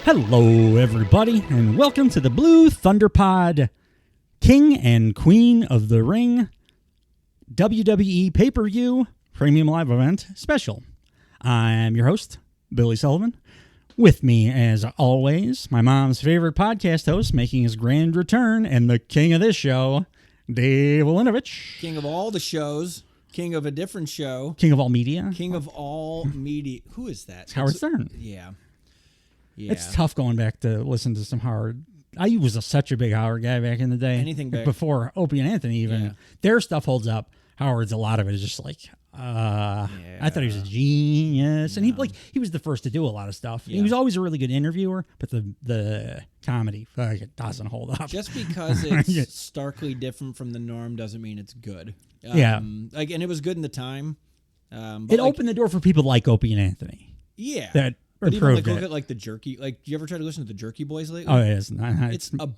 Hello, everybody, and welcome to the Blue Thunder Pod, King and Queen of the Ring, WWE Pay-Per-View Premium Live Event Special. I'm your host, Billy Sullivan. With me, as always, my mom's favorite podcast host, making his grand return, and the king of this show, Dave Wolinovich. King of all the shows, king of a different show. King of all media. King of all media. Who is that? It's Howard Stern. Yeah. It's tough going back to listen to some Howard. I was such a big Howard guy back in the day. Anything back before Opie and Anthony even. Yeah. Their stuff holds up. Howard's, a lot of it is just like, I thought he was a genius. And he was the first to do a lot of stuff. Yeah. He was always a really good interviewer, but the comedy it doesn't hold up. Just because it's starkly different from the norm doesn't mean it's good. And it was good in the time. It opened the door for people like Opie and Anthony. Yeah. That But even look at the Jerky, do you ever try to listen to the Jerky Boys lately? Oh, it's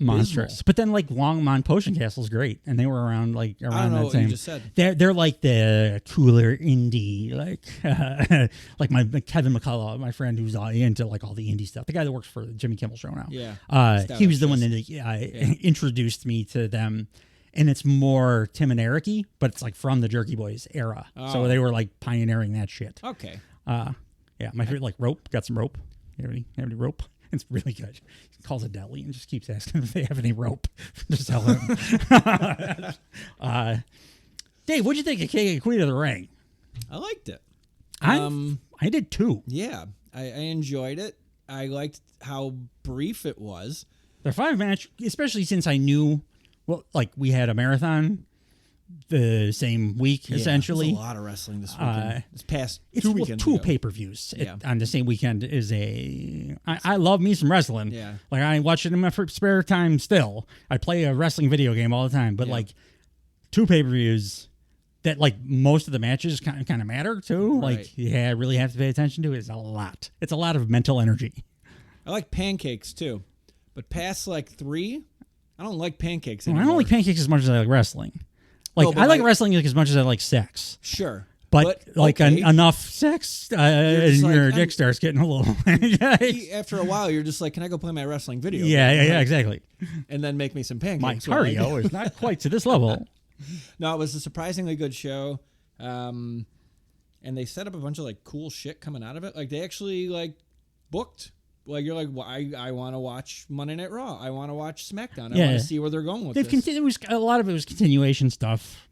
monstrous. But then Longmont Potion Castle's great, and they were around around I don't know that what same. you just said. They're like the cooler indie, like my Kevin McCullough, my friend who's into all the indie stuff. The guy that works for the Jimmy Kimmel Show now. Yeah, he was the one that introduced me to them. And it's more Tim and Eric-y, but it's from the Jerky Boys era. Oh. So they were pioneering that shit. Okay. Yeah, my favorite, rope. Got some rope. You have any rope? It's really good. He calls a deli and just keeps asking if they have any rope to sell him. Dave, what'd you think of King and Queen of the Ring? I liked it. I did too. Yeah, I enjoyed it. I liked how brief it was. The 5-match, especially since I knew, we had a marathon the same week, essentially. There's a lot of wrestling this weekend. This past 2 weekends two ago. pay-per-views on the same weekend is I love me some wrestling. Yeah. I watch it in my spare time still. I play a wrestling video game all the time, but two pay-per-views that most of the matches kind of matter too. Right. I really have to pay attention to it. It's a lot. It's a lot of mental energy. I like pancakes too, but past 3, I don't like pancakes anymore. I don't like pancakes as much as I like wrestling. I like wrestling as much as I like sex. Sure. But enough sex, and your dick starts getting a little... After a while, you're just can I go play my wrestling video? Yeah, exactly. And then make me some pancakes. My cardio is not quite to this level. No, it was a surprisingly good show. And they set up a bunch of cool shit coming out of it. They actually booked... you're I want to watch Monday Night Raw. I want to watch SmackDown. I want to see where they're going with this. A lot of it was continuation stuff,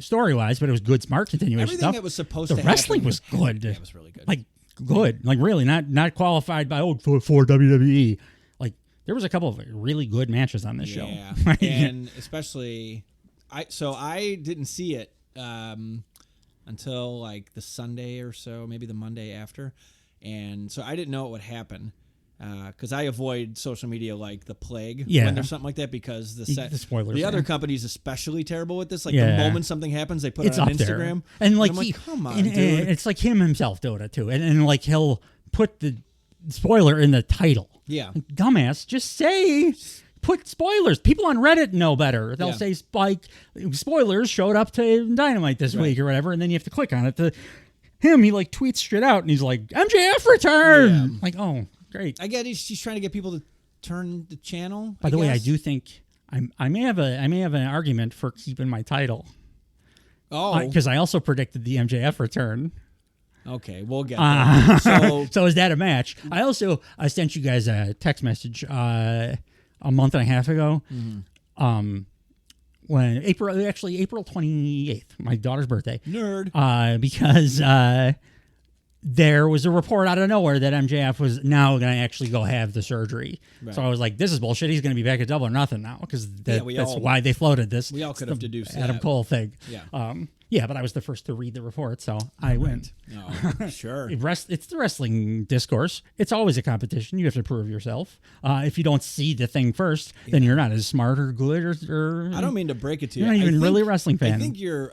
story-wise, but it was good, smart continuation Everything stuff. That was supposed to happen. The wrestling was good. Yeah, it was really good. Good. Really not qualified by, for WWE. There was a couple of really good matches on this show. Yeah, and especially, I didn't see it until the Sunday or so, maybe the Monday after. And so I didn't know it would happen because I avoid social media like the plague when there's something like that because the spoilers. The other company's especially terrible with this. The moment something happens, they put it on Instagram. There. And I'm come on, dude. It's him himself doing it too. And he'll put the spoiler in the title. Yeah. Dumbass, just say... Put spoilers. People on Reddit know better. They'll say spoilers showed up to Dynamite this week or whatever, and then you have to click on it to... Him, he tweets straight out, and he's like, MJF return! Yeah. Oh, great. I get he's trying to get people to turn the channel. By the way, I do think I may have an argument for keeping my title. Oh. Because I also predicted the MJF return. Okay, we'll get there. So is that a match? I sent you guys a text message a month and a half ago. Mm-hmm. When April 28th, my daughter's birthday. Nerd. Because there was a report out of nowhere that MJF was now going to actually go have the surgery. Right. So I was like, this is bullshit. He's going to be back at Double or Nothing now because that's why they floated this. We all could have deduced Adam that. Cole thing. Yeah. Yeah, but I was the first to read the report, so I went. Oh, sure. It's the wrestling discourse. It's always a competition. You have to prove yourself. If you don't see the thing first, then you're not as smart or good or I don't mean to break it to you. You're not even really a wrestling fan. I think you're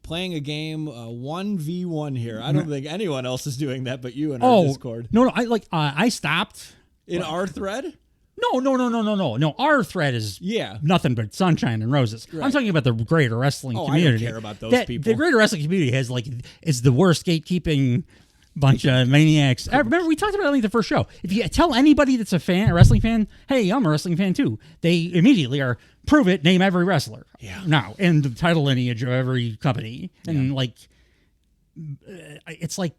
playing a game 1v1 here. I don't think anyone else is doing that but you in our Discord. No. I stopped. In our thread? No. Our thread is nothing but sunshine and roses. Right. I'm talking about the greater wrestling community. I don't care about those people. The greater wrestling community has is the worst gatekeeping bunch of maniacs. Remember, we talked about it in the first show. If you tell anybody that's a wrestling fan, hey, I'm a wrestling fan too, they immediately are, prove it, name every wrestler. Yeah. Now, and the title lineage of every company. And it's like,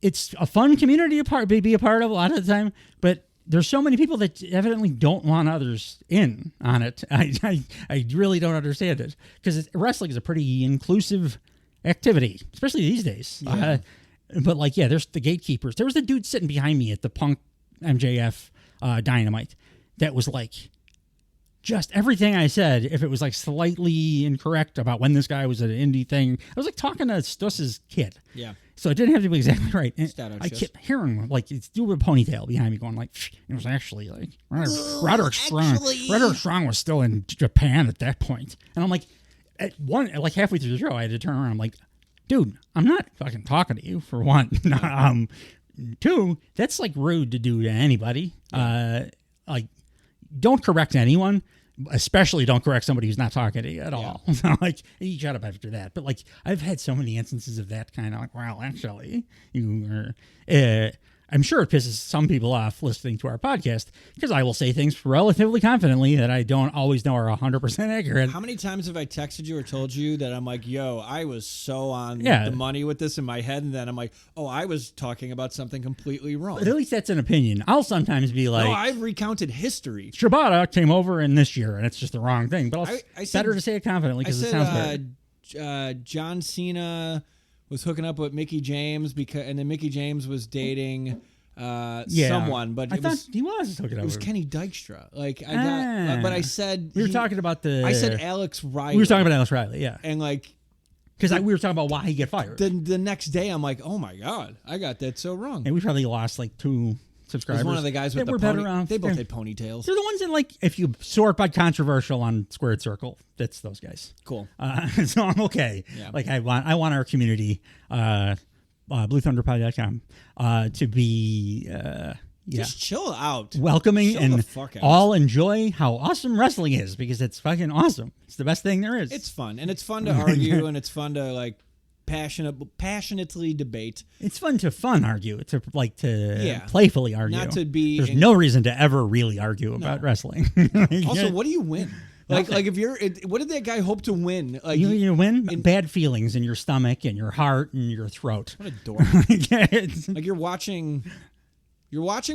it's a fun community to be a part of a lot of the time, but there's so many people that evidently don't want others in on it. I really don't understand it, because wrestling is a pretty inclusive activity, especially these days. Yeah. But there's the gatekeepers. There was a dude sitting behind me at the Punk MJF Dynamite that was like, just everything I said, if it was like slightly incorrect about when this guy was an indie thing, I was like talking to Stuss's kid. Yeah. So it didn't have to be exactly right. And I Stuss. kept hearing it's dude with a ponytail behind me going like, it was actually like Roderick Strong. Roderick Strong was still in Japan at that point. And I'm like, halfway through the show, I had to turn around. I'm like, dude, I'm not fucking talking to you, for one. Two, that's like rude to do to anybody. Don't correct anyone, especially don't correct somebody who's not talking to you at all. Like, you shut up after that. But I've had so many instances of that kind of well, actually, you are. I'm sure it pisses some people off listening to our podcast, because I will say things relatively confidently that I don't always know are 100% accurate. How many times have I texted you or told you that I'm like, yo, I was so on the money with this in my head, and then I'm like, oh, I was talking about something completely wrong. But at least that's an opinion. I'll sometimes be like, no, I've recounted history. Shibata came over in this year, and it's just the wrong thing. But it's better to say it confidently, because it sounds better. John Cena was hooking up with Mickey James, and then Mickey James was dating someone, but I thought he was hooking up. It was Kenny Dykstra. But I said we were talking about I said Alex Riley. We were talking about Alex Riley, yeah, and because we were talking about why he get fired. The next day, I'm like, oh my god, I got that so wrong. And we probably lost 2 subscribers. It was one of the guys with the they both had ponytails. They're the ones that if you sort by controversial on Squared Circle, that's those guys. Cool. So I'm okay. Yeah. I want our community, bluethunderpod.com, to be just chill out, welcoming, chill and the fuck out. All enjoy how awesome wrestling is, because it's fucking awesome. It's the best thing there is. It's fun, and it's fun to argue, and it's fun to passionately debate. It's fun to argue, to playfully argue. Not to be. There's no reason to ever really argue about wrestling. Also, what do you wwin? If you're, what did that guy hope to win? You win bad feelings in your stomach and your heart and your throat. What a dork! You're watching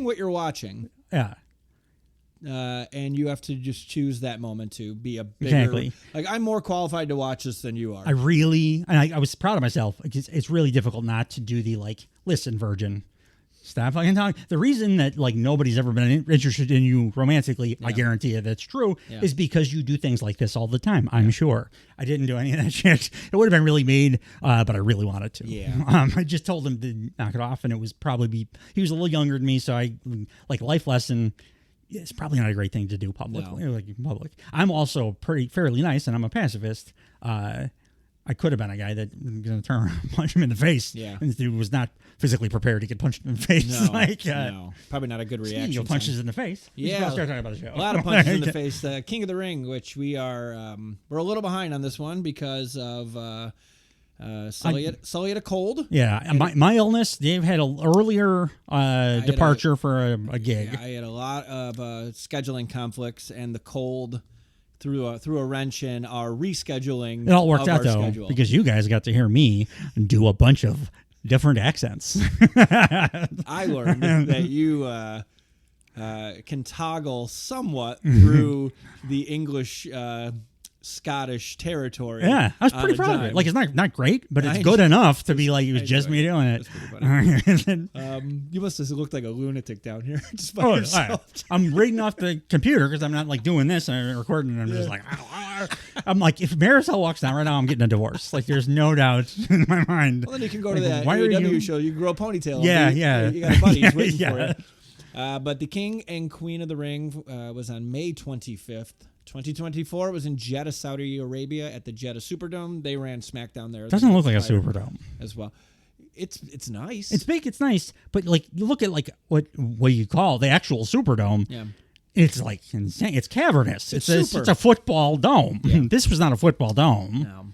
what you're watching. Yeah. And you have to just choose that moment to be a bigger. Exactly. I'm more qualified to watch this than you are. I was proud of myself. It's really difficult not to do the listen, virgin. Stop fucking talking. The reason that nobody's ever been interested in you romantically, I guarantee you that's true, is because you do things like this all the time. I'm sure. I didn't do any of that shit. It would have been really mean, but I really wanted to. Yeah. I just told him to knock it off, and it was probably he was a little younger than me, so I life lesson. It's probably not a great thing to do publicly. No. In public. I'm also fairly nice, and I'm a pacifist. I could have been a guy that was going to turn around and punch him in the face. Yeah. And this dude was not physically prepared to get punched in the face. No, probably not a good reaction. Punches in the face. Yeah. Start talking about the show. A lot of punches in the face. King of the Ring, which we are, we're a little behind on this one because of Sully had a cold. Yeah. My illness, Dave had an earlier departure for a gig. Yeah, I had a lot of scheduling conflicts, and the cold threw a wrench in our rescheduling. It all worked out, though, schedule. because you guys got to hear me do a bunch of different accents. I learned that you can toggle somewhat through the English Scottish territory. Yeah, I was pretty proud of it. It's not great, but it's good enough to be it was just me doing it. You must have looked like a lunatic down here just by yourself. I'm reading off the computer because I'm not doing this and I'm recording, and I'm just I'm if Marisol walks down right now, I'm getting a divorce. There's no doubt in my mind. Well, then you can go to that AEW show. You can grow a ponytail. Yeah. You got a buddy who's waiting for you. But the King and Queen of the Ring was on May 25th. 2024 was in Jeddah, Saudi Arabia at the Jeddah Superdome. They ran SmackDown there. Doesn't look like a Superdome as well. It's nice. It's big. It's nice. But you look at what you call the actual Superdome. Yeah. It's insane. It's cavernous. It's a football dome. Yeah. This was not a football dome. No.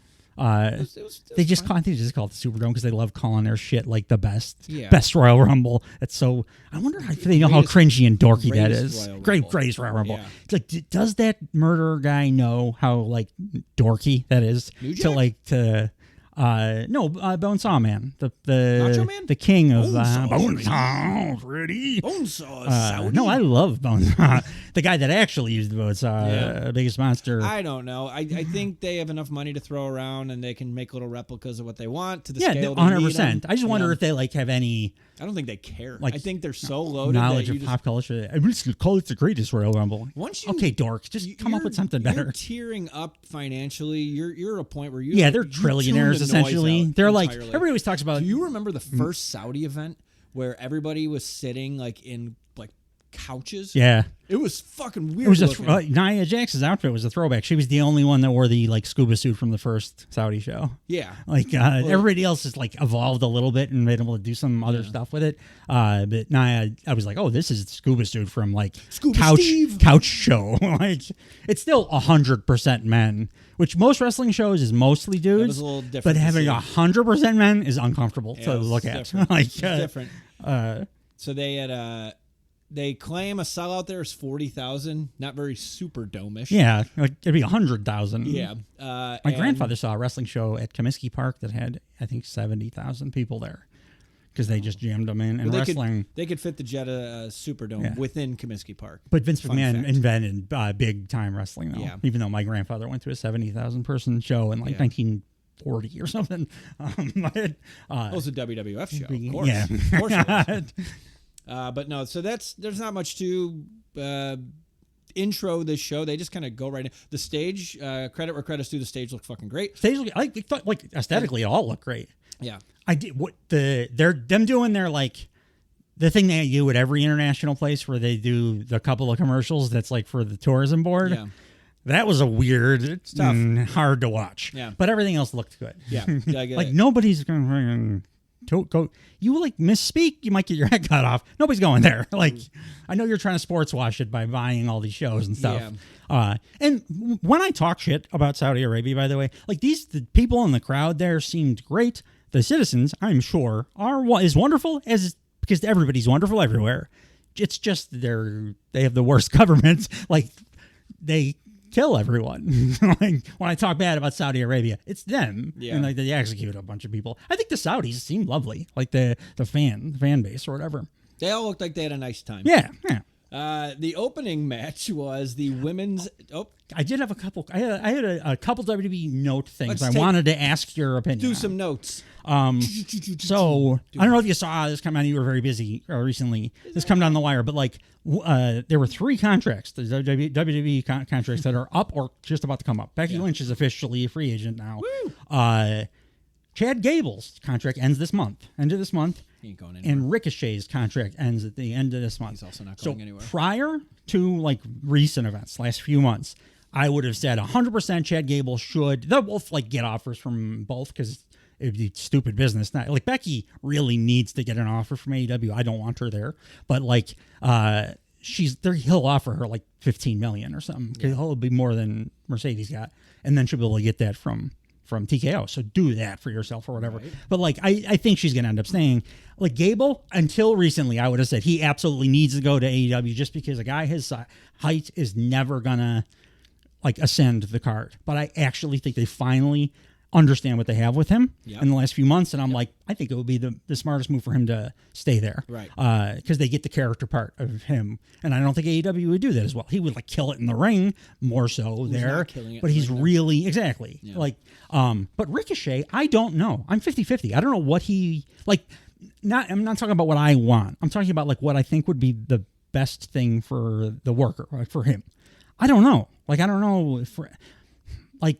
They just call it the Superdome because they love calling their shit like the best Yeah. Royal Rumble. It's so. I wonder if they know how cringy and dorky that is. Royal Rumble. Greatest Royal Rumble. Yeah. It's like, does that murderer guy know how like dorky that is? New Jack? Bonesaw Man, the Nacho Man? the king of Bonesaw. Bonesaw. Bonesaw. No, I love Bonesaw. The guy that actually used the Bonesaw, Biggest Monster. I don't know. I think they have enough money to throw around, and they can make little replicas of what they want to the scale. 100%. I just wonder if they like have any. I don't think they care. Like, I think they're so loaded. Knowledge that of pop culture. I'm just gonna call it the greatest Royal Rumble. Okay, dork, just come up with something better. You're tearing up financially. You're at a point where they're trillionaires essentially. They're like everybody always talks about. Do you remember the first Saudi event where everybody was sitting like in like couches? Yeah. It was fucking weird. It was Nia Jax's outfit was a throwback. She was the only one that wore the like scuba suit from the first Saudi show. Yeah. Like everybody else has like evolved a little bit and been able to do some other stuff with it. But Nia, I was like, oh, this is scuba suit from like couch show. Like it's still 100% men, which most wrestling shows is mostly dudes. That was a little different. But having 100% men is uncomfortable to look at. Like different. So they had they claim a sellout there is 40,000. Not very Superdome-ish. Yeah, like it'd be 100,000. Yeah. My grandfather saw a wrestling show at Comiskey Park that had, I think, 70,000 people there because they just jammed them in. And wrestling. They could fit the Jeddah Superdome within Comiskey Park. But Vince McMahon invented big time wrestling, though. Yeah. Even though my grandfather went to a 70,000 person show in like 1940 or something. It was a WWF show, of course. Yeah. Of course it was. But no, so there's not much to intro this show. They just kind of go right in. The stage, credit where credit's due, the stage looked fucking great. I thought like aesthetically it all looked great. Yeah. I did they're doing their like the thing they do at every international place where they do the couple of commercials that's like for the tourism board. Yeah. That was a weird, hard to watch. Yeah. But everything else looked good. Yeah. Like nobody's going to go. You like misspeak, you might get your head cut off. Nobody's going there. Like I know you're trying to sports wash it by buying all these shows and stuff. Yeah. And when I talk shit about Saudi Arabia, by the way, like the people in the crowd there seemed great. The citizens, I'm sure, are as wonderful as because everybody's wonderful everywhere. It's just they have the worst government. Like they kill everyone. Like when I talk bad about Saudi Arabia, it's them. Yeah. And like they execute a bunch of people. I think the Saudis seem lovely, like the fan base or whatever. They all looked like they had a nice time. Yeah. The opening match was the women's. I did have a couple. I had a couple WWE note things. I wanted to ask your opinion. Do some notes. So I don't know if you saw this come out. You were very busy recently. This come down the wire, but like there were 3 contracts, the WWE contracts that are up or just about to come up. Becky Lynch is officially a free agent now. Woo! Chad Gable's contract ends this month. End of this month. He ain't going anywhere. And Ricochet's contract ends at the end of this month. He's also not going anywhere. Prior to like recent events, last few months, I would have said 100% Chad Gable should. They'll both like get offers from both because it'd be stupid business. Not like Becky really needs to get an offer from AEW. I don't want her there, but like he'll offer her like $15 million or something because it'll be more than Mercedes got, and then she'll be able to get that from TKO. So do that for yourself or whatever. Right. But like, I think she's going to end up staying. Like Gable, until recently, I would have said he absolutely needs to go to AEW just because a guy his height is never going to like ascend the card. But I actually think they finally understand what they have with him in the last few months. And I'm like, I think it would be the smartest move for him to stay there. Right. Because they get the character part of him. And I don't think AEW would do that as well. He would like kill it in the ring more so there. But he's really, exactly. Yeah. Like, but Ricochet, I don't know. I'm 50-50. I don't know what he, like, I'm not talking about what I want. I'm talking about like what I think would be the best thing for the worker, like for him. I don't know. Like, I don't know if, like,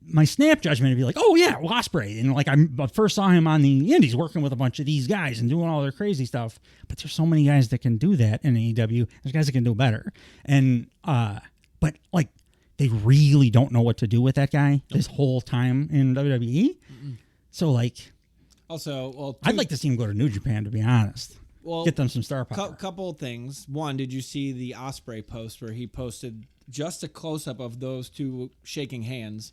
my snap judgment would be like, oh yeah, Ospreay, and like I first saw him on the Indies working with a bunch of these guys and doing all their crazy stuff. But there's so many guys that can do that in AEW. There's guys that can do better, and but like they really don't know what to do with that guy this whole time in WWE. Mm-mm. So like, also, I'd like to see him go to New Japan, to be honest. Well, get them some star power. Couple things. One, did you see the Ospreay post where he posted just a close up of those two shaking hands?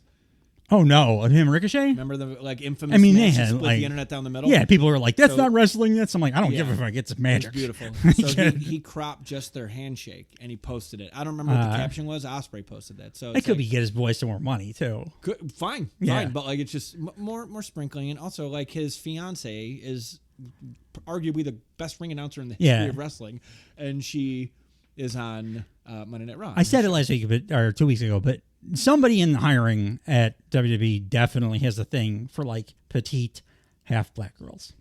Oh no, him Ricochet. Remember the infamous? I mean, match they that had, split the internet down the middle. Yeah, people were like, "That's So- not wrestling." I'm like, I don't give Yeah. a fuck. It's It magic. was beautiful. So he cropped just their handshake and he posted it. I don't remember what the caption was. Osprey posted that. So It it's could like, be get his boys some more money too. good, fine, Yeah. but like it's just more sprinkling, and also like his fiance is arguably the best ring announcer in the history Yeah. of wrestling, and she is on Monday Night Raw. I said it last week, or 2 weeks ago, but somebody in hiring at WWE definitely has a thing for like petite half black girls.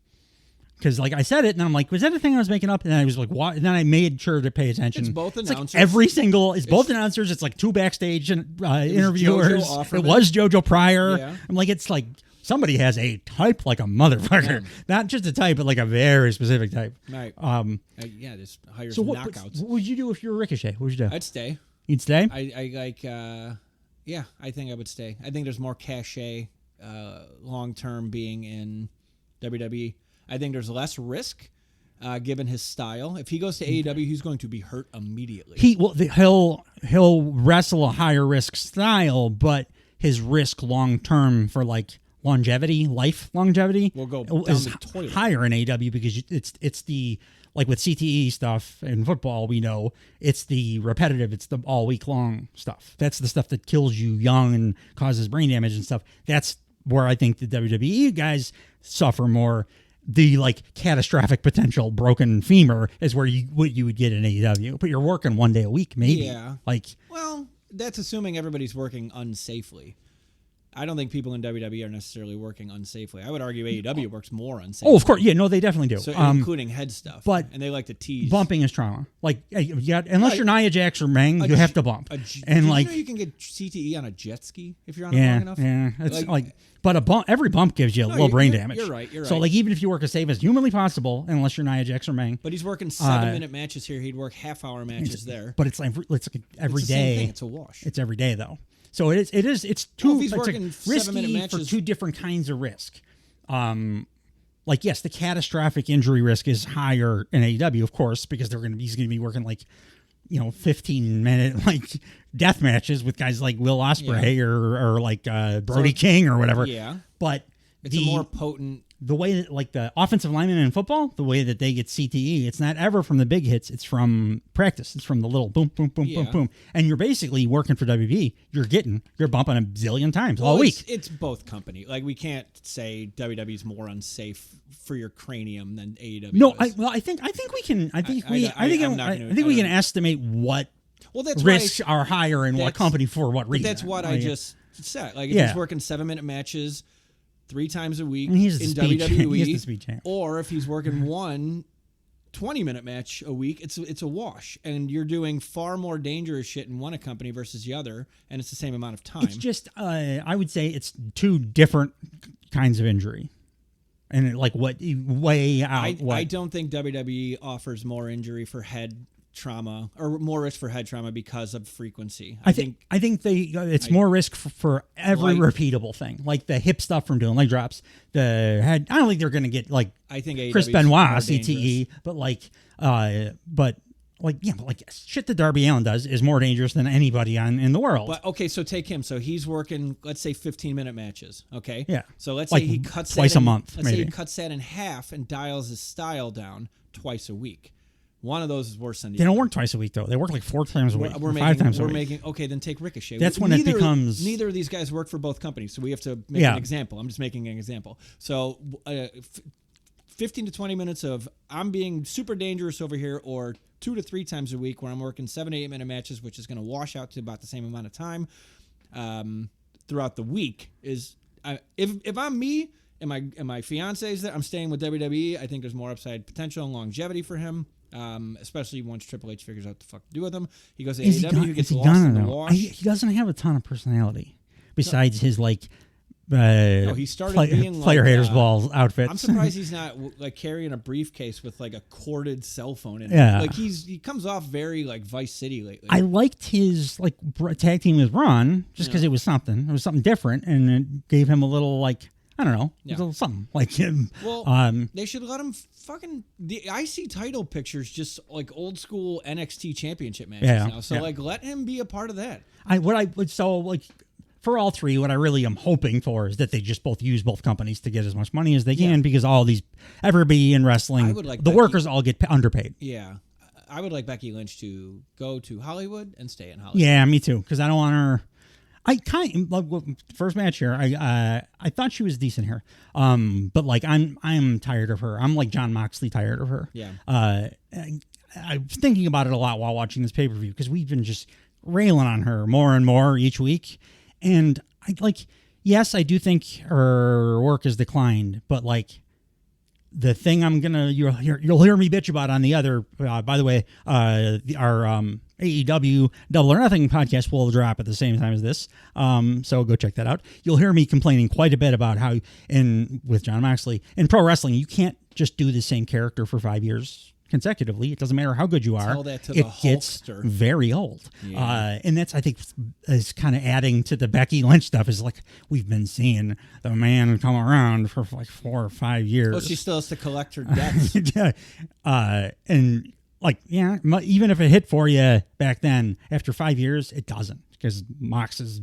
Because like I said it, and I'm like, was that a thing I was making up? And I was like, what? And then I made sure to pay attention. It's both like announcers. it's both announcers. It's like 2 backstage interviewers. JoJo Offerman. It was JoJo Pryor. Yeah. I'm like, it's like somebody has a type like a motherfucker. Yeah. Not just a type, but like a very specific type. Right. Yeah, just hire So some what knockouts. would you do if you were Ricochet? What would you do? I'd stay. You'd stay? I like. Yeah, I think I would stay. I think there's more cachet long term being in WWE. I think there's less risk given his style. If he goes to AEW, he's going to be hurt immediately. He'll wrestle a higher risk style, but his risk long term for like life longevity will go down is the toilet. higher in AEW because it's the like with CTE stuff in football, we know it's the repetitive, it's the all week long stuff. That's the stuff that kills you young and causes brain damage and stuff. That's where I think the WWE guys suffer more. The like catastrophic potential broken femur is where what you would get in AEW, but you're working 1 day a week, maybe. Yeah. Like, Well, that's assuming everybody's working unsafely. I don't think people in WWE are necessarily working unsafely. I would argue AEW works more unsafely. oh, of course, yeah, no, they definitely do. So including head stuff. but and they like to tease. bumping is trauma. Like, unless Yeah, you're Nia Jax or Meng, you have to bump. Did And you like, know you can get CTE on a jet ski if you're on it long yeah, enough? yeah, it's like, but a bump, every bump gives you a little brain damage. You're right. You're So right. like, even if you work as safe as humanly possible, unless you're Nia Jax or Meng, But he's working 7-minute matches here. He'd work half-hour matches there. but it's like every It's the same day. thing. It's a wash. It's every day though. So it's too Well, if he's it's working like 7-minute risky matches- for 2 different kinds of risk. Like yes, the catastrophic injury risk is higher in AEW, of course, because he's gonna be working like 15-minute like death matches with guys like Will Ospreay or like Brody King or whatever. Yeah. But It's a more potent. the way that like the offensive linemen in football, the way that they get CTE, it's not ever from the big hits. It's from practice. It's from the little boom, boom, boom, boom, Yeah. boom. And you're basically working for WWE. You're bumping a zillion times all week. It's both company. Like we can't say WWE's more unsafe for your cranium than AEW. No, is. I think we can. I think I'm we can gonna- estimate what Well, that's risks why are higher in what that's- company for what But reason. that's what I Like, just said. Like if Yeah. he's working 7-minute matches 3 times a week And he's the in speed- WWE, he's the speed champ. or if he's working one 20-minute match a week, it's a wash, and you're doing far more dangerous shit in one company versus the other, and it's the same amount of time. It's just I would say it's 2 different kinds of injury, and like what way out. I don't think WWE offers more injury for head trauma or more risk for head trauma because of frequency. I think it's more risk for every repeatable thing, like the hip stuff from doing leg drops. The head, I don't think they're going to get like I think AEW Chris is Benoit more CTE, but shit that Darby Allin does is more dangerous than anybody in the world. But okay, so take him. So he's working, let's say, 15-minute matches. Okay. Yeah. So let's Like say he cuts twice that a in- month, Let's say he maybe. cuts that in half and dials his style down twice a week. One of those is worse than the They other. don't work twice a week though. They work like 4 times a week, We're or making, 5 times a we're week. making okay. Then take Ricochet. That's when it becomes- Neither of these guys work for both companies, so we have to make Yeah. an example. I'm just making an example. So, 15 to 20 minutes of I'm being super dangerous over here, or 2 to 3 times a week where I'm working 7 to 8 minute matches, which is going to wash out to about the same amount of time throughout the week. Is if I'm me and my fiance is there, I'm staying with WWE. I think there's more upside potential and longevity for him. Especially once Triple H figures out the fuck to do with him. He goes to AEW, he gets lost in the wash. He doesn't have a ton of personality besides his like he started being player like, haters balls outfits. I'm surprised he's not like carrying a briefcase with like a corded cell phone in it. Yeah. Like he comes off very like Vice City lately. I liked his like tag team with Ron just because it was something. It was something different, and it gave him a little like I don't know, a little something like him. Well, they should let him fucking. I see title pictures just like old school NXT championship matches now. So like, let him be a part of that. for all three, what I really am hoping for is that they just both use both companies to get as much money as they can, because everybody in wrestling, the workers all get underpaid. Yeah. I would like Becky Lynch to go to Hollywood and stay in Hollywood. Yeah, me too, because I don't want her. I first match here. I thought she was decent here, but like I'm tired of her. I'm like John Moxley tired of her. Yeah. I was thinking about it a lot while watching this pay-per-view, because we've been just railing on her more and more each week, and yes, I do think her work has declined, but like. The thing you'll hear me bitch about on the other, by the way, our AEW Double or Nothing podcast will drop at the same time as this. So go check that out. You'll hear me complaining quite a bit about how with John Moxley in pro wrestling, you can't just do the same character for 5 years consecutively. It doesn't matter how good you are. Tell that to the gets Hulkster. Very old. Yeah. And that's, I think, is kind of adding to the Becky Lynch stuff, is like, we've been seeing the man come around for like 4 or 5 years. Well, she still has to collect her debts. And like, yeah, even if it hit for you back then, after 5 years, it doesn't, because Mox is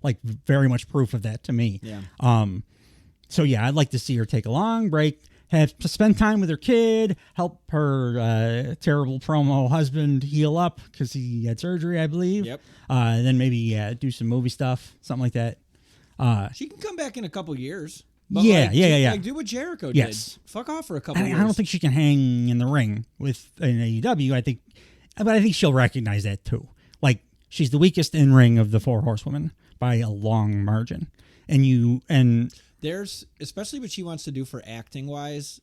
like very much proof of that to me. Yeah. So yeah, I'd like to see her take a long break, have to spend time with her kid, help her terrible promo husband heal up because he had surgery, I believe. Yep. Then maybe do some movie stuff, something like that. She can come back in a couple years. Yeah. Like, do what Jericho did. Yes. Fuck off for a couple years. I don't think she can hang in the ring with an AEW. But I think she'll recognize that too. Like, she's the weakest in ring of the 4 horsewomen by a long margin. There's, especially what she wants to do for acting wise,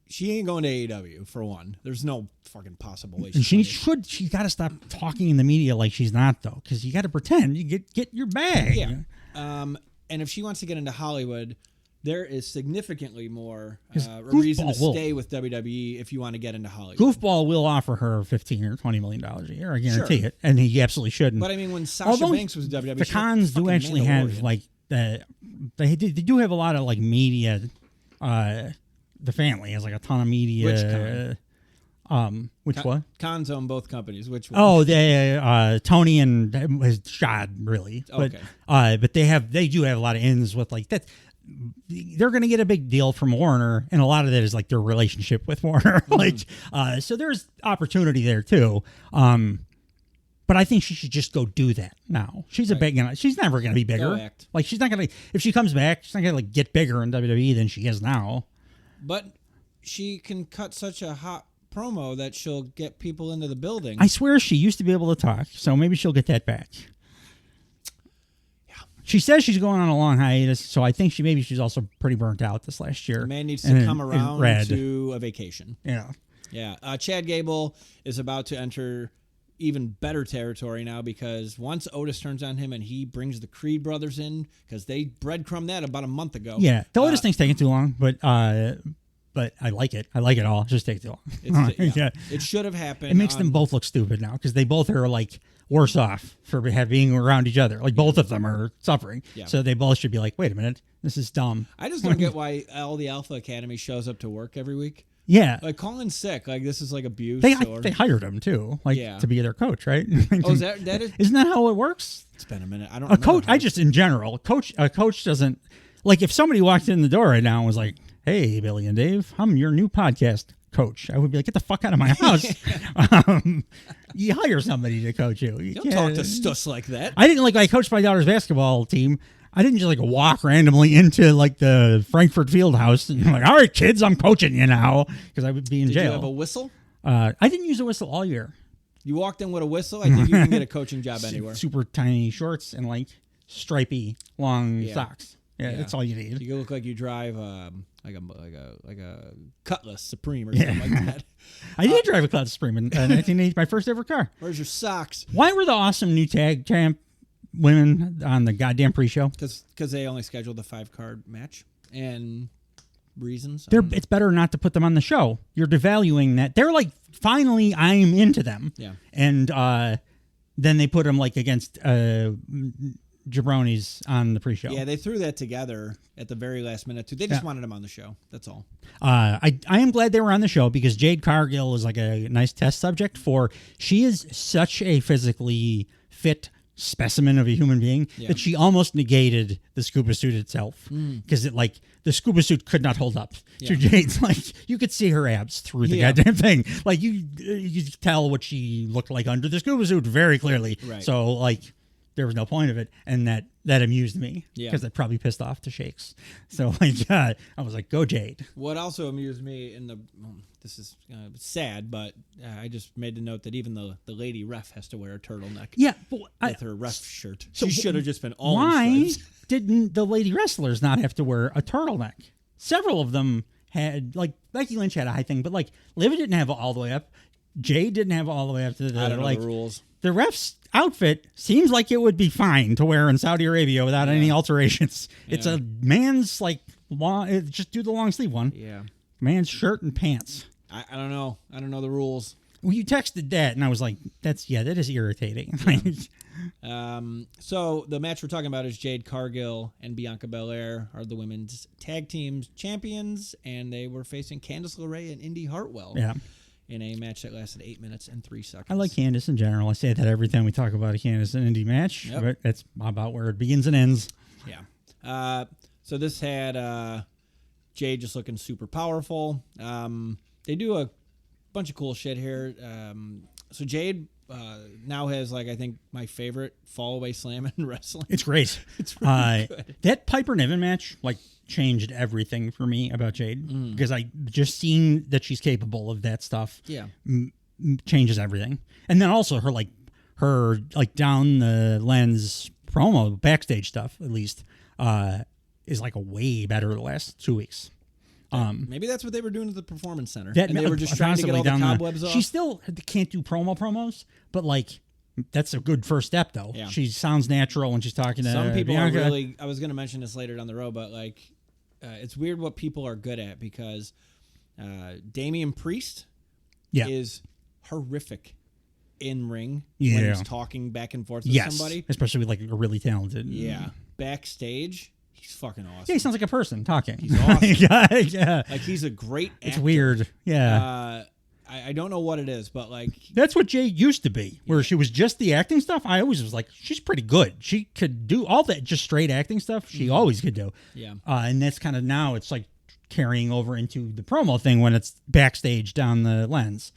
she ain't going to AEW for one. There's no fucking possible way. She's got to stop talking in the media like she's not, though, because you got to pretend you get your bag. Yeah. And if she wants to get into Hollywood, there is significally more reason to stay with WWE if you want to get into Hollywood. Goofball will offer her $15 or $20 million a year. I guarantee it, and he absolutely shouldn't. But I mean, when Sasha Banks was WWE, the cons do actually have like they do have a lot of like media. The family has like a ton of media. Which con? Which one? Cons own both companies. Which one? Oh, Tony and his Shad, really. Okay. But they do have a lot of ins with like that. They're going to get a big deal from Warner, and a lot of that is like their relationship with Warner. So there's opportunity there too. But I think she should just go do that now. She's she's never going to be bigger. Go act. Like, she's not going to, if she comes back, she's not going to like get bigger in WWE than she is now. But she can cut such a hot promo that she'll get people into the building. I swear she used to be able to talk, so maybe she'll get that back. Yeah. She says she's going on a long hiatus, so I think she's also pretty burnt out this last year. The man needs to come around to a vacation. Yeah. Yeah. Chad Gable is about to enter even better territory now, because once Otis turns on him and he brings the Creed brothers in, because they breadcrumbed that about a month ago. Yeah. The Otis thing's taking too long, but I like it. I like it all. It just takes too long. Yeah. It should have happened. It makes them both look stupid now, because they both are like worse off for being around each other. Like, both of them are suffering. Yeah. So they both should be like, wait a minute, this is dumb. I just don't get why all the Alpha Academy shows up to work every week. Yeah. Like, call in sick. Like, this is like abuse. They hired him too, to be their coach, right? Is that is? Isn't that how it works? It's been a minute. I don't. A coach. In general, a coach doesn't, like, if somebody walked in the door right now and was like, "Hey, Billy and Dave, I'm your new podcast coach," I would be like, "Get the fuck out of my house." You hire somebody to coach you. You don't talk to stuss like that. I didn't, like, I coached my daughter's basketball team. I didn't just like walk randomly into like the Frankfurt Field House and like, "All right, kids, I'm coaching you now," because I would be in jail. Did you have a whistle? I didn't use a whistle all year. You walked in with a whistle? I think you can get a coaching job anywhere. Super tiny shorts and like stripy long socks. Yeah, that's all you need. You look like you drive like a Cutlass Supreme or something like that. I did drive a Cutlass Supreme in 1980, my first ever car. Where's your socks? Why were the awesome new tag champ women on the goddamn pre-show? Because they only scheduled a 5-card match, and reasons. It's better not to put them on the show. You're devaluing that. They're like, finally, I'm into them. Yeah. And then they put them like against jabronis on the pre-show. Yeah, they threw that together at the very last minute too. They just wanted them on the show. That's all. I am glad they were on the show, because Jade Cargill is like a nice test subject for. She is such a physically fit specimen of a human being that she almost negated the scuba suit itself because the scuba suit could not hold up to Jade's. Like, you could see her abs through the goddamn thing. Like, you could tell what she looked like under the scuba suit very clearly. Right. So, like, there was no point of it, and that amused me because Yeah. that probably pissed off the Shakes. So, like, I was like, go Jade. What also amused me this is sad, but I just made the note that even the lady ref has to wear a turtleneck. Yeah, but with her ref shirt. So She should have just been all why in stripes. didn't the lady wrestlers not have to wear a turtleneck? Several of them had, like, Becky Lynch had a high thing, but, like, Liv didn't have it all the way up. Jade didn't have it all the way up to the, I don't know like, the rules. The ref's outfit seems like it would be fine to wear in Saudi Arabia without any alterations. It's a man's, like, long, just do the long sleeve one. Yeah. Man's shirt and pants. I don't know. I don't know the rules. Well, you texted that, and I was like, that is irritating. So the match we're talking about is Jade Cargill and Bianca Belair are the women's tag team champions, and they were facing Candice LeRae and Indy Hartwell in a match that lasted 8 minutes and 3 seconds. I like Candice in general. I say that every time we talk about a Candice and Indy match. Yep. But that's about where it begins and ends. Yeah. So this had Jade just looking super powerful. They do a bunch of cool shit here. So Jade now has, like, I think my favorite fall away slam in wrestling. It's great. It's really good. That Piper Niven match, like, changed everything for me about Jade because I just seen that she's capable of that stuff. Yeah. Changes everything. And then also her down the lens promo backstage stuff, at least, is like a way better the last 2 weeks. Maybe that's what they were doing at the Performance Center. That, and they were just trying to get all the cobwebs off. She still can't do promos, but, like, that's a good first step, though. Yeah. She sounds natural when she's talking to Some people Bianca. are really... I was going to mention this later down the road, but, like, it's weird what people are good at because Damian Priest is horrific in ring when he's talking back and forth with somebody. Especially with, like, a really talented... Yeah. Backstage, he's fucking awesome. Yeah, he sounds like a person talking. He's awesome. yeah. Like, he's a great actor. It's weird. Yeah. I don't know what it is, but, like... That's what Jade used to be, where she was just the acting stuff. I always was like, she's pretty good. She could do all that just straight acting stuff. She always could do. Yeah. And that's kind of now it's like carrying over into the promo thing when it's backstage down the lens.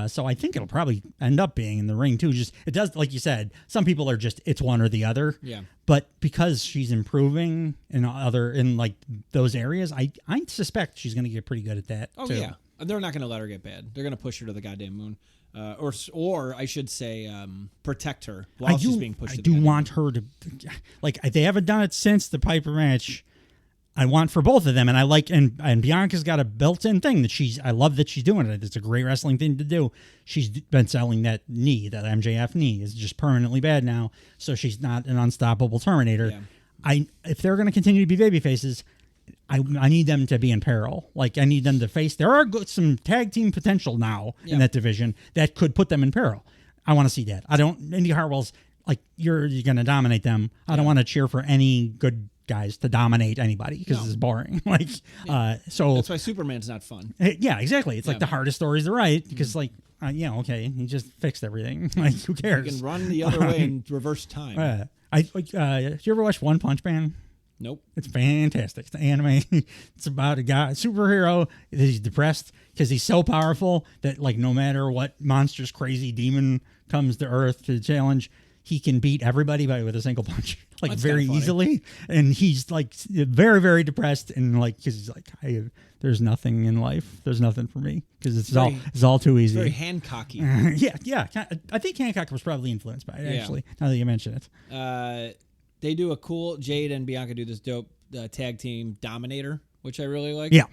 So I think it'll probably end up being in the ring too. Just it does, like you said, some people are just it's one or the other. Yeah. But because she's improving in like those areas, I suspect she's going to get pretty good at that. Oh too. yeah. They're not going to let her get bad. They're going to push her to the goddamn moon, or I should say, protect her while she's being pushed. I do want her to, like, they haven't done it since the Piper match. I want for both of them, and I like, and Bianca's got a built-in thing that I love that she's doing it. It's a great wrestling thing to do. She's been selling that knee, that MJF knee is just permanently bad now, so she's not an unstoppable Terminator. Yeah. If they're going to continue to be baby faces, I need them to be in peril. Like, I need them to face. There are some tag team potential now in that division that could put them in peril. I want to see that. Indy Hartwell's like, you're going to dominate them. I don't want to cheer for any good guys to dominate anybody because it's boring. Like, so that's why Superman's not fun. Yeah, exactly. It's like the hardest stories to write because, like, okay, he just fixed everything. Like, who cares? You can run the other way and reverse time. Did you ever watch One Punch Man? Nope. It's fantastic. It's an anime. It's about a superhero. He's depressed because he's so powerful that, like, no matter what monstrous, crazy demon comes to Earth to challenge, he can beat everybody with a single punch, like, That's very easily. And he's, like, very, very depressed, and, like, because he's like, there's nothing in life. There's nothing for me because it's all too easy. Very Hancocky. Yeah. I think Hancock was probably influenced by it, actually. Now that you mention it. They do a cool Jade and Bianca do this dope tag team Dominator, which I really like. Yeah.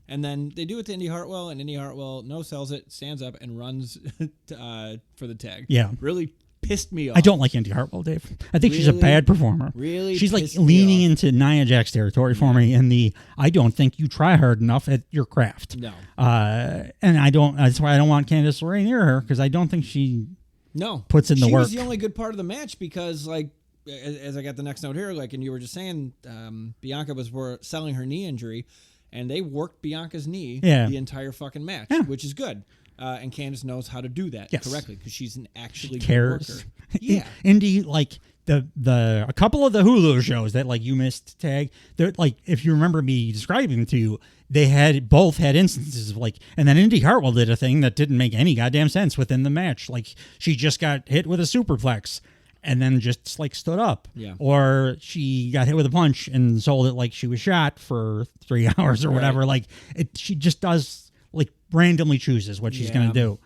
And then they do it to Indy Hartwell, and Indy Hartwell sells it, stands up, and runs for the tag. Yeah. Really pissed me off. I don't like Indy Hartwell, Dave. I think she's a bad performer. Really? She's like leaning into Nia Jax territory for me in the I don't think you try hard enough at your craft. No. And that's why I don't want Candice LeRae near her because I don't think she puts in the work. She was the only good part of the match because, like, as I got the next note here, like, and you were just saying, Bianca was selling her knee injury, and they worked Bianca's knee the entire fucking match, which is good. and Candice knows how to do that Yes. correctly because she's an actually Cares. good worker. Yeah. Indy, like a couple of the Hulu shows that like you missed tag, they're like, if you remember me describing them to you, they both had instances of like, and then Indy Hartwell did a thing that didn't make any goddamn sense within the match. Like she just got hit with a superplex and then just like stood up. Yeah. Or she got hit with a punch and sold it like she was shot for 3 hours or whatever. Like she just does like randomly chooses what she's going to do.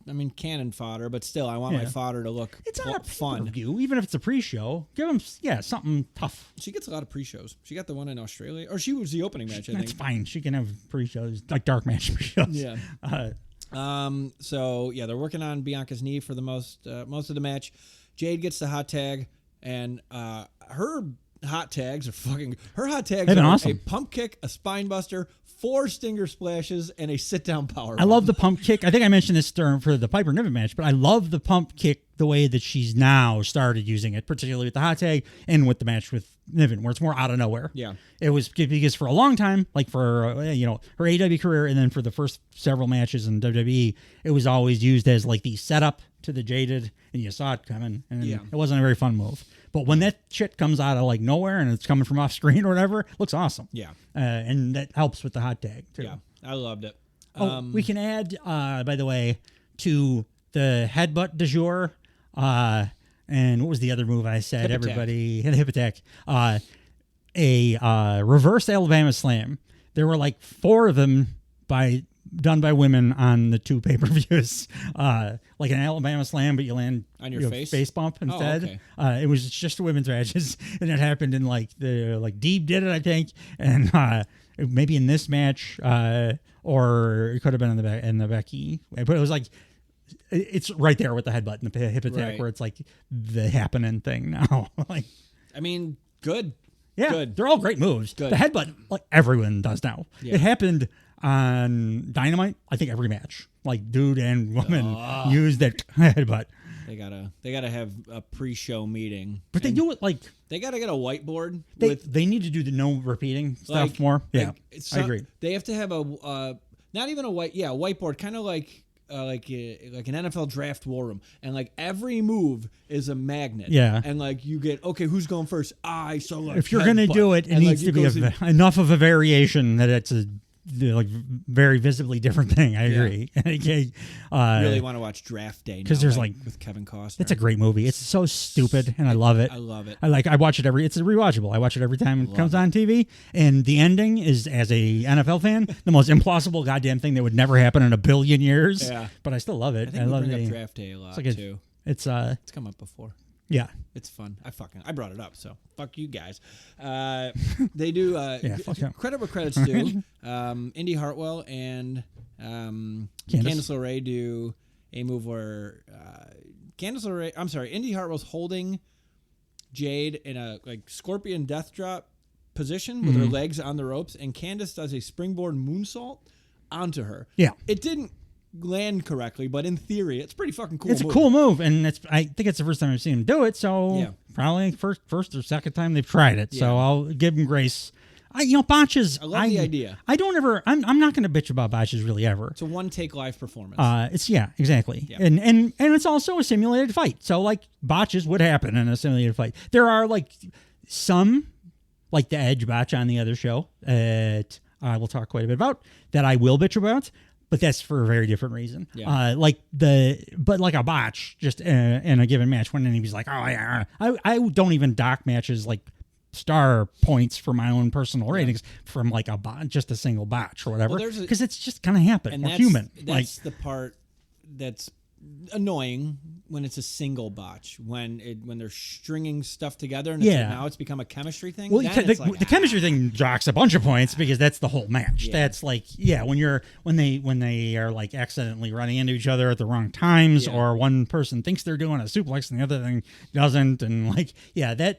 I mean, cannon fodder, but still, I want my fodder to look fun. Review, even if it's a pre-show, give them something tough. She gets a lot of pre-shows. She got the one in Australia, or she was the opening match. I think that's fine. She can have pre-shows like dark match pre-shows. Yeah. So yeah, they're working on Bianca's knee for the most of the match. Jade gets the hot tag, and her hot tags are fucking. Her hot tags are awesome. A pump kick, a spine buster, 4 stinger splashes, and a sit down power. I love the pump kick. I think I mentioned this for the Piper Niven match, but I love the pump kick the way that she's now started using it, particularly with the hot tag and with the match with Niven, where it's more out of nowhere. Yeah, it was because for a long time, like for her AEW career, and then for the first several matches in WWE, it was always used as like the setup to the Jaded, and you saw it coming, and it wasn't a very fun move. But when that shit comes out of like nowhere and it's coming from off screen or whatever, it looks awesome. Yeah. And that helps with the hot tag too. Yeah. I loved it. We can add, by the way, to the headbutt du jour. And what was the other move I said? Hip Everybody hit a hip attack. A reverse Alabama slam. There were like 4 of them done by women on the 2 pay-per-views, like an Alabama slam, but you land on your face bump instead. Oh, okay. It was just women's matches, and it happened in like Deeb did it, I think, and maybe in this match, or it could have been in the Becky, but it was like it's right there with the headbutt and the hip attack, where it's like the happening thing now. Like, I mean, good. Yeah, good. They're all great moves. Good. The headbutt, like everyone does now. Yeah. It happened on Dynamite, I think every match, like dude and woman used that headbutt. They gotta have a pre-show meeting, but they do it like they gotta get a whiteboard. They need to do the no repeating stuff more. Yeah, I agree. They have to have a not even a whiteboard, kind of like an NFL draft war room, and like every move is a magnet. Yeah, and like you get who's going first? So like if you're gonna do it, it needs to be enough of a variation that it's a like very visibly different thing. I agree. Really want to watch Draft Day because there's like with Kevin Costner. It's a great movie. It's so stupid, and I love it. I love it. I watch it it's rewatchable. I watch it every time it comes on TV, and the ending is, as a NFL fan, the most implausible goddamn thing that would never happen in a billion years. Yeah, but I still love it. I think we bring up Draft Day a lot too. It's come up before. Yeah, it's fun. I brought it up, so fuck you guys. They do credit where credit's due. Indy Hartwell and Candice LeRae do a move where Indy Hartwell's holding Jade in a like scorpion death drop position with her legs on the ropes, and Candice does a springboard moonsault onto her. Yeah, it didn't land correctly, but in theory it's pretty fucking cool. It's a cool move, and I think it's the first time I've seen him do it, so probably first or second time they've tried it. So I'll give him grace. Botches, I love the idea. I'm not going to bitch about botches really ever. It's a one take live performance. It's exactly. Yeah. And it's also a simulated fight. So like botches would happen in a simulated fight. There are like some, like the Edge botch on the other show that I will talk quite a bit about, that I will bitch about. But that's for a very different reason. Yeah. Like a botch just in a given match when he was like, I don't even dock matches like star points for my own personal ratings from like just a single botch or whatever, because it's just gonna happen. We're human. That's the part that's annoying when it's a single botch, when they're stringing stuff together and now it's become a chemistry thing. Well, the chemistry thing jocks a bunch of points because that's the whole match. That's like when they are like accidentally running into each other at the wrong times, or one person thinks they're doing a suplex and the other thing doesn't, and like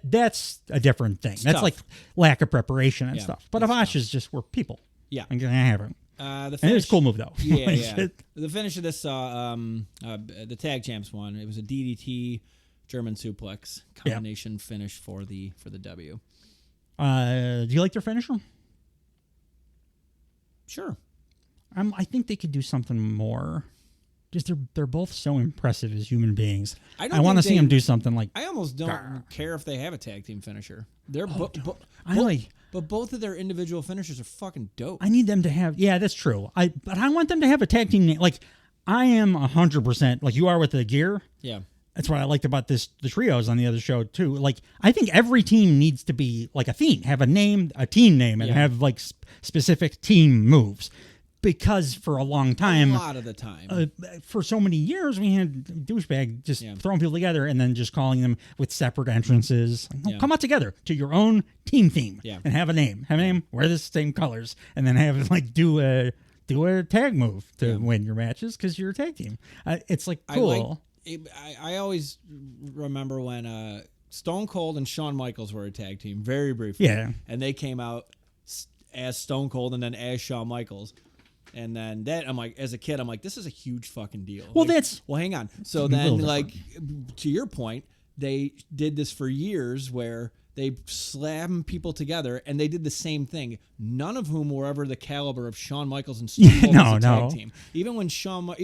that's a different thing. That's like lack of preparation and stuff. But a botch is just we're people. Yeah, and gonna happen. And it was a cool move though. Yeah. The finish of this the tag champs won. It was a DDT German suplex combination finish for the W. Do you like their finisher? Sure. I think they could do something more. Just they're both so impressive as human beings. I want to see them do something like. I almost don't care if they have a tag team finisher. They're but both of their individual finishers are fucking dope. I need them to have. Yeah, that's true. But I want them to have a tag team name. Like I am 100% like you are with the gear. Yeah. That's what I liked about the trios on the other show too. Like I think every team needs to be like a theme, have a name, a team name, and have like specific team moves. Because for a long time, a lot of the time, for so many years, we had douchebag just throwing people together and then just calling them with separate entrances. Like, come out together to your own team theme and have a name. Have a name, wear the same colors, and then have like do a tag move to win your matches because you're a tag team. It's like cool. I always remember when Stone Cold and Shawn Michaels were a tag team very briefly. Yeah, and they came out as Stone Cold and then as Shawn Michaels. And then I'm like, as a kid, I'm like, this is a huge fucking deal. Well, hang on. So then, like, to your point, they did this for years where they slammed people together, and they did the same thing. None of whom were ever the caliber of Shawn Michaels and Stone Cold as a tag team. Even when Triple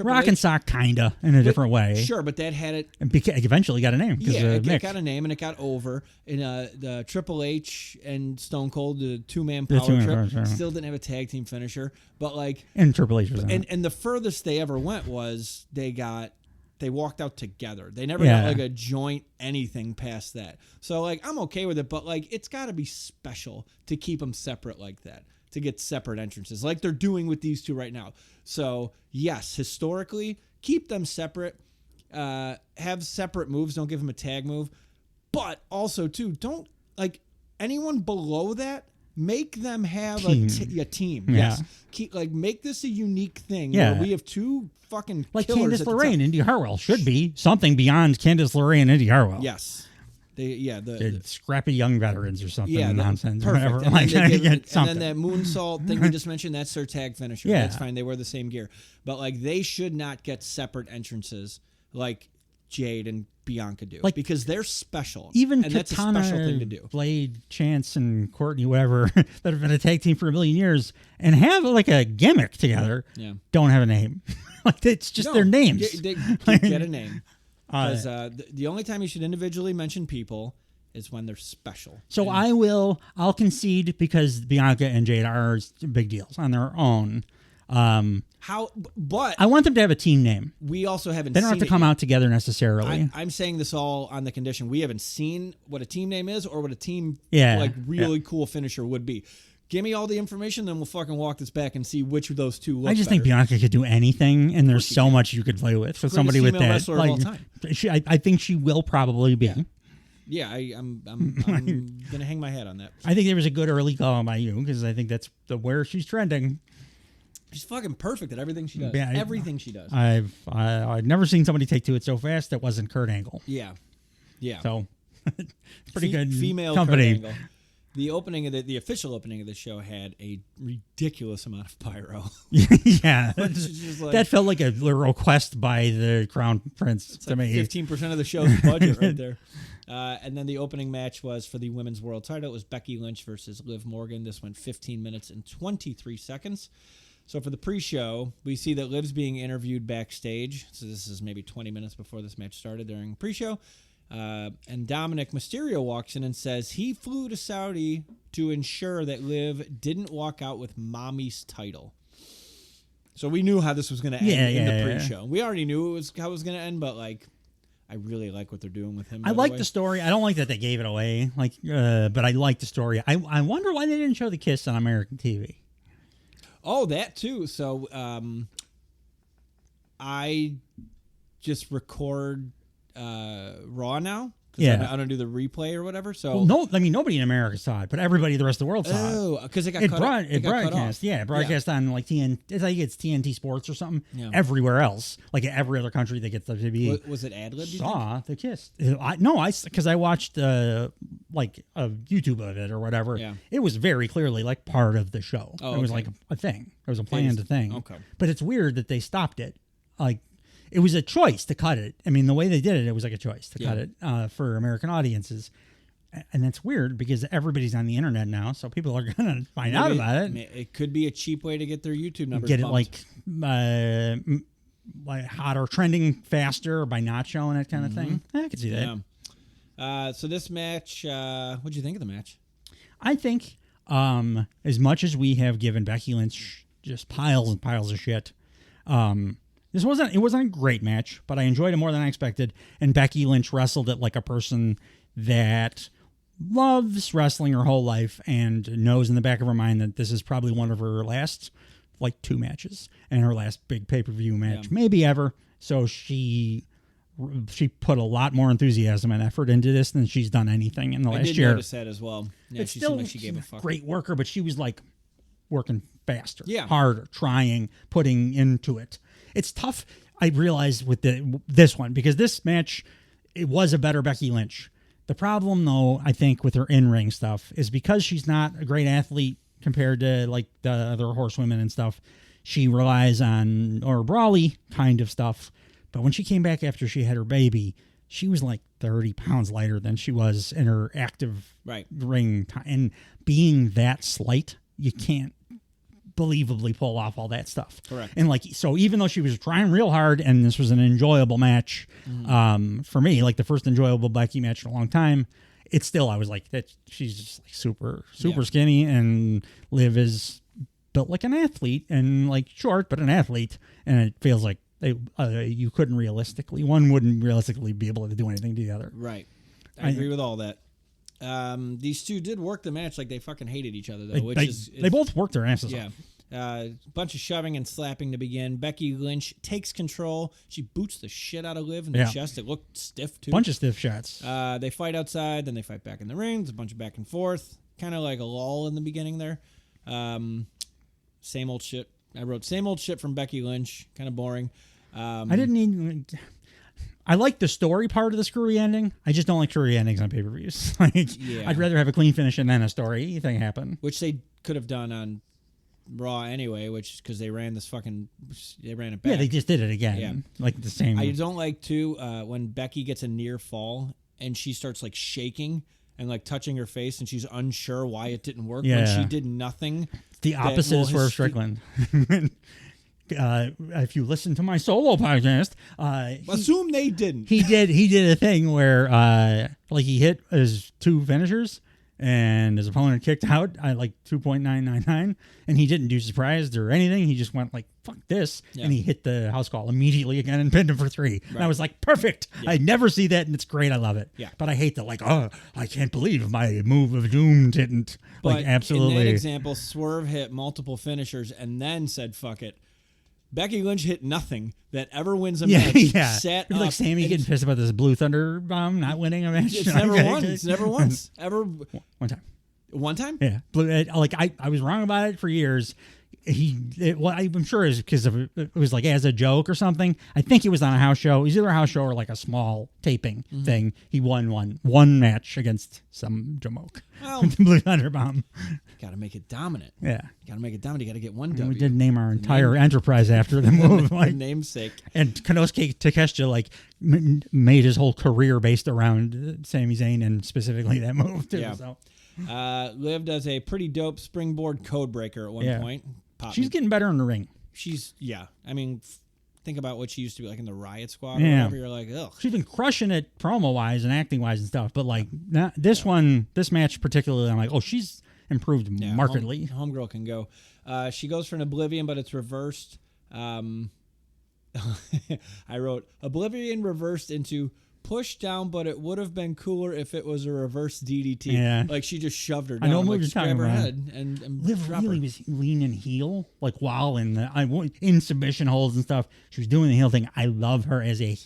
Rock and Sock kinda in a different way. Sure, but that had it. And eventually got a name. It got a name and it got over. And the Triple H and Stone Cold, the two-man power trip, still didn't have a tag team finisher. But like, and Triple H was and the furthest they ever went was they walked out together. They never got like a joint anything past that. So like I'm okay with it, but like it's got to be special to keep them separate like that, to get separate entrances like they're doing with these two right now. So yes, historically, keep them separate. Have separate moves. Don't give them a tag move. But also too, don't like anyone below that. Make them have a team. Yeah. Yes. Make this a unique thing. Yeah. Where we have two fucking like killers Candice LeRae and Indy Hartwell should be something beyond Candice LeRae and Indy Hartwell. Yes. The scrappy young veterans or something. Yeah, nonsense. Perfect. Whatever. And then that moonsault thing we just mentioned, that's their tag finisher. Yeah. That's fine. They wear the same gear. But like they should not get separate entrances like Jade and Bianca do, like, because they're special. Even and Katana, that's a special thing to do. Blade, Chance, and Courtney, whatever, that have been a tag team for a million years and have like a gimmick together, don't have a name. Like it's just their names. Get a name. Because the only time you should individually mention people is when they're special. So I'll concede because Bianca and Jade are big deals on their own. But I want them to have a team name. We also haven't. They don't have to come out together necessarily. I'm saying this all on the condition we haven't seen what a team name is or what a team cool finisher would be. Give me all the information, then we'll fucking walk this back and see which of those two look I think Bianca could do anything, and there's so much you could play with for somebody with that. Wrestler of all time. I think she will probably be. Yeah, I'm gonna hang my hat on that. I think there was a good early call by you because I think that's where she's trending. She's fucking perfect at everything she does. Yeah, everything she does. I've never seen somebody take to it so fast that wasn't Kurt Angle. Yeah. So pretty good female company. Kurt Angle. The opening of the official opening of the show had a ridiculous amount of pyro. Yeah, that felt like a request by the Crown Prince to me. 15% of the show's budget right there. And then the opening match was for the women's world title. It was Becky Lynch versus Liv Morgan. This went 15 minutes and 23 seconds. So for the pre-show, we see that Liv's being interviewed backstage. So this is maybe 20 minutes before this match started during pre-show. And Dominic Mysterio walks in and says he flew to Saudi to ensure that Liv didn't walk out with Mommy's title. So we knew how this was going to end in the pre-show. We already knew how it was going to end, but like, I really like what they're doing with him. I like the story. I don't like that they gave it away, but I like the story. I wonder why they didn't show the kiss on American TV. Oh, that too. So I just record Raw now. Yeah, I don't do the replay or whatever. So nobody in America saw it, but everybody the rest of the world saw it. Oh, because it broadcast. Yeah, broadcast on like TNT. I think it's TNT Sports or something. Yeah. Everywhere else, like every other country that gets the TV. Was it ad lib? Saw the kiss? Because I watched like a YouTube of it or whatever. Yeah. It was very clearly like part of the show. Oh, it was like a thing. It was a planned thing. Okay, but it's weird that they stopped it. Like. It was a choice to cut it. I mean, the way they did it, it was like a choice to cut it for American audiences. And that's weird because everybody's on the internet now, so people are gonna find out about it. It could be a cheap way to get their YouTube numbers. Get bumped. it like hotter, trending faster by not showing it, kind of thing. I could see that. Yeah. So this match, what'd you think of the match? I think as much as we have given Becky Lynch just piles and piles of shit, it wasn't a great match, but I enjoyed it more than I expected. And Becky Lynch wrestled it like a person that loves wrestling her whole life and knows in the back of her mind that this is probably one of her last 2 matches and her last big pay-per-view match, maybe ever. So she put a lot more enthusiasm and effort into this than she's done anything in the last year. I did notice that as well. Yeah, she seemed like she gave a fuck. Great worker, but she was like working faster, harder, trying, putting into it. It's tough, I realized, with this one, because this match, it was a better Becky Lynch. The problem, though, I think, with her in-ring stuff is because she's not a great athlete compared to like the other horsewomen and stuff, she relies on or brawly kind of stuff. But when she came back after she had her baby, she was like 30 pounds lighter than she was in her active ring time. And being that slight, you can't believably pull off all that stuff. Correct. And like, so even though she was trying real hard and this was an enjoyable match, for me, like the first enjoyable Becky match in a long time, it's still, I was like, that she's just like super skinny, and Liv is built like an athlete and like short, but an athlete. And it feels like you couldn't one wouldn't realistically be able to do anything to the other. Right. I agree with all that. These two did work the match like they fucking hated each other, though. They both worked their asses off. Bunch of shoving and slapping to begin. Becky Lynch takes control. She boots the shit out of Liv in the chest. It looked stiff, too. Bunch of stiff shots. They fight outside, then they fight back in the ring. There's a bunch of back and forth. Kind of like a lull in the beginning there. Same old shit. I wrote same old shit from Becky Lynch. Kind of boring. I like the story part of the screwy ending. I just don't like screwy endings on pay-per-views. I'd rather have a clean finish and then a story thing happen. Which they could have done on Raw anyway, which is because they ran it back. Yeah, they just did it again. Yeah. Like the same. I don't like, too, when Becky gets a near fall and she starts, like, shaking and, like, touching her face and she's unsure why it didn't work when she did nothing. It's the opposite of Swerve Strickland. If you listen to my solo podcast, assume they didn't. He did a thing where he hit his 2 finishers and his opponent kicked out at like 2.999, and he didn't do surprised or anything. He just went like, fuck this, and he hit the house call immediately again and pinned him for 3. Right. And I was like, perfect. I never see that, and it's great. I love it. Yeah. But I hate that, like, I can't believe my move of doom didn't. But like, absolutely. In that example, Swerve hit multiple finishers and then said, fuck it. Becky Lynch hit nothing that ever wins a match. Yeah. Sat like Sammy getting pissed about this Blue Thunder bomb not winning a match. It's never won. It's never once. Ever. One time. One time? Yeah. I was wrong about it for years. I'm sure it's because it was like as a joke or something. I think it was on a house show. It was either a house show or like a small taping thing. He won one match against some jamoke. Well, the Blue Thunder Bomb. Got to make it dominant. Yeah. Got to make it dominant. You got to get one W. We did name our entire enterprise after the move. Like, namesake. And Konosuke Takeshita made his whole career based around Sami Zayn and specifically that move too. Yeah. So. Liv does a pretty dope springboard code breaker at one point. She's getting better in the ring. I mean, think about what she used to be like in the Riot Squad or whatever. You're like, ugh. She's been crushing it promo-wise and acting-wise and stuff, but like this match particularly, I'm like, oh, she's improved markedly. Homegirl can go. She goes for an Oblivion, but it's reversed. I wrote, Oblivion reversed into push down, but it would have been cooler if it was a reverse DDT. Yeah. Like she just shoved her down. I know like, you're talking her about. Head and Liv really was leaning heel, like while in submission holds and stuff. She was doing the heel thing. I love her as a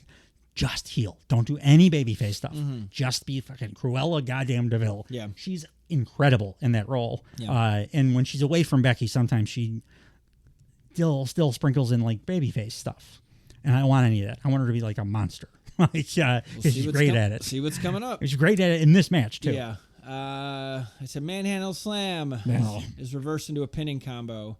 just heel. Don't do any babyface stuff. Just be fucking Cruella goddamn DeVille. Yeah. She's incredible in that role. Yeah. And when she's away from Becky, sometimes she still sprinkles in like babyface stuff. And I don't want any of that. I want her to be like a monster. She's great at it. See what's coming up. She's great at it in this match too. Yeah. It's a manhandle slam. Is reversed into a pinning combo.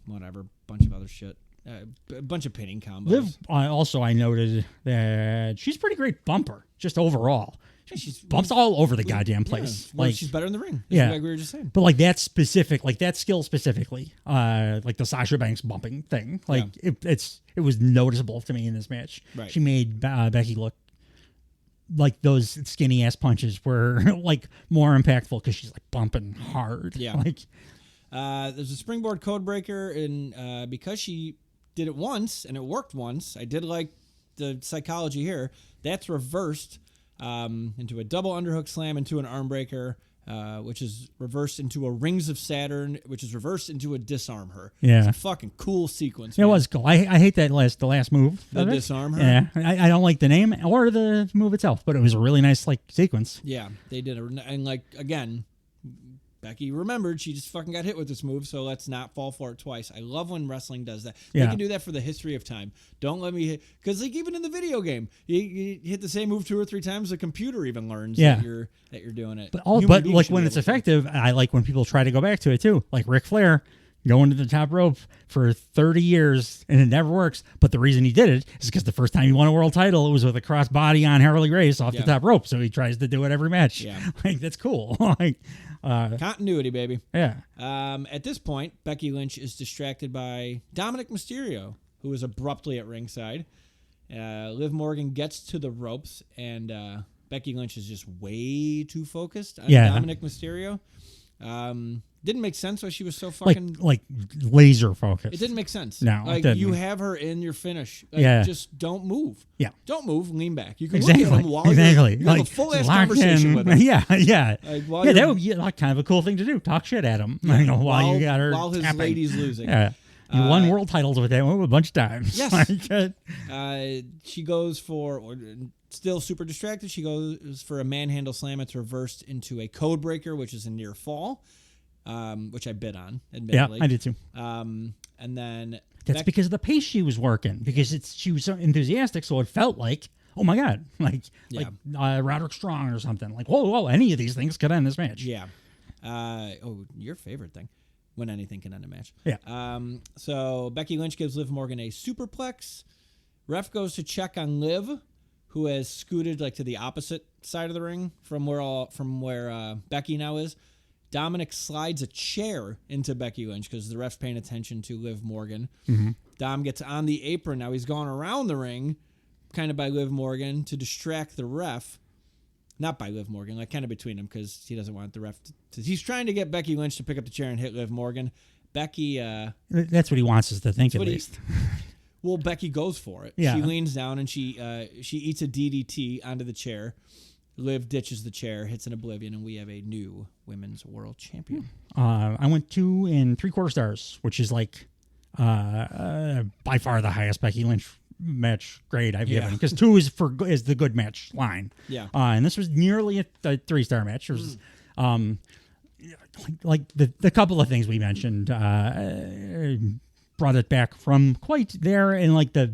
Whatever. Bunch of other shit. A bunch of pinning combos. Liv, I noted that she's a pretty great bumper, just overall. She's bumps all over the goddamn place. Well, like she's better in the ring. Yeah. Like we were just saying. But like that specific, like that skill specifically, like the Sasha Banks bumping thing, like it was noticeable to me in this match. Right. She made Becky look like those skinny ass punches were like more impactful because she's like bumping hard. Yeah. Like there's a springboard code breaker, and because she did it once and it worked once, I did like the psychology here. That's reversed into a double underhook slam into an arm breaker, which is reversed into a Rings of Saturn, which is reversed into a disarm her. Yeah. It's a fucking cool sequence. It was cool. I hate that the last move. The disarm her. Yeah, I don't like the name or the move itself, but it was a really nice like sequence. Yeah, they did it, and like again, Becky remembered she just fucking got hit with this move, so let's not fall for it twice. I love when wrestling does that. They can do that for the history of time. Don't let me hit, because like even in the video game, you hit the same move 2 or 3 times, the computer even learns that you're doing it. But like when it's effective, I like when people try to go back to it too. Like Ric Flair going to the top rope for 30 years and it never works. But the reason he did it is because the first time he won a world title, it was with a cross body on Harley Grace off the top rope. So he tries to do it every match. Yeah. Like that's cool. Like continuity, baby. Yeah. At this point, Becky Lynch is distracted by Dominic Mysterio, who is abruptly at ringside. Liv Morgan gets to the ropes, and Becky Lynch is just way too focused on Dominic Mysterio. Didn't make sense why she was so fucking like laser focused. It didn't make sense. No, like it didn't. you have her in your finish. Like, just don't move. Yeah, don't move. Lean back. You can exactly. look at him while you have a full ass conversation with him. Yeah. Like, that would be like kind of a cool thing to do. Talk shit at him. Yeah, while you got her while his tapping. lady's losing. Yeah. You won world titles with that one a bunch of times. Yes. She goes for, still super distracted, she goes for a manhandle slam. It's reversed into a code breaker, which is a near fall, which I bid on, admittedly. Yeah, I did too. And then... That's because of the pace she was working, because she was so enthusiastic, so it felt like, oh my God, like Roderick Strong or something. Like, whoa, any of these things could end this match. Yeah. Your favorite thing. When anything can end a match. Yeah. So Becky Lynch gives Liv Morgan a superplex. Ref goes to check on Liv, who has scooted like to the opposite side of the ring from where Becky now is. Dominic slides a chair into Becky Lynch because the ref's paying attention to Liv Morgan. Mm-hmm. Dom gets on the apron. Now he's going around the ring, kind of by Liv Morgan, to distract the ref. Not by Liv Morgan, like kind of between them, because he doesn't want the ref to... He's trying to get Becky Lynch to pick up the chair and hit Liv Morgan. Becky... That's what he wants us to think, at least. Well, Becky goes for it. Yeah. She leans down and she eats a DDT onto the chair. Liv ditches the chair, hits an oblivion, and we have a new women's world champion. I went 2 3/4 stars, which is like by far the highest Becky Lynch match grade I've given, because 2 is the good match line. Yeah. And this was nearly a 3-star match. It was like the couple of things we mentioned brought it back from quite there, and like the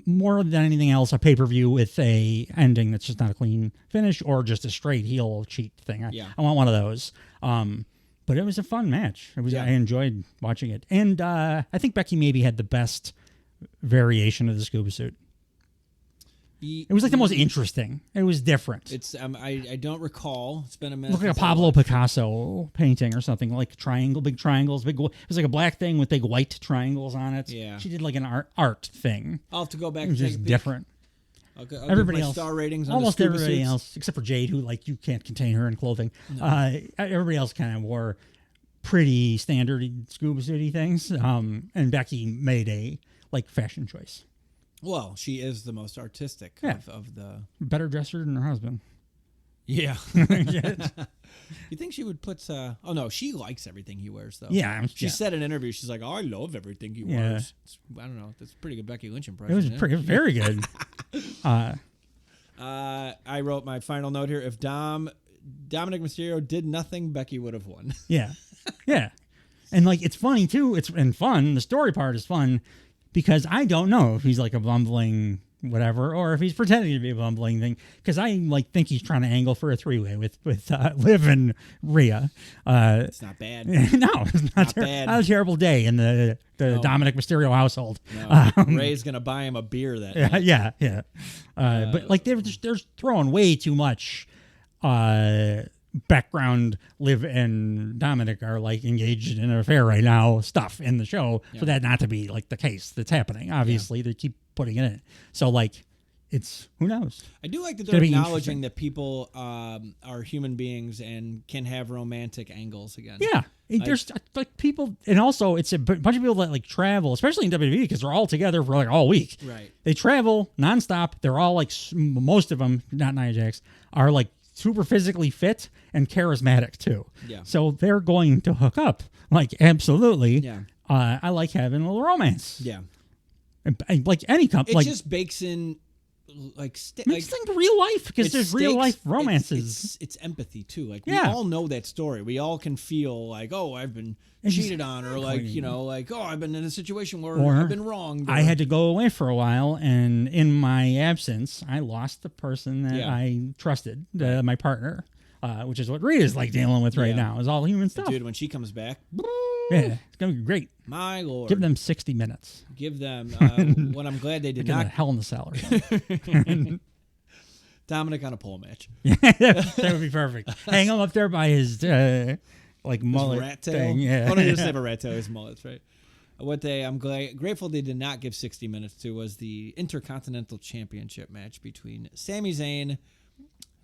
more than anything else, a pay-per-view with a ending that's just not a clean finish or just a straight heel cheat thing. I want one of those. But it was a fun match. It was. I enjoyed watching it, and I think Becky maybe had the best variation of the scuba suit. It was like the most interesting. It was different. It's I don't recall. It's been a minute. Looked like a Pablo Picasso painting or something, like big triangles. It was like a black thing with big white triangles on it. Yeah. She did like an art thing. I'll have to go back. It was just different. I'll everybody give my else, star ratings on almost the scuba everybody suits. else, except for Jade, who like you can't contain her in clothing. No. Everybody else kind of wore pretty standard scuba suity things, and Becky made a like fashion choice. Well, she is the most artistic of the... Better dresser than her husband. Yeah. You think she would put... Oh, no, she likes everything he wears, though. Yeah. She said in an interview, she's like, oh, I love everything he wears. I don't know. That's a pretty good Becky Lynch impression. It was very good. I wrote my final note here. If Dominic Mysterio did nothing, Becky would have won. Yeah. Yeah. And, like, it's funny, too. It's fun. The story part is fun. Because I don't know if he's like a bumbling whatever, or if he's pretending to be a bumbling thing. Because I like think he's trying to angle for a 3-way with Liv and Rhea. It's not bad. No, it's not bad. Not a terrible day in the Dominic Mysterio household. No. Ray's gonna buy him a beer that night. Yeah. But like they're throwing way too much background Liv and Dominic are like engaged in an affair right now stuff in the show for that not to be like the case that's happening. Obviously, they keep putting it in. So like, it's who knows. I do like that they're acknowledging that people are human beings and can have romantic angles again. Yeah, there's like people, and also it's a bunch of people that like travel, especially in WWE, because they're all together for like all week. Right. They travel nonstop. They're all like most of them, not Nia Jax, are like super physically fit and charismatic too. Yeah. So they're going to hook up. Like absolutely. Yeah. I like having a little romance. Yeah. And like any company, it like just bakes in. It's like real life because there's real life romances. It's empathy too. Like we all know that story. We all can feel like, oh, I've been cheated on, or like like, oh, I've been in a situation where I've been wronged. I had to go away for a while, and in my absence, I lost the person that I trusted, my partner, which is what Rita's like dealing with right now. Is all human stuff. Dude, when she comes back, yeah, it's gonna be great. My Lord, give them 60 minutes. Give them. What I'm glad they did not. Hell in the Cellar. Dominic on a pole match. That would be perfect. Hang him up there by his like mullet rat tail. thing. Yeah. Oh no, he doesn't have a rat tail. His mullets, right? I'm grateful they did not give 60 minutes to was the Intercontinental Championship match between Sami Zayn,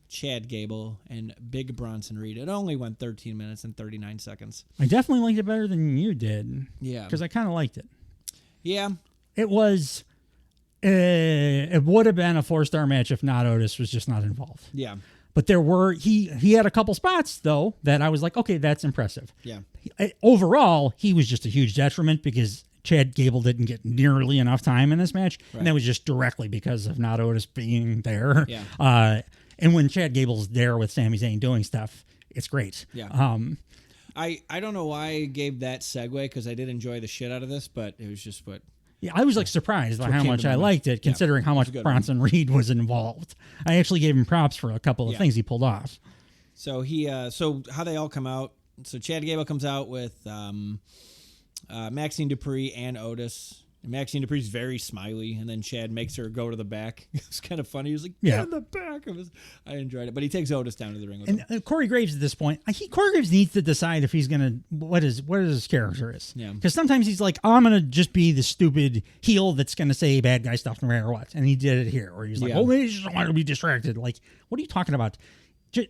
Chad Gable, and Big Bronson Reed. It only went 13 minutes and 39 seconds. I definitely liked it better than you did. Yeah. Because I kind of liked it. Yeah. It was... it would have been a 4-star match if not Otis was just not involved. Yeah. But there were... He had a couple spots, though, that I was like, okay, that's impressive. Yeah. Overall, he was just a huge detriment because Chad Gable didn't get nearly enough time in this match. Right. And that was just directly because of not Otis being there. Yeah. And when Chad Gable's there with Sami Zayn doing stuff, it's great. Yeah. I don't know why I gave that segue because I did enjoy the shit out of this, but it was just what. Yeah, I was like surprised by how much I liked it, considering how much Bronson Reed was involved. I actually gave him props for a couple of things he pulled off. So so how they all come out. So Chad Gable comes out with Maxine Dupree and Otis. And Maxine Dupree's very smiley, and then Chad makes her go to the back. It's kind of funny. He was like, "Get in the back of his." I enjoyed it, but he takes Otis down to the ring with him. And Corey Graves at this point, Corey Graves needs to decide if he's gonna what his character is. Yeah. Because sometimes he's like, I'm gonna just be the stupid heel that's gonna say bad guy stuff no matter what, and he did it here, where he's like, oh, maybe he just want to be distracted. Like, what are you talking about?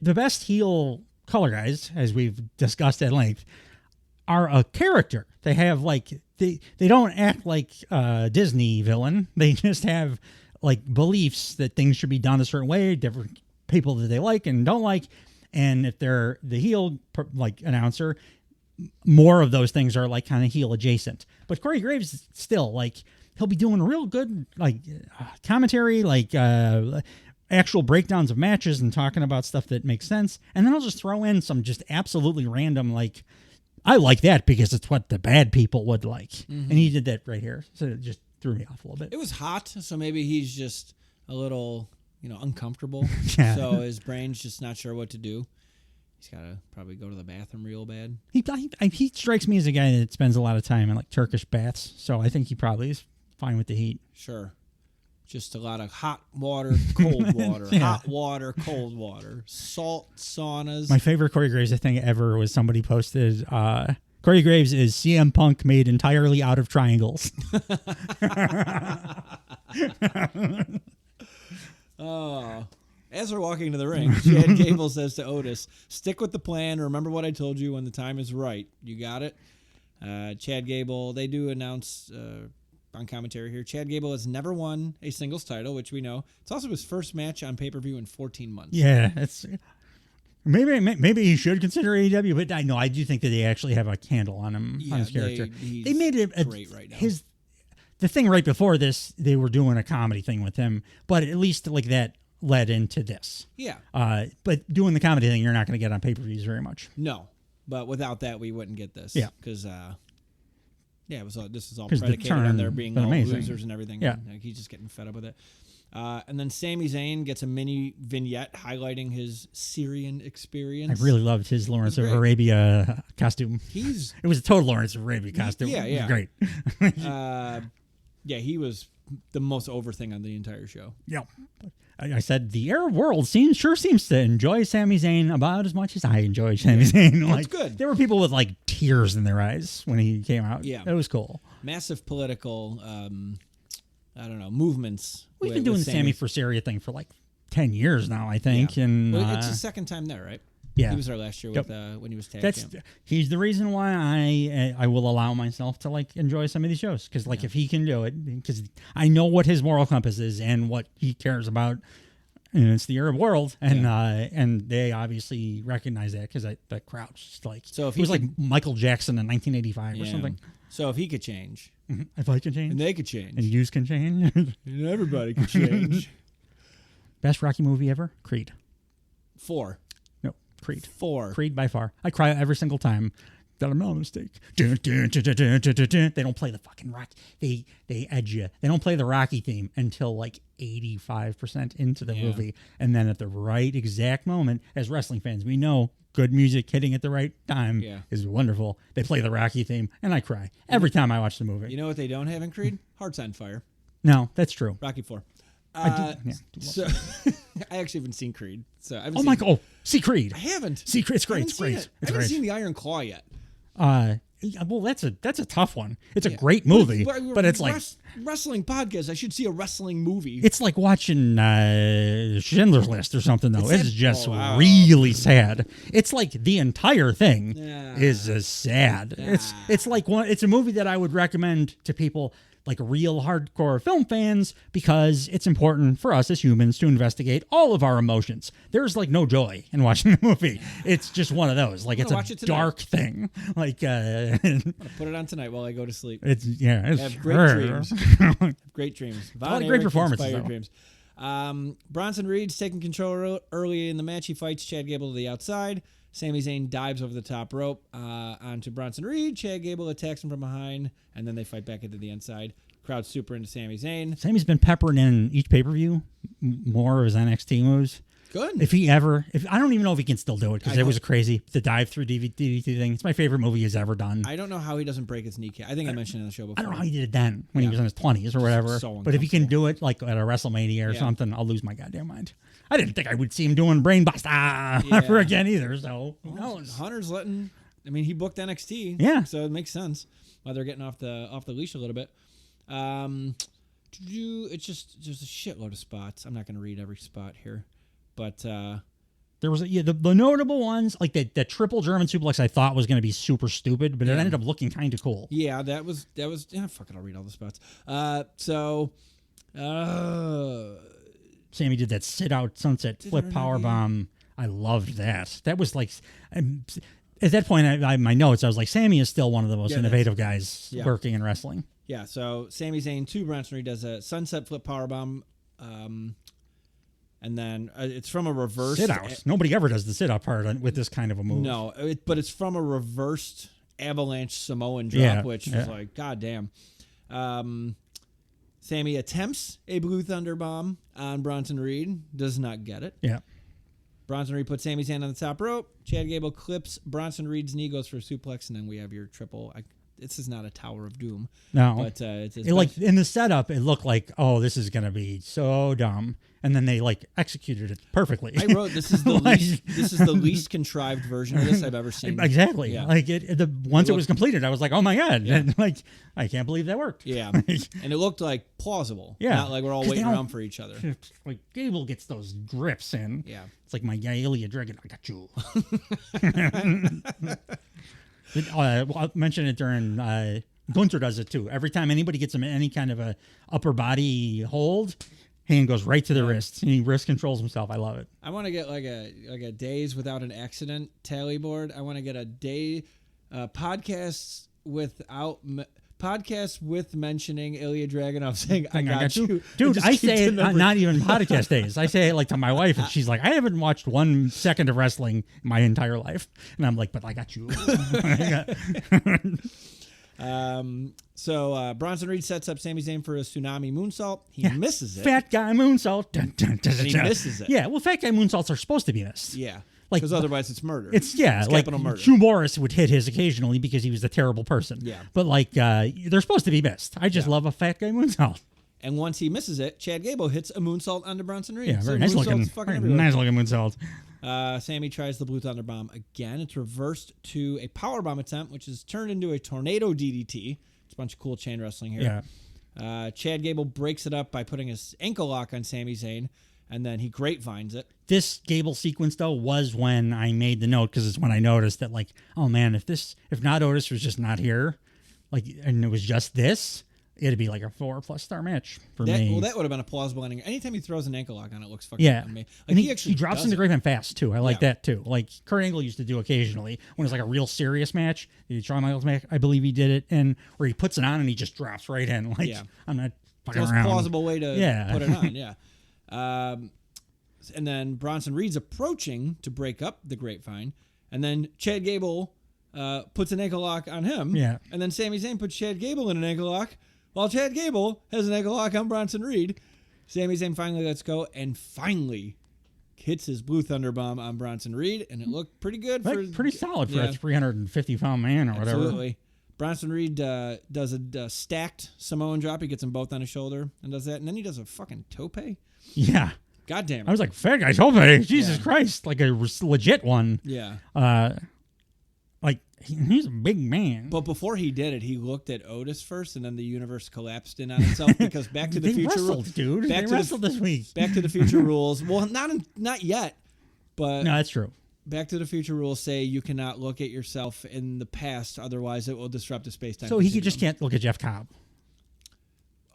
The best heel color guys, as we've discussed at length, are a character. They have like they don't act like a Disney villain. They just have like beliefs that things should be done a certain way, different people that they like and don't like. And if they're the heel like announcer, more of those things are like kind of heel adjacent. But Corey Graves still like he'll be doing real good like commentary, like actual breakdowns of matches and talking about stuff that makes sense. And then I'll just throw in some just absolutely random like, I like that because it's what the bad people would like. Mm-hmm. And he did that right here. So it just threw me off a little bit. It was hot, so maybe he's just a little, uncomfortable. So his brain's just not sure what to do. He's got to probably go to the bathroom real bad. He strikes me as a guy that spends a lot of time in like Turkish baths. So I think he probably is fine with the heat. Sure. Just a lot of hot water, cold water, hot water, cold water, salt saunas. My favorite Corey Graves thing ever was somebody posted, Corey Graves is CM Punk made entirely out of triangles. As they're walking to the ring, Chad Gable says to Otis, stick with the plan. Remember what I told you when the time is right. You got it? Chad Gable, they do announce... on commentary here, Chad Gable has never won a singles title, which we know. It's also his first match on pay-per-view in 14 months. Yeah, it's maybe he should consider AEW, but I do think that they actually have a handle on him, on his character. They made it great right now. The thing right before this, they were doing a comedy thing with him, but at least like that led into this. Yeah. But doing the comedy thing, you're not going to get on pay-per-views very much. No, but without that, we wouldn't get this. Yeah. Because this is all predicated on there being all amazing. Losers and everything. Yeah. And, he's just getting fed up with it. And then Sami Zayn gets a mini vignette highlighting his Syrian experience. I really loved his Lawrence of Arabia costume. It was a total Lawrence of Arabia costume. Yeah. It was great. He was the most over thing on the entire show. Yeah. I said the Arab world sure seems to enjoy Sami Zayn about as much as I enjoy Sami Zayn. That's good. There were people with like tears in their eyes when he came out. Yeah. It was cool. Massive political, movements. We've been doing the Sammy for Syria thing for like 10 years now, I think. Yeah. And Well, it's his second time there, right? Yeah. He was there last year with when he was tag champ. He's the reason why I will allow myself to like enjoy some of these shows, because like if he can do it, because I know what his moral compass is and what he cares about, and it's the Arab world, and they obviously recognize that because the crowd's just like, So if it was like Michael Jackson in 1985 or something. So if he could change, if I can change, and they could change, and yous can change, and everybody could change. Best Rocky movie ever? Creed. 4. No, Creed. 4. Creed by far. I cry every single time that I'm not a mistake. They don't play the fucking Rocky. They edge you. They don't play the Rocky theme until like 85% into the movie. And then at the right exact moment, as wrestling fans, we know good music hitting at the right time is wonderful. They play the Rocky theme, and I cry every time I watch the movie. You know what they don't have in Creed? Hearts on Fire. No, that's true. Rocky 4. I actually haven't seen Creed. So see Creed. I haven't. See Creed. It's great. It's great. I haven't seen the Iron Claw yet. Well, that's a tough one. It's a great movie, but it's like wrestling podcast. I should see a wrestling movie. It's like watching Schindler's List or something, though. It's just really sad. It's like the entire thing is sad. It's like it's a movie that I would recommend to people, like real hardcore film fans, because it's important for us as humans to investigate all of our emotions. There's like no joy in watching the movie. It's just one of those. Like it's a dark thing. Like I'm gonna put it on tonight while I go to sleep. It's have great dreams. Great dreams. A lot of great performances. Dreams. Bronson Reed's taking control early in the match. He fights Chad Gable to the outside. Sami Zayn dives over the top rope onto Bronson Reed. Chad Gable attacks him from behind, and then they fight back into the inside. Crowd's super into Sami Zayn. Sami's been peppering in each pay-per-view more of his NXT moves. Good. If I don't even know if he can still do it, because it was crazy, the dive through DDT thing. It's my favorite movie he's ever done. I don't know how he doesn't break his kneecap. I think I mentioned it in the show before. I don't know how he did it then when he was in his 20s or whatever. But if he can do it like at a WrestleMania or something, I'll lose my goddamn mind. I didn't think I would see him doing Brainbuster ever again either. So who knows? Hunter's letting. I mean, he booked NXT. Yeah. So it makes sense why they're getting off the leash a little bit. It's just there's a shitload of spots. I'm not going to read every spot here, but there was the notable ones, like that triple German suplex. I thought was going to be super stupid, but it ended up looking kind of cool. Yeah, that was. Fuck it, I'll read all the spots. Sammy did that sit out sunset flip power bomb. I loved that. That was like, at that point, my notes, I was like, Sammy is still one of the most innovative guys working in wrestling. Yeah. So Sami Zayn to Bronson Reed does a sunset flip power bomb, and then it's from a reverse sit out. Nobody ever does the sit out part with this kind of a move. No, but it's from a reversed avalanche Samoan drop, which is like, goddamn. Sammy attempts a Blue Thunder bomb on Bronson Reed. Does not get it. Yeah. Bronson Reed puts Sami's hand on the top rope. Chad Gable clips Bronson Reed's knee, goes for a suplex, and then we have your triple. This is not a Tower of Doom. No. But it's like in the setup, it looked like, oh, this is going to be so dumb. And then they like executed it perfectly. I wrote this is the least contrived version of this I've ever seen. Exactly. Yeah. Like once it was completed, I was like, oh my God. Yeah. And like, I can't believe that worked. Yeah. And it looked like plausible. Yeah. Not like we're all waiting around for each other. Like Gable gets those grips in. Yeah. It's like my Ilya Dragon. I got you. I'll mention it during Gunther does it too. Every time anybody gets him any kind of a upper body hold, hand goes right to the wrist. He wrist controls himself. I love it. I want to get like a days without an accident tally board. I want to get a day podcasts with mentioning Ilya Dragunov saying I got you. Dude, I say it not even podcast days. I say it like to my wife, and she's like, I haven't watched 1 second of wrestling my entire life. And I'm like, but I got you. So Bronson Reed sets up Sami Zayn for a tsunami moonsault. He misses it. Fat guy moonsault. Dun, dun, dun, he misses it. Yeah, well, fat guy moonsaults are supposed to be missed. Yeah. Because otherwise it's murder. It's like capital murder. Hugh Morris would hit his occasionally because he was a terrible person. Yeah. But like they're supposed to be missed. I just love a fat guy moonsault. And once he misses it, Chad Gable hits a moonsault onto Bronson Reed. Yeah, very So nice moonsault's looking. fucking Very everywhere. nice looking moonsault. Sammy tries the Blue Thunder Bomb again. It's reversed to a powerbomb attempt, which is turned into a tornado DDT. It's a bunch of cool chain wrestling here. Yeah. Chad Gable breaks it up by putting his ankle lock on Sami Zayn, and then he grapevines it. This Gable sequence, though, was when I made the note, because it's when I noticed that, like, oh man, if not Otis was just not here, like, and it was just this, it'd be like a 4+ star match for me. Well, that would have been a plausible ending. Anytime he throws an ankle lock on, it looks fucking amazing. Like, and he actually drops does into it. grapevine fast too. I like Yeah. that too. Like Kurt Angle used to do occasionally when it's like a real serious match. The Shawn Michaels match, I believe he did it, and where he puts it on and he just drops right in. Like I'm not fucking Most around. plausible way to put it on. Yeah. And then Bronson Reed's approaching to break up the grapevine, and then Chad Gable puts an ankle lock on him. Yeah. And then Sami Zayn puts Chad Gable in an ankle lock, while Chad Gable has an ankle lock on Bronson Reed. Sami Zayn finally lets go and finally hits his Blue Thunder Bomb on Bronson Reed, and it looked pretty good. Pretty solid for a 350-pound man or whatever. Absolutely. Bronson Reed does a stacked Samoan drop. He gets them both on his shoulder and does that, and then he does a fucking tope. Yeah. God damn it. I was like, fat guy tope. Jesus Christ. Like a legit one. Yeah. Like, he's a big man. But before he did it, he looked at Otis first, and then the universe collapsed in on itself because Back to the Future wrestled, dude. They wrestled this week. Back to the Future rules. Well, not yet, but No, that's true. Back to the Future rules say you cannot look at yourself in the past, otherwise it will disrupt the space-time. So he just can't look at Jeff Cobb.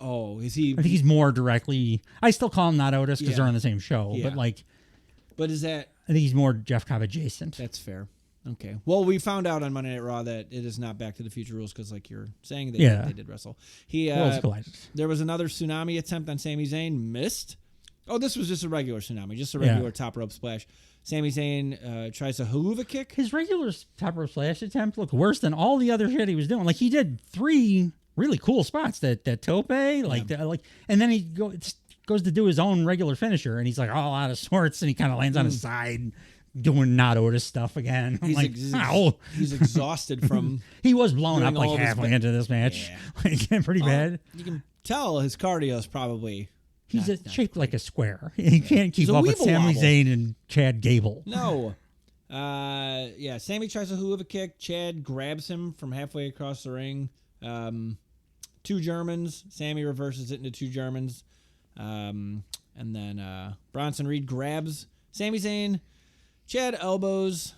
Oh, is he? I think he's more directly. I still call him not Otis because they're on the same show, Yeah. but like, But is that? I think he's more Jeff Cobb adjacent. That's fair. Okay. Well, we found out on Monday Night Raw that it is not Back to the Future rules because, like you're saying, they did wrestle. Worlds collided. There was another tsunami attempt on Sami Zayn, missed. Oh, this was just a regular tsunami, just a regular top rope splash. Sami Zayn tries a haluva kick. His regular top rope splash attempt looked worse than all the other shit he was doing. Like he did 3 really cool spots. That tope, and then he goes to do his own regular finisher, and he's like all out of sorts, and he kind of lands on his side, doing not Otis stuff again. I'm like, ow. He's exhausted from. He was blown up doing all like of his halfway into this match, like pretty bad. You can tell his cardio is probably. He's shaped like a square. He can't keep up with Sami Zayn and Chad Gable. No. Sami tries a haluva kick. Chad grabs him from halfway across the ring. 2 Germans. Sami reverses it into 2 Germans. And then Bronson Reed grabs Sami Zayn. Chad elbows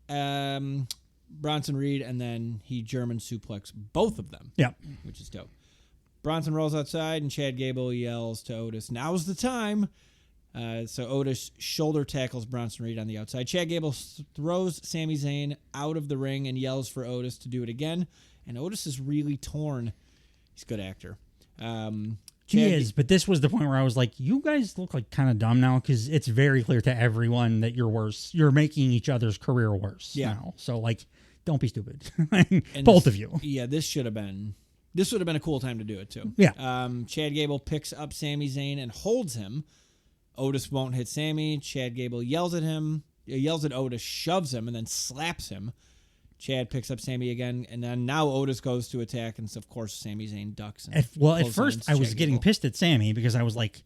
Bronson Reed, and then he German suplex both of them. Yeah. Which is dope. Bronson rolls outside, and Chad Gable yells to Otis, "Now's the time." So Otis shoulder tackles Bronson Reed on the outside. Chad Gable throws Sami Zayn out of the ring and yells for Otis to do it again. And Otis is really torn. He's a good actor. He is, but this was the point where I was like, you guys look like kind of dumb now because it's very clear to everyone that you're worse. You're making each other's career worse now. So, like, don't be stupid. Both of you. Yeah, this would have been a cool time to do it, too. Yeah. Chad Gable picks up Sami Zayn and holds him. Otis won't hit Sami. Chad Gable yells at him. Yells at Otis, shoves him, and then slaps him. Chad picks up Sami again, and then now Otis goes to attack, and so of course Sami Zayn ducks. At first I was getting pissed at Sami because I was like,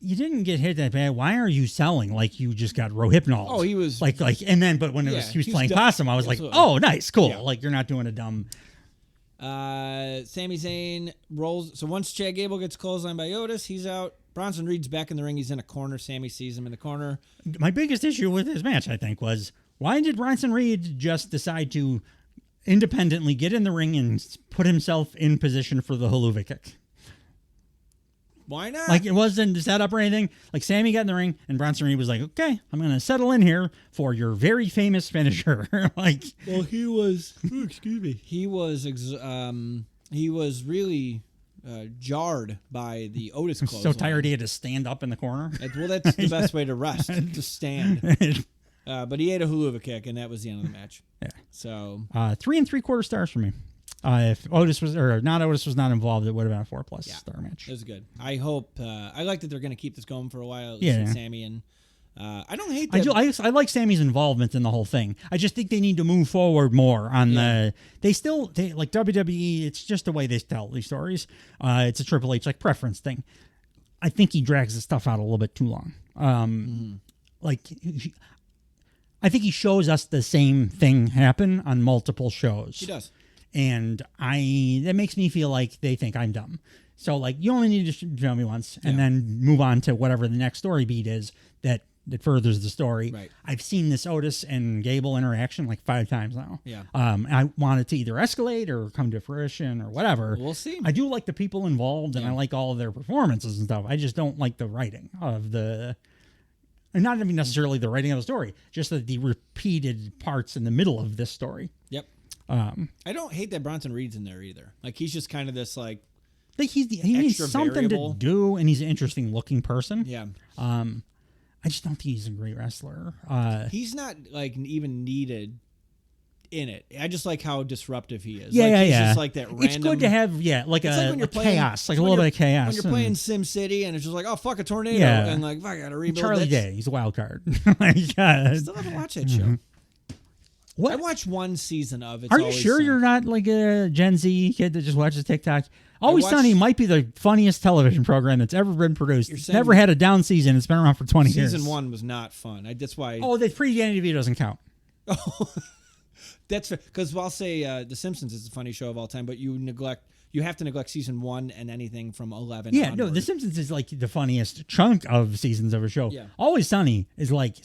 you didn't get hit that bad. Why are you selling like you just got rohypnol? Oh, he was like, and then but when he was playing possum, I was like, oh, nice, cool. Yeah. Like you're not doing a dumb. Sami Zayn rolls. So once Chad Gable gets clotheslined by Otis, he's out. Bronson Reed's back in the ring. He's in a corner. Sami sees him in the corner. My biggest issue with this match, I think, was why did Bronson Reed just decide to independently get in the ring and put himself in position for the haluva kick? Why not? Like, it wasn't set up or anything. Like, Sami got in the ring, and Bronson Reed was like, okay, I'm going to settle in here for your very famous finisher. Like, well, he was, he was really jarred by the Otis clothesline. So tired he had to stand up in the corner. Well, that's the best way to rest, to stand. But he ate a haluva kick, and that was the end of the match. Yeah. So 3 3/4 stars for me. If Otis was not involved, it would have been a 4+ star match. It was good. I hope. I like that they're going to keep this going for a while. Yeah. Sami and I don't hate that. I like Sammy's involvement in the whole thing. I just think they need to move forward more on the. They like WWE. It's just the way they tell these stories. It's a Triple H like preference thing. I think he drags the stuff out a little bit too long. Like, I think he shows us the same thing happen on multiple shows. He does, and that makes me feel like they think I'm dumb. So like, you only need to show me once, and then move on to whatever the next story beat is that furthers the story. Right. I've seen this Otis and Gable interaction like 5 times now. Yeah. I want it to either escalate or come to fruition or whatever. We'll see. I do like the people involved, and I like all of their performances and stuff. I just don't like the writing of and not even necessarily the writing of the story, just the repeated parts in the middle of this story. Yep. I don't hate that Bronson Reed's in there either. Like, he's just kind of this like he needs something variable to do, and he's an interesting looking person. Yeah. I just don't think he's a great wrestler. He's not like even needed in it. I just like how disruptive he is. Yeah, like, he's just like that random. It's good to have like a chaos, like a little bit of chaos. When you're playing Sim City and it's just like, oh fuck, a tornado, and like, fuck, I gotta rebuild. Charlie Day, he's a wild card. I still haven't watched that show. What? I watched one season of it. Are you sure you're not like a Gen Z kid that just watches TikTok? Always Sunny might be the funniest television program that's ever been produced. It's never had a down season. It's been around for 20 years. Season 1 was not fun. That's why. Oh, the pre-Danny DeVito doesn't count. Oh, that's because I'll say The Simpsons is the funniest show of all time, but you have to neglect season 1 and anything from 11. Yeah, onward. no, The Simpsons is like the funniest chunk of seasons of a show. Yeah. Always Sunny is like,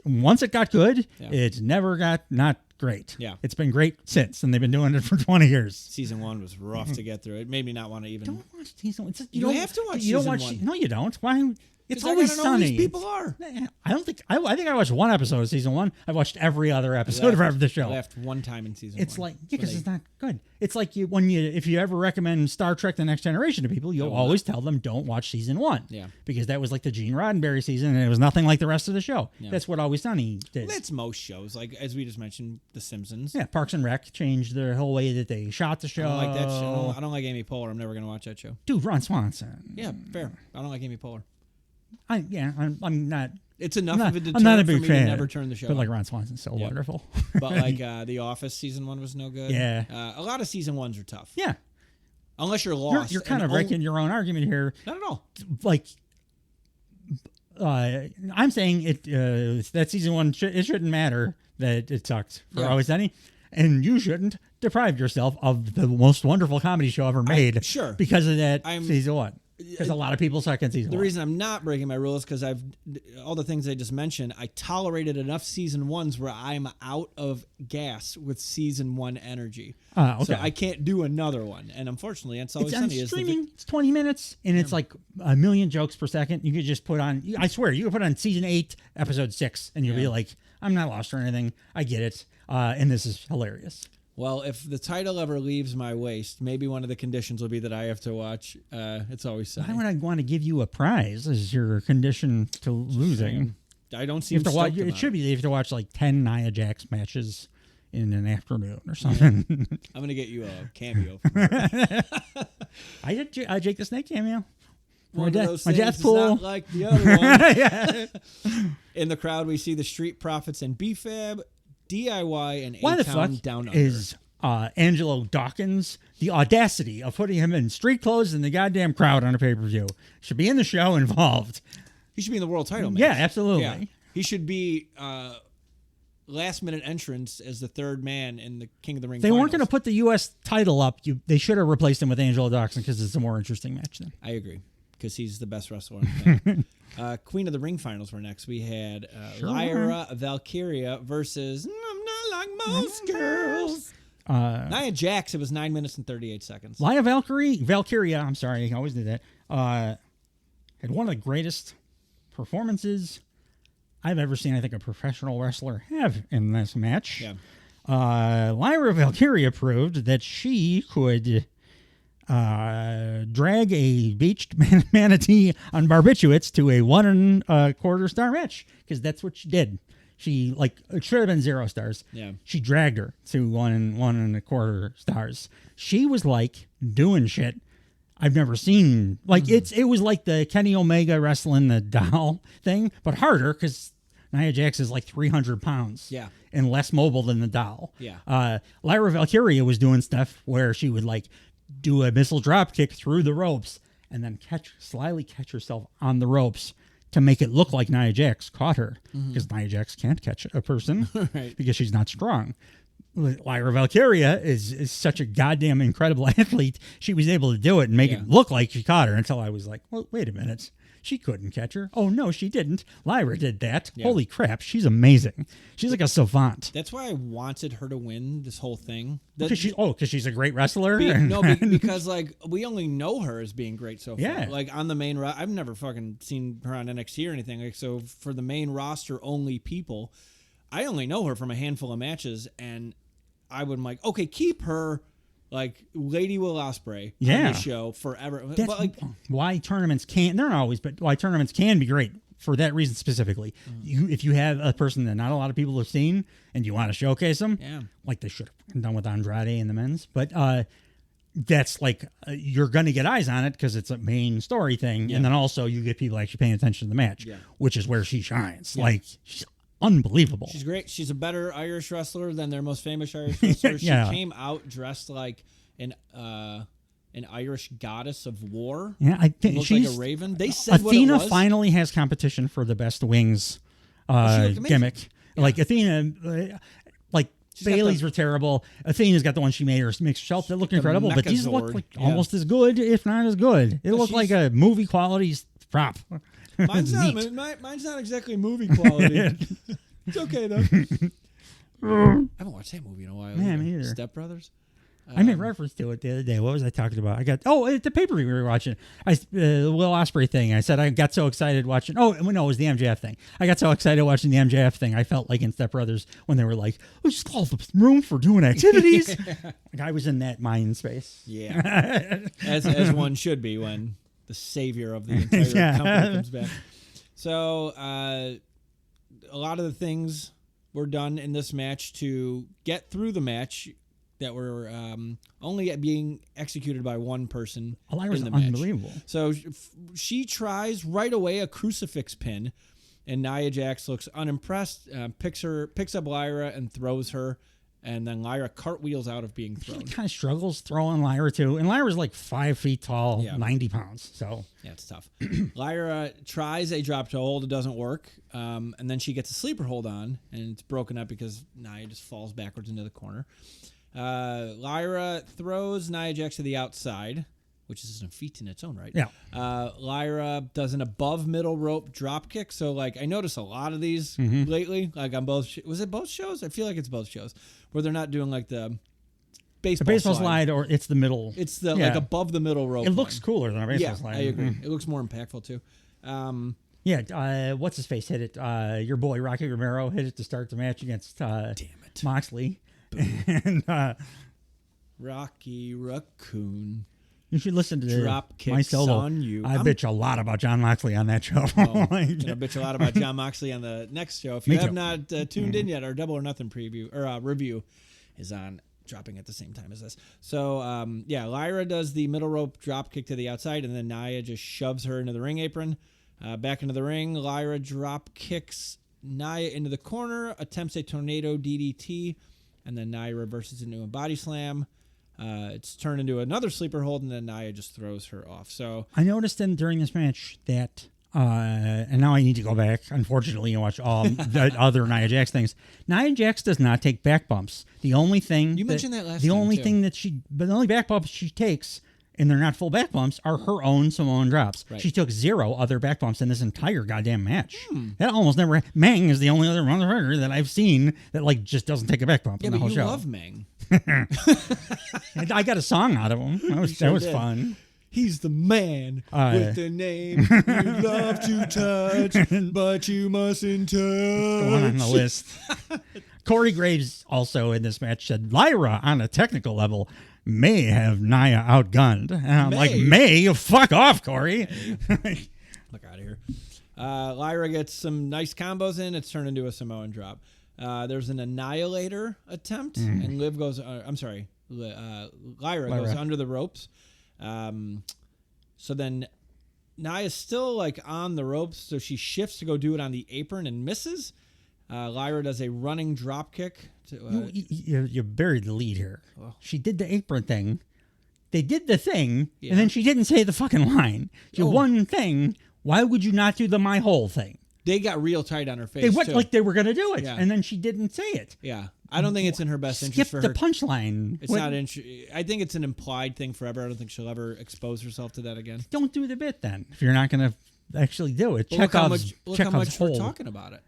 once it got good, it's never got not great. Yeah. It's been great since, and they've been doing it for 20 years. Season 1 was rough to get through. It made me not want to even. Don't watch season 1. You have to watch season 1. No, you don't. Why? It's always Always Sunny. Who these people are. I don't think. I think I watched one episode of season 1. I watched every other episode of the show. I left one time in season 1. It's like, because it's not good. It's like if you ever recommend Star Trek: The Next Generation to people, you'll always tell them don't watch season 1. Yeah. Because that was like the Gene Roddenberry season, and it was nothing like the rest of the show. Yeah. That's what Always Sunny did. That's most shows, like as we just mentioned, The Simpsons. Yeah, Parks and Rec changed the whole way that they shot the show. I don't like that show. I don't like Amy Poehler. I'm never gonna watch that show. Dude, Ron Swanson. Yeah, fair. I don't like Amy Poehler. I'm not. It's enough of a deterrent I'm not a big for me fan, to never turn the show. But like on. Ron Swanson's so wonderful. But like The Office season 1 was no good. Yeah. A lot of season 1s are tough. Yeah. Unless you're lost. You're kind of wrecking your own argument here. Not at all. Like, I'm saying that season 1 it shouldn't matter that it sucked for Always Sunny, and you shouldn't deprive yourself of the most wonderful comedy show ever made. Sure. Because of that season 1. Because a lot of people suck in season 1. The reason I'm not breaking my rule is because all the things I just mentioned, I tolerated enough season 1s where I'm out of gas with season 1 energy. Okay. So I can't do another one. And unfortunately, It's Always Sunny. It's streaming. It's 20 minutes, and it's like a million jokes per second. You could just put on, I swear, you could put on season 8, episode 6, and you'll be like, I'm not lost or anything. I get it. And this is hilarious. Well, if the title ever leaves my waist, maybe one of the conditions will be that I have to watch It's Always Sunny. Why would I want to give you a prize as your condition to losing? I don't see. You have to watch. It should be you have to watch like 10 Nia Jax matches in an afternoon or something. I'm gonna get you a cameo. I did Jake the Snake cameo. One of those my things death is pool. not like the other one. In the crowd, we see the Street Profits and BFAB, DIY, and Why the fuck Down Under. is Angelo Dawkins the audacity of putting him in street clothes in the goddamn crowd on a pay-per-view? Should be in the show involved. He should be in the world title match. Yeah, absolutely. Yeah. He should be last-minute entrance as the third man in the King of the Ring They finals. weren't going to put the U.S. title up. They should have replaced him with Angelo Dawkins because it's a more interesting match then. I agree, because he's the best wrestler in the town. Queen of the Ring finals were next. We had Lyra Valkyria versus I'm not like most girls. Nia Jax, it was 9 minutes and 38 seconds. Lyra Valkyria, I'm sorry, I always do that, had one of the greatest performances I've ever seen, I think, a professional wrestler have in this match. Yeah. Lyra Valkyria proved that she could drag a beached manatee on barbiturates to a 1 1/4 star match, because that's what she did. She, like, it should have been 0 stars. Yeah. She dragged her to 1 1/4 stars. She was like doing shit I've never seen. Like, it was like the Kenny Omega wrestling the doll thing, but harder, because Nia Jax is like 300 pounds. Yeah. And less mobile than the doll. Yeah. Lyra Valkyria was doing stuff where she would like do a missile drop kick through the ropes and then slyly catch herself on the ropes to make it look like Nia Jax caught her, because Nia Jax can't catch a person Right. because she's not strong. Lyra Valkyria is such a goddamn incredible athlete. She was able to do it and make it look like she caught her, until I was like, well, wait a minute. She couldn't catch her. Oh, no, she didn't. Lyra did that. Yeah. Holy crap. She's amazing. She's like a savant. That's why I wanted her to win this whole thing. Because she's a great wrestler? Because like we only know her as being great so far. Yeah. Like on the main I've never fucking seen her on NXT or anything. Like, so for the main roster only people, I only know her from a handful of matches, and I would like, okay, keep her like Lady Will Ospreay on the show forever. That's but like why tournaments can't, they're not always, but why tournaments can be great for that reason specifically. If you have a person that not a lot of people have seen and you want to showcase them, like they should have done with Andrade and the men's, but that's like you're going to get eyes on it because it's a main story thing, and then also you get people actually paying attention to the match, which is where she shines. Like, she's unbelievable. She's great. She's a better Irish wrestler than their most famous Irish wrestler. She came out dressed like an Irish goddess of war. Yeah, I think she's like a raven. They said Athena what it was. finally has competition for the best wings gimmick. Yeah. Like Athena, Bailey's were terrible. Athena's got the one she makes herself that look incredible, but these look like almost as good, if not as good. It looked like a movie quality prop. Mine's not exactly movie quality. It's okay though. I haven't watched that movie in a while. Yeah, me either. Step Brothers. I made reference to it the other day. What was I talking about? At the paper we were watching. Will Ospreay thing. I said I got so excited watching. Oh, no, it was the MJF thing. I got so excited watching the MJF thing. I felt like in Step Brothers when they were like, "Oh, just all the room for doing activities." Like I was in that mind space. Yeah, as one should be when the savior of the entire company comes back. So a lot of the things were done in this match to get through the match that were only being executed by one person in the match. Unbelievable. So she tries right away a crucifix pin, and Nia Jax looks unimpressed, picks up Lyra and throws her, and then Lyra cartwheels out of being thrown. She kind of struggles throwing Lyra too, and Lyra's like 5 feet tall, 90 pounds. So yeah, it's tough. Lyra tries a drop toe hold, it doesn't work, and then she gets a sleeper hold on, and it's broken up because Nia just falls backwards into the corner. Lyra throws Nia Jax to the outside, which is a feat in its own right. Yeah. Lyra does an above middle rope drop kick. So like I notice a lot of these lately, like on both. Was it both shows? I feel like it's both shows where they're not doing like the baseball slide, or it's the middle. It's the like above the middle rope. It looks cooler than a baseball slide. I agree. It looks more impactful too. What's his face hit it? Your boy Rocky Romero hit it to start the match against Moxley. And Rocky Raccoon. You should listen to Drop my solo. on you. I bitch a lot about John Moxley on that show. I'm gonna bitch a lot about John Moxley on the next show. If you have not tuned in yet, our Double or Nothing preview or review is on, dropping at the same time as this. So Lyra does the middle rope drop kick to the outside, and then Nia just shoves her into the ring apron. Back into the ring, Lyra drop kicks Nia into the corner, attempts a tornado DDT, and then Nia reverses into a body slam. It's turned into another sleeper hold, and then Nia just throws her off. So I noticed during this match that, and now I need to go back, unfortunately, and watch all the other Nia Jax things. Nia Jax does not take back bumps. The only thing you mentioned that last the time, only too. thing that the only back bumps she takes, and they're not full back bumps, are her own Samoan drops. Right. She took 0 other back bumps in this entire goddamn match. That almost never. Mang is the only other motherfucker that I've seen that like just doesn't take a back bump in the whole show. Yeah, but you love Mang. I got a song out of him. That was fun. He's the man with the name you love to touch, but you mustn't touch. Going on the list. Corey Graves also in this match said Lyra on a technical level may have Nia outgunned. And I'm like, May? Fuck off, Corey. Look out of here. Lyra gets some nice combos in. It's turned into a Samoan drop. There's an Annihilator attempt, and Liv goes, Lyra goes under the ropes. So then Nia's still like on the ropes, so she shifts to go do it on the apron and misses. Lyra does a running drop kick. You buried the lead here. Oh. She did the apron thing. They did the thing, and then she didn't say the fucking line. She one thing. Why would you not do the my whole thing? They got real tight on her face. They went too. like they were going to do it, Yeah. and then she didn't say it. Yeah. I don't think it's in her best interest for Skip her. the punchline. It's not. I think it's an implied thing forever. I don't think she'll ever expose herself to that again. Don't do the bit then. If you're not going to actually do it, Look how much Chekhov's we're hole. talking about it.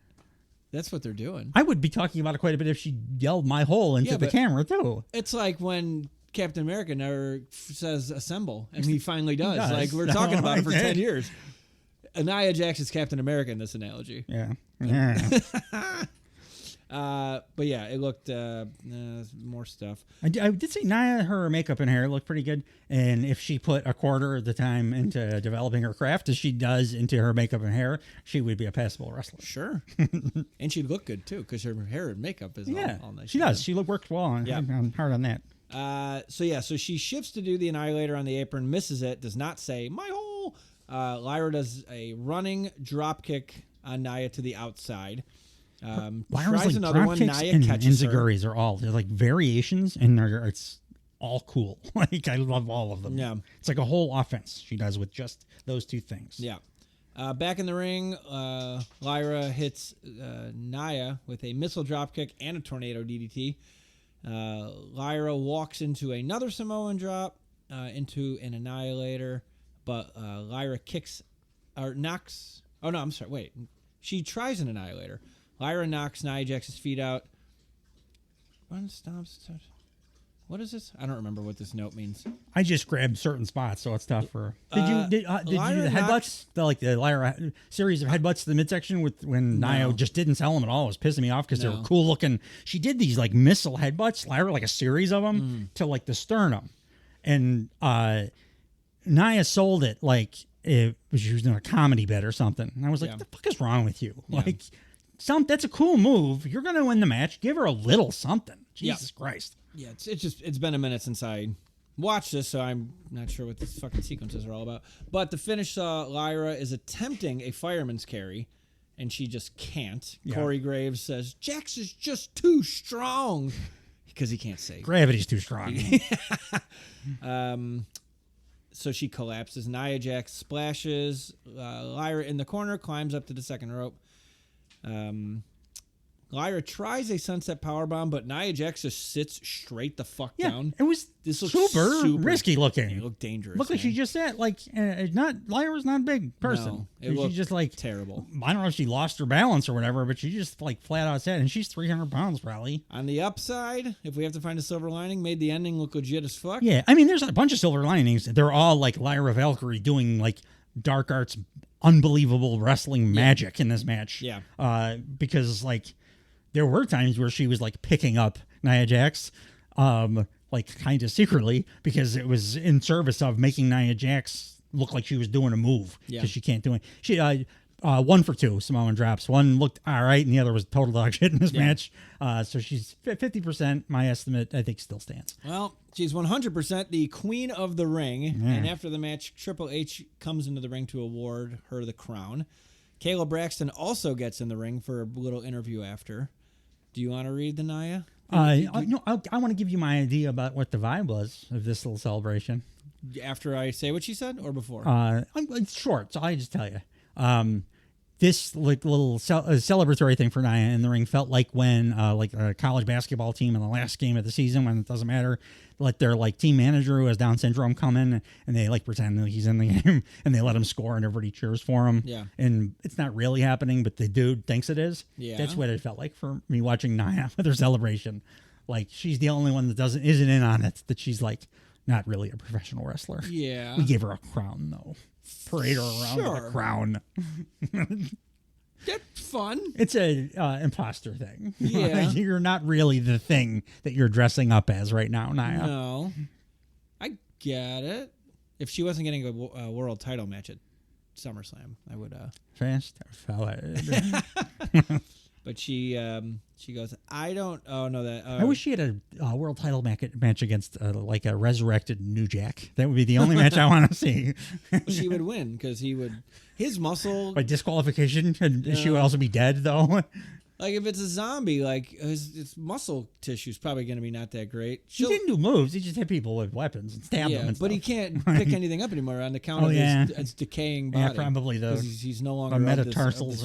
That's what they're doing. I would be talking about it quite a bit if she yelled my hole into the camera too. It's like when Captain America never says assemble, and he finally does. Like we're No, talking about it for I 10 did. years. Nia Jax is Captain America in this analogy. Yeah. But yeah, it looked more stuff. I did say Nia, her makeup and hair looked pretty good. And if she put a quarter of the time into developing her craft as she does into her makeup and hair, she would be a passable wrestler. Sure. And she'd look good, too, because her hair and makeup is all nice. She does. She worked well. I'm hard on that. So she shifts to do the Annihilator on the apron, misses it, does not say, my hole. Lyra does a running drop kick on Nia to the outside. Lyra's Tries another one. Nia catches her. Enziguris are all they're like variations, and it's all cool. Like I love all of them. Yeah, it's like a whole offense she does with just those two things. Yeah. Back in the ring, Lyra hits Nia with a missile drop kick and a tornado DDT. Lyra walks into another Samoan drop into an Annihilator, but Lyra knocks. Oh no, I'm sorry. Wait, she tries an Annihilator. Lyra knocks Nia Jax's feet out. One stops. What is this? I don't remember what this note means. I just grabbed certain spots, so it's tough for. Did you do the headbutts? The Lyra series of headbutts to the midsection when Nia just didn't sell them at all. It was pissing me off because they were cool looking. She did these like missile headbutts, Lyra, like a series of them to like the sternum, and Nia sold it like she was doing a comedy bit or something. And I was like, "What the fuck is wrong with you?" Yeah. Like, that's a cool move. You're gonna win the match. Give her a little something. Jesus Christ. Yeah, it's been a minute since I watched this, so I'm not sure what these fucking sequences are all about. But the finish, Lyra is attempting a fireman's carry, and she just can't. Yeah. Corey Graves says, Jax is just too strong, because he can't say. Gravity's too strong. So she collapses. Nia Jax splashes Lyra in the corner, climbs up to the second rope. Lyra tries a sunset powerbomb, but Nia Jax just sits straight the fuck down. It was super risky looking. It looked dangerous. Looked like she just sat Lyra's not a big person. No, she's just like terrible. I don't know if she lost her balance or whatever, but she just like flat out sat, and she's 300 pounds probably. On the upside, if we have to find a silver lining, made the ending look legit as fuck. Yeah, I mean, there's a bunch of silver linings. They're all like Lyra Valkyrie doing like dark arts, unbelievable wrestling magic in this match. Yeah, because like. There were times where she was like picking up Nia Jax, like kind of secretly, because it was in service of making Nia Jax look like she was doing a move because she can't do it. She 1 for 2 Samoan drops. One looked all right, and the other was total dog shit in this match. So she's 50%. My estimate, I think, still stands. Well, she's 100% the queen of the ring, and after the match, Triple H comes into the ring to award her the crown. Kayla Braxton also gets in the ring for a little interview after. Do you want to read the Nia? I want to give you my idea about what the vibe was of this little celebration. After I say what she said, or before? It's short, so I just tell you. This like little celebratory thing for Nia in the ring felt like when like a college basketball team in the last game of the season, when it doesn't matter, let their like team manager who has Down syndrome come in and they like pretend that he's in the game and they let him score and everybody cheers for him. Yeah. And it's not really happening, but the dude thinks it is. Yeah. That's what it felt like for me watching Nia with her celebration. Like she's the only one that isn't in on it, that she's like not really a professional wrestler. Yeah. We gave her a crown though. Parade her around with a crown. That's fun. It's a imposter thing. Yeah. You're not really the thing that you're dressing up as right now, Nia. No. I get it. If she wasn't getting a world title match at SummerSlam, I would... Fast forward. But she goes, I don't. Oh no, that. I wish she had a world title match against like a resurrected New Jack. That would be the only match I want to see. She would win because his muscle. By disqualification, and she would also be dead though. Like if it's a zombie, like his muscle tissue is probably going to be not that great. He didn't do moves. He just hit people with weapons and stabbed them. And but stuff. he can't pick anything up anymore on account of his decaying body. Yeah, probably though. He's no longer metatarsals.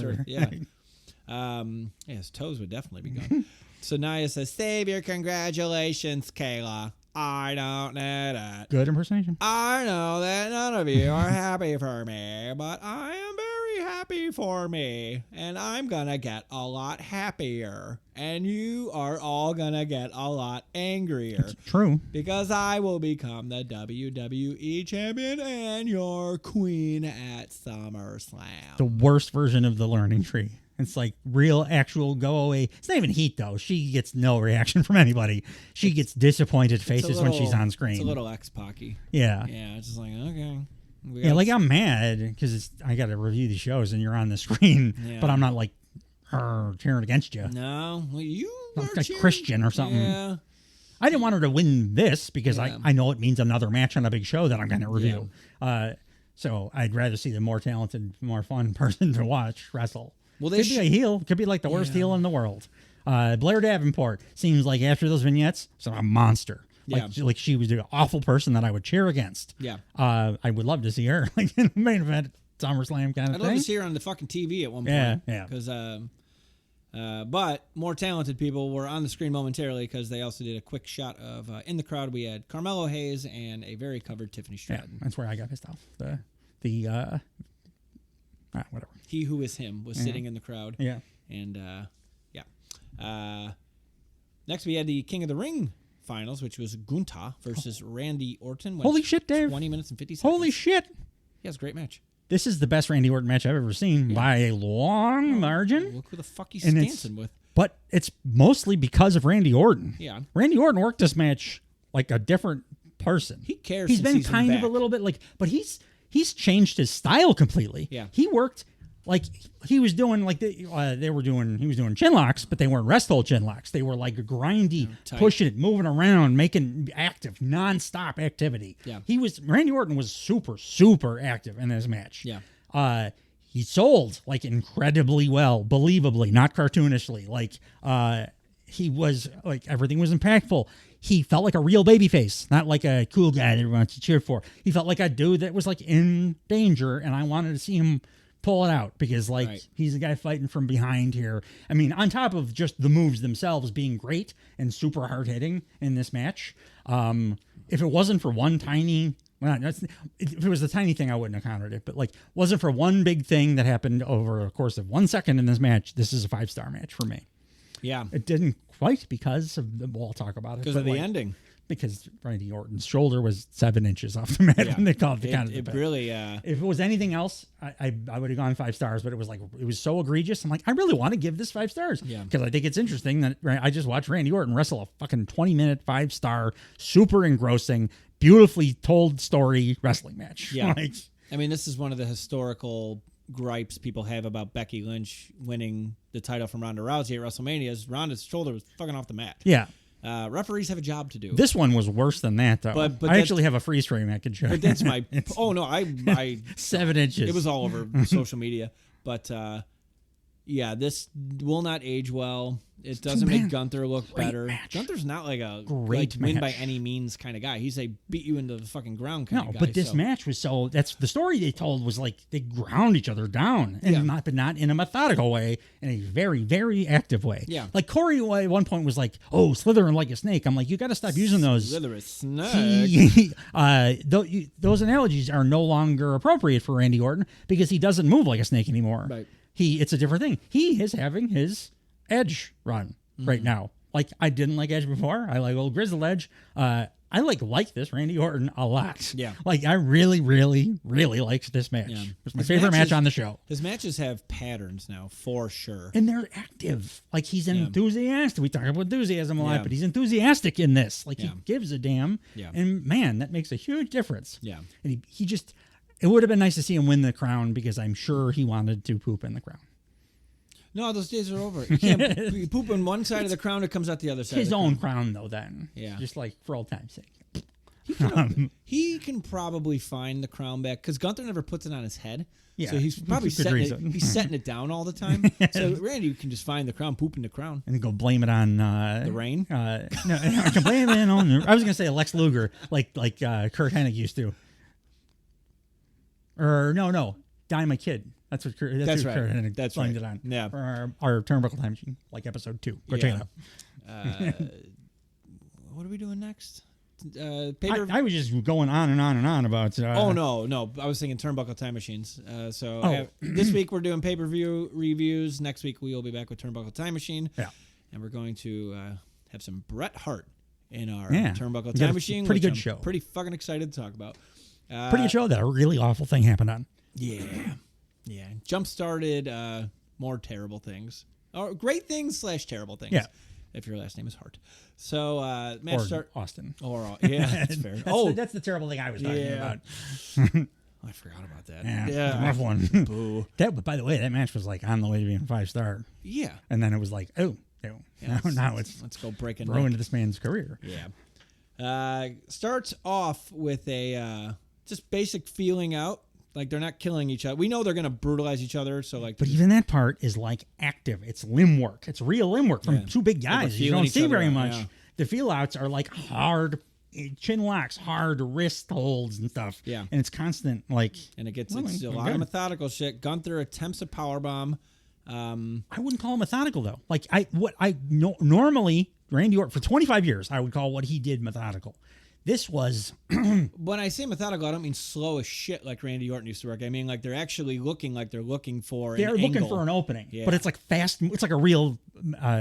His toes would definitely be gone. So Nia says, "Save your congratulations, Kayla. I don't need it. Good impersonation. I know that none of you are happy for me, but I am very happy for me, and I'm gonna get a lot happier, and you are all gonna get a lot angrier. It's true. Because I will become the WWE champion and your queen at SummerSlam." The worst version of the learning tree. It's like real, actual go away. It's not even heat, though. She gets no reaction from anybody. She gets disappointed faces when she's on screen. It's a little X-Pac-y. Yeah. Yeah, it's just like, okay. Yeah, like I'm mad because I got to review the shows and you're on the screen, but I'm not like cheering against you. No, well, you are like Christian or something. Yeah. I didn't want her to win this because I know it means another match on a big show that I'm going to review. Yeah. So I'd rather see the more talented, more fun person to watch wrestle. Well, Could be a heel. Could be like the worst heel in the world. Blair Davenport seems like after those vignettes, so a monster. Like she was an awful person that I would cheer against. Yeah. I would love to see her like in the main event SummerSlam kind of thing. I'd love to see her on the fucking TV at one point. Yeah. Because, but more talented people were on the screen momentarily because they also did a quick shot of in the crowd. We had Carmelo Hayes and a very covered Tiffany Stratton. Yeah, that's where I got pissed off. Whatever. He who is him was sitting in the crowd. Yeah. And next we had the King of the Ring finals, which was Gunther versus Randy Orton. Holy shit, Dave. 20 minutes and 50 seconds. Holy shit. Yeah, it was a great match. This is the best Randy Orton match I've ever seen by a long margin. Look who the fuck he's dancing with. But it's mostly because of Randy Orton. Yeah. Randy Orton worked this match like a different person. He cares. He's been kind of a little bit like, but he's changed his style completely. Yeah. He worked like he was doing like he was doing chin locks, but they weren't rest hold chin locks. They were like grindy, pushing it, moving around, making active, nonstop activity. Yeah. Randy Orton was super, super active in this match. Yeah. He sold like incredibly well, believably, not cartoonishly. Like he was like everything was impactful. He felt like a real babyface, not like a cool guy that everyone wants to cheer for. He felt like a dude that was like in danger, and I wanted to see him pull it out because he's a guy fighting from behind here. I mean, on top of just the moves themselves being great and super hard hitting in this match, if it wasn't for one tiny, if it was the tiny thing, I wouldn't have counted it. But like, wasn't for one big thing that happened over a course of 1 second in this match, this is a 5-star match for me. Yeah, it didn't quite because of we'll talk about it because of the ending. Because Randy Orton's shoulder was 7 inches off the mat when they called the count. It really. If it was anything else, I would have gone 5 stars. But it was so egregious. I'm like, I really want to give this 5 stars. Yeah. Because I think it's interesting that I just watched Randy Orton wrestle a fucking 20-minute 5-star, super engrossing, beautifully told story wrestling match. Yeah. I mean, this is one of the historical gripes people have about Becky Lynch winning the title from Ronda Rousey at WrestleMania. Is Ronda's shoulder was fucking off the mat. Yeah. Referees have a job to do. This one was worse than that, though. But I actually have a freeze frame I could show. But that's my. Oh no, I 7 inches. It was all over social media. But yeah, this will not age well. It doesn't make Gunther look better. Match. Gunther's not like a great win by any means kind of guy. He's a beat you into the fucking ground kind of guy. No, but this match was that's the story they told was like they ground each other down, and not in a methodical way, in a very, very active way. Yeah. Like Corey at one point was like, "Oh, slithering like a snake." I'm like, you got to stop using those. Slither a snake. Those analogies are no longer appropriate for Randy Orton because he doesn't move like a snake anymore. Right. It's a different thing. He is having his Edge run right now. Like I didn't like Edge before. I like old Grizzled Edge. I like this Randy Orton a lot. Yeah. Like I really, really, really liked this match. Yeah. It was my favorite match on the show. His matches have patterns now, for sure. And they're active. Like he's enthusiastic. We talk about enthusiasm a lot, but he's enthusiastic in this. Like he gives a damn. Yeah. And man, that makes a huge difference. Yeah. And he just, it would have been nice to see him win the crown because I'm sure he wanted to poop in the crown. No, those days are over. You can't you poop on one side of the crown, it comes out the other side. His of the own crown, though, then. Yeah. Just like for old time's sake. He can probably find the crown back because Gunther never puts it on his head. Yeah, so he's probably good setting reason. he's setting it down all the time. So Randy can just find the crown, poop in the crown. And go blame it on The rain? No, I can blame it on. I was gonna say Lex Luger, like Kurt Hennig used to. Or no, Dynamite Kid. That's what Kurt Hennig blamed it on. Yeah. For our Turnbuckle Time Machine, like episode 2. Go check it out. What are we doing next? I was just going on and on and on about. Oh no! I was thinking Turnbuckle Time Machines. This week we're doing pay-per-view reviews. Next week we will be back with Turnbuckle Time Machine. Yeah, and we're going to have some Bret Hart in our Turnbuckle Time Machine. Pretty good show. Pretty fucking excited to talk about. Pretty good show that a really awful thing happened on. Yeah. Jump started more terrible things, or great things / terrible things. Yeah. If your last name is Hart. So, match start. Austin. That's fair. That's the terrible thing I was talking about. I forgot about that. Yeah. Rough one. Boo. By the way, that match was like on the way to being 5-star. Yeah. And then it was like, now let's go break it. Ruined this man's career. Yeah. Starts off with a just basic feeling out. Like they're not killing each other. We know they're going to brutalize each other. So but even that part is like active. It's limb work. It's real limb work from two big guys. You don't see very much. Yeah. The feel outs are like hard chin locks, hard wrist holds and stuff. Yeah. And it's constant and it's a lot of methodical shit. Gunther attempts a powerbomb. I wouldn't call him methodical though. Like normally Randy Orton for 25 years I would call what he did methodical. This was... When I say methodical, I don't mean slow as shit like Randy Orton used to work. I mean like they're actually looking like they're looking for They're looking for an opening. Yeah. But it's like fast. It's like a real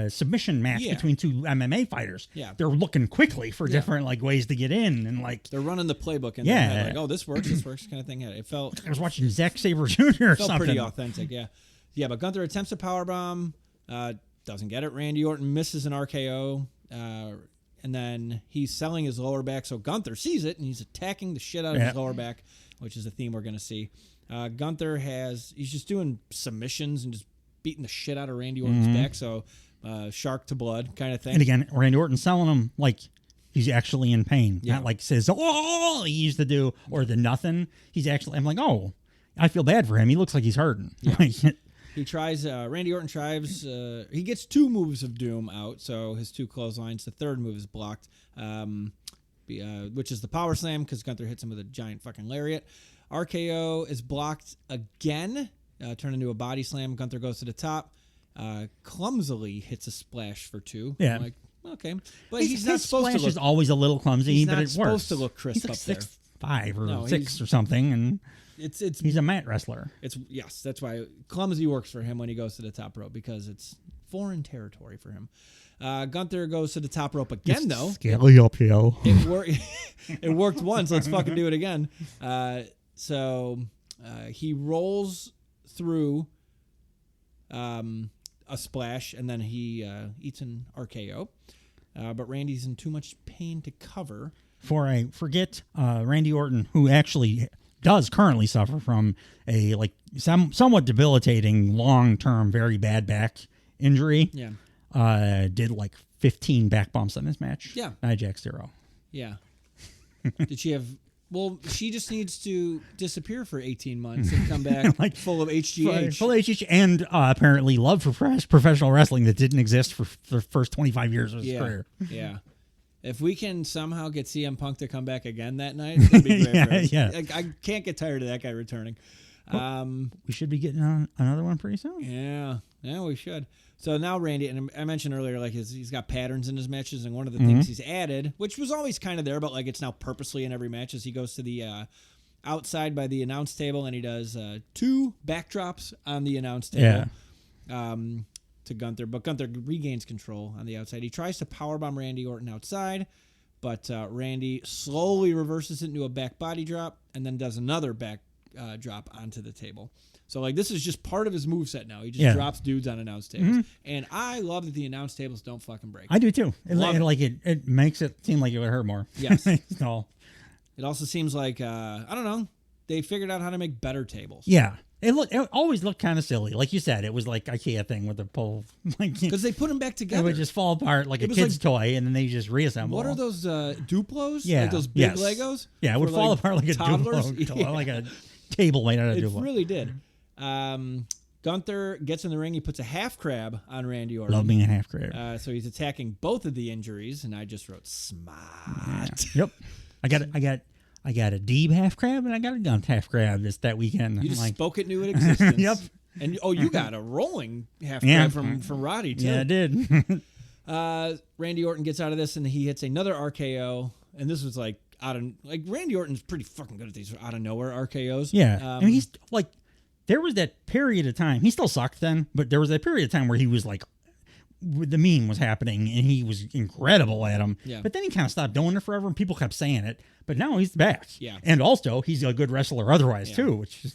submission match between two MMA fighters. Yeah. They're looking quickly for different like ways to get in. And like... They're running the playbook. And they're like, oh, this works kind of thing. Yeah, it felt... I was watching Zack Sabre Jr. or something. Felt pretty authentic, yeah. Yeah, but Gunther attempts a powerbomb. Doesn't get it. Randy Orton misses an RKO. And then he's selling his lower back, so Gunther sees it, and he's attacking the shit out of his lower back, which is a theme we're going to see. Gunther he's just doing submissions and just beating the shit out of Randy Orton's back, so shark to blood kind of thing. And again, Randy Orton selling him like he's actually in pain, not like says, oh, he used to do, or the nothing. He's actually, I'm like, oh, I feel bad for him. He looks like he's hurting. Yeah. He tries, Randy Orton tries, he gets 2 moves of doom out, so his 2 clotheslines. The third move is blocked, which is the power slam, because Gunther hits him with a giant fucking lariat. RKO is blocked again, turned into a body slam. Gunther goes to the top, clumsily hits a splash for 2. Yeah. I'm like, okay. But he's not supposed to look... is always a little clumsy, but it works. He's not supposed to look crisp he's like up 6'5" or 6 or something, and... he's a mat wrestler. That's why clumsy works for him when he goes to the top rope, because it's foreign territory for him. Gunther goes to the top rope again, though. Scary uphill. It worked once. Let's fucking do it again. So he rolls through a splash, and then he eats an RKO. But Randy's in too much pain to cover. Forget Randy Orton, who actually does currently suffer from a somewhat debilitating, long-term, very bad back injury. Yeah. Did like 15 back bumps in this match. Yeah. Jack 0. Yeah. Did she have... Well, she just needs to disappear for 18 months and come back full of HGH. Full of HGH and apparently love for professional wrestling that didn't exist for the first 25 years of his career. Yeah. If we can somehow get CM Punk to come back again that night, it's going to be great for us. Yeah. I can't get tired of that guy returning. We should be getting on another one pretty soon. Yeah, we should. So now Randy, and I mentioned earlier, like he's got patterns in his matches, and one of the things he's added, which was always kind of there, but like it's now purposely in every match, is he goes to the outside by the announce table, and he does 2 backdrops on the announce table. Yeah. To Gunther, but Gunther regains control on the outside. He tries to powerbomb Randy Orton outside, but Randy slowly reverses it into a back body drop and then does another back drop onto the table. So like this is just part of his moveset now. He just drops dudes on announce tables, and I love that the announce tables don't fucking break. I do too. It makes it seem like it would hurt more. Yes. So. It also seems like I don't know. They figured out how to make better tables. Yeah. It always looked kind of silly. Like you said, it was like IKEA thing with the pole. Like, Because they put them back it together. would just fall apart like a kid's toy, and then they just reassemble. What are those Duplos? Yeah. Like those big Yes. Legos? Yeah, it would For, fall apart like a toddlers? Duplo toy, Yeah. like a table made out of It Duplo. really did. Gunther gets in the ring. He puts a half crab on Randy Orton. Love being a half crab. So he's attacking both of the injuries, and I just wrote smart. Yep. I got a Deeb half crab and I got a Gunt half crab that weekend. You I'm just spoke it into existence. Yep. And you got a rolling half crab from Roddy too. Yeah, I did. Randy Orton gets out of this and he hits another RKO. And this was like Randy Orton's pretty fucking good at these out of nowhere RKOs. Yeah. And he's like, there was that period of time. He still sucked then, but there was that period of time where he was like, the meme was happening and he was incredible at him. Yeah. But then he kind of stopped doing it forever and people kept saying it. But now he's back. Yeah. And also he's a good wrestler otherwise too, which is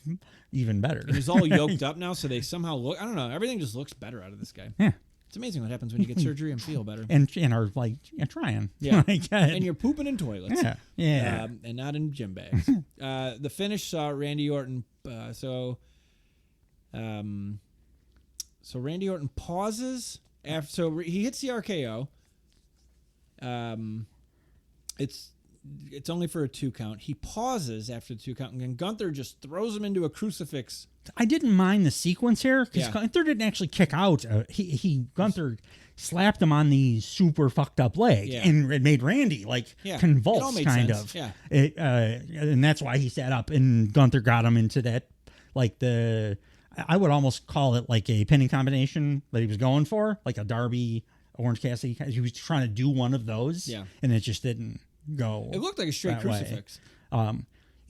even better. And he's all yoked up now, so they somehow look. I don't know. Everything just looks better out of this guy. Yeah. It's amazing what happens when you get surgery and feel better. And are like trying. Yeah. Like, And you're pooping in toilets. Yeah. Yeah. And not in gym bags. The finish saw Randy Orton. So Randy Orton pauses after. So he hits the RKO. It's only for a 2 count. He pauses after the 2 count, and then Gunther just throws him into a crucifix. I didn't mind the sequence here because Yeah. Gunther didn't actually kick out. Gunther slapped him on the super fucked up leg, Yeah. and it made Randy like Yeah. It all convulse, made kind sense. of. Yeah. And that's why he sat up, and Gunther got him into that, like I would almost call it like a pinning combination that he was going for, like a Darby Orange Cassidy. He was trying to do one of those, Yeah. and it just didn't go. It looked like a straight that way. crucifix.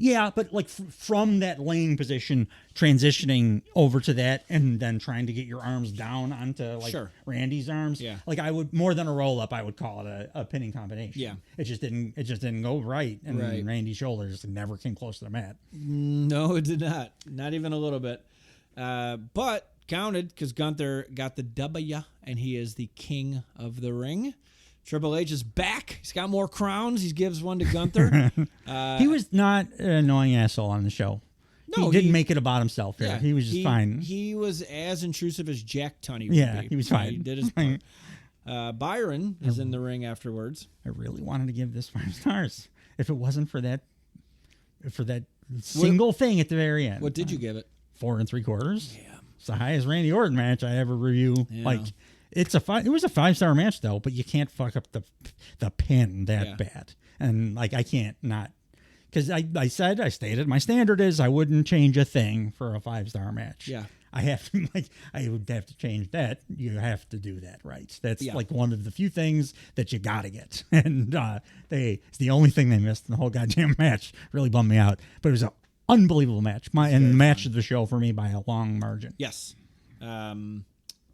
Yeah, but like from that laying position, transitioning over to that, and then trying to get your arms down onto like Randy's arms. Yeah. Like I would more than a roll up, I would call it a pinning combination. Yeah. It just didn't go right, and Right. Randy's shoulders never came close to the mat. No, it did not. Not even a little bit. But counted because Gunther got the W, and he is the king of the ring. Triple H is back. He's got more crowns. He gives one to Gunther. He was not an annoying asshole on the show. No, he didn't make it about himself here. Yeah, he was just fine. He was as intrusive as Jack Tunney would Yeah, be. he was fine. He did his part. Byron is in the ring afterwards. I really wanted to give this 5 stars if it wasn't for that single thing at the very end. What did you give it? 4 3/4. Yeah. It's the highest Randy Orton match I ever review. Yeah. Like it was a 5-star match though, but you can't fuck up the pin that bad. And like I can't not, because I stated my standard is I wouldn't change a thing for a 5-star match. Yeah. I would have to change that. You have to do that right. That's like one of the few things that you gotta get. And it's the only thing they missed in the whole goddamn match. Really bummed me out. But it was an unbelievable match. And the match of the show for me by a long margin. Yes.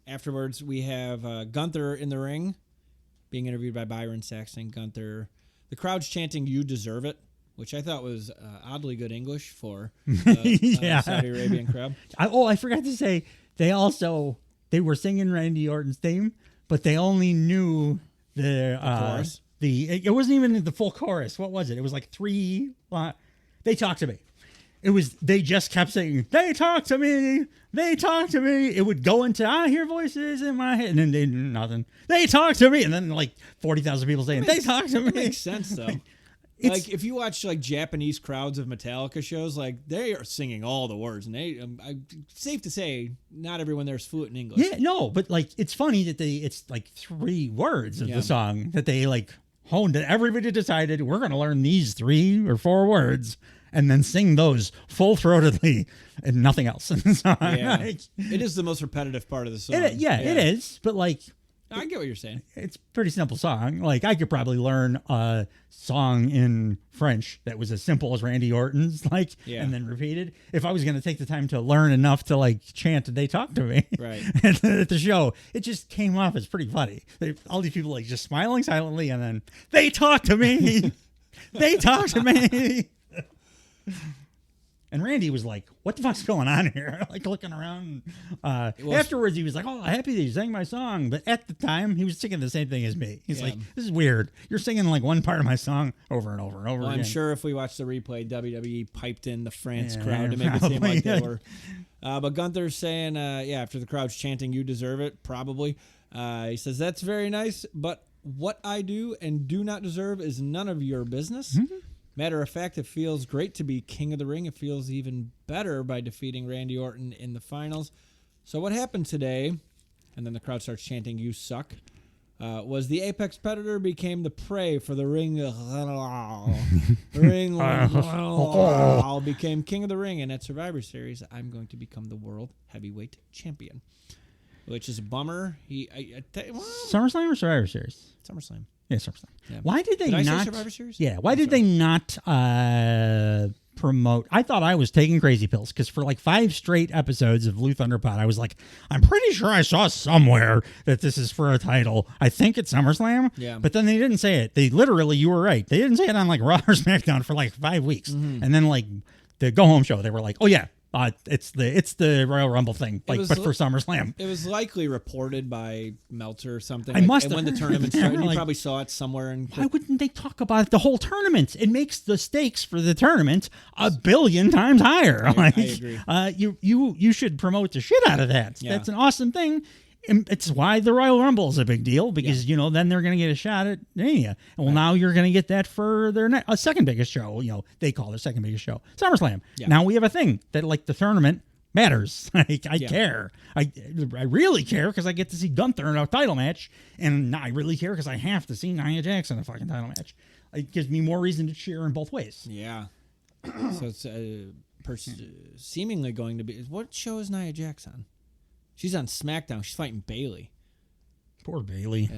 Afterwards, we have Gunther in the ring, being interviewed by Byron Saxton. Gunther, the crowd's chanting, "You deserve it," which I thought was oddly good English for Saudi Arabian crowd. I forgot to say, they were singing Randy Orton's theme, but they only knew the chorus. It wasn't even the full chorus. What was it? It was like 3. They talked to me. They just kept saying, "They talk to me. They talk to me." It would go into, "I hear voices in my head," and then they nothing. "They talk to me," and then like 40,000 people saying, "They talk to me." It makes sense though. Like if you watch like Japanese crowds of Metallica shows, like they are singing all the words, and safe to say, not everyone there's fluent in English. Yeah, no, but like it's funny that it's like 3 words of the song that they like honed. That everybody decided we're going to learn these 3 or 4 words. And then sing those full-throatedly and nothing else in the song. Yeah. Like, It is the most repetitive part of the song. it is. But like, I get what you're saying. it's a pretty simple song. Like I could probably learn a song in French that was as simple as Randy Orton's, and then repeated. If I was going to take the time to learn enough to like chant "They talk to me," Right. at the show, it just came off as pretty funny. All these people like just smiling silently, and then "They talk to me." They talk to me. And Randy was like, "What the fuck's going on here?" Like looking around. Afterwards, he was like, "Oh, happy that you sang my song." But at the time, he was singing the same thing as me. He's like, "This is weird. You're singing like one part of my song over and over and over again." I'm sure if we watched the replay, WWE piped in the France crowd to make it seem like they were. But Gunther's saying, after the crowd's chanting, "You deserve it," probably. He says, "That's very nice, but what I do and do not deserve is none of your business." Mm-hmm. Matter of fact, it feels great to be King of the Ring. It feels even better by defeating Randy Orton in the finals. So what happened today, and then the crowd starts chanting, "You suck," was the apex predator became the prey for the ring. Became King of the Ring, and at Survivor Series, I'm going to become the World Heavyweight Champion, which is a bummer. SummerSlam or Survivor Series? SummerSlam. Yeah, SummerSlam. Yeah. Why did they I not? say Survivor Series? Yeah. Why did they not promote? I thought I was taking crazy pills because for like 5 straight episodes of Blue Thunder Pod, I was like, I'm pretty sure I saw somewhere that this is for a title. I think it's SummerSlam. Yeah. But then they didn't say it. They literally, you were right. They didn't say it on like Raw or SmackDown for like 5 weeks, and then like the Go Home show, they were like, oh yeah. It's the Royal Rumble thing, but for SummerSlam. It was likely reported by Meltzer or something. I must have when the tournament started. You probably saw it somewhere. Why wouldn't they talk about it the whole tournament? It makes the stakes for the tournament 1 billion times higher. I agree. You should promote the shit out of that. Yeah. That's an awesome thing. And it's why the Royal Rumble is a big deal because then they're going to get a shot at Mania. Well, now you're going to get that for their second biggest show. They call their second biggest show SummerSlam. Yeah. Now we have a thing that like the tournament matters. I care. I really care because I get to see Gunther in a title match, and I really care because I have to see Nia Jax in a fucking title match. It gives me more reason to cheer in both ways. Yeah. So it's seemingly going to be. What show is Nia Jax on? She's on SmackDown. She's fighting Bayley. Poor Bayley.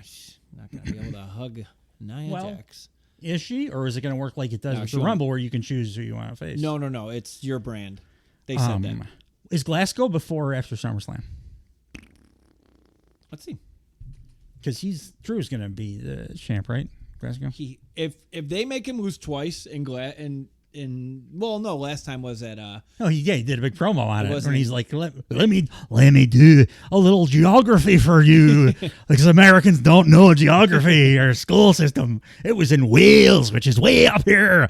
She's not going to be able to hug Nia Jax. Is she? Or is it going to work like it does with the Rumble where you can choose who you want to face? No. It's your brand. They said that. Is Glasgow before or after SummerSlam? Let's see. Because Drew's going to be the champ, right? Glasgow? If they make him lose twice last time was at he did a big promo on it when he's like, let me do a little geography for you because Americans don't know geography or school system. It was in Wales, which is way up here.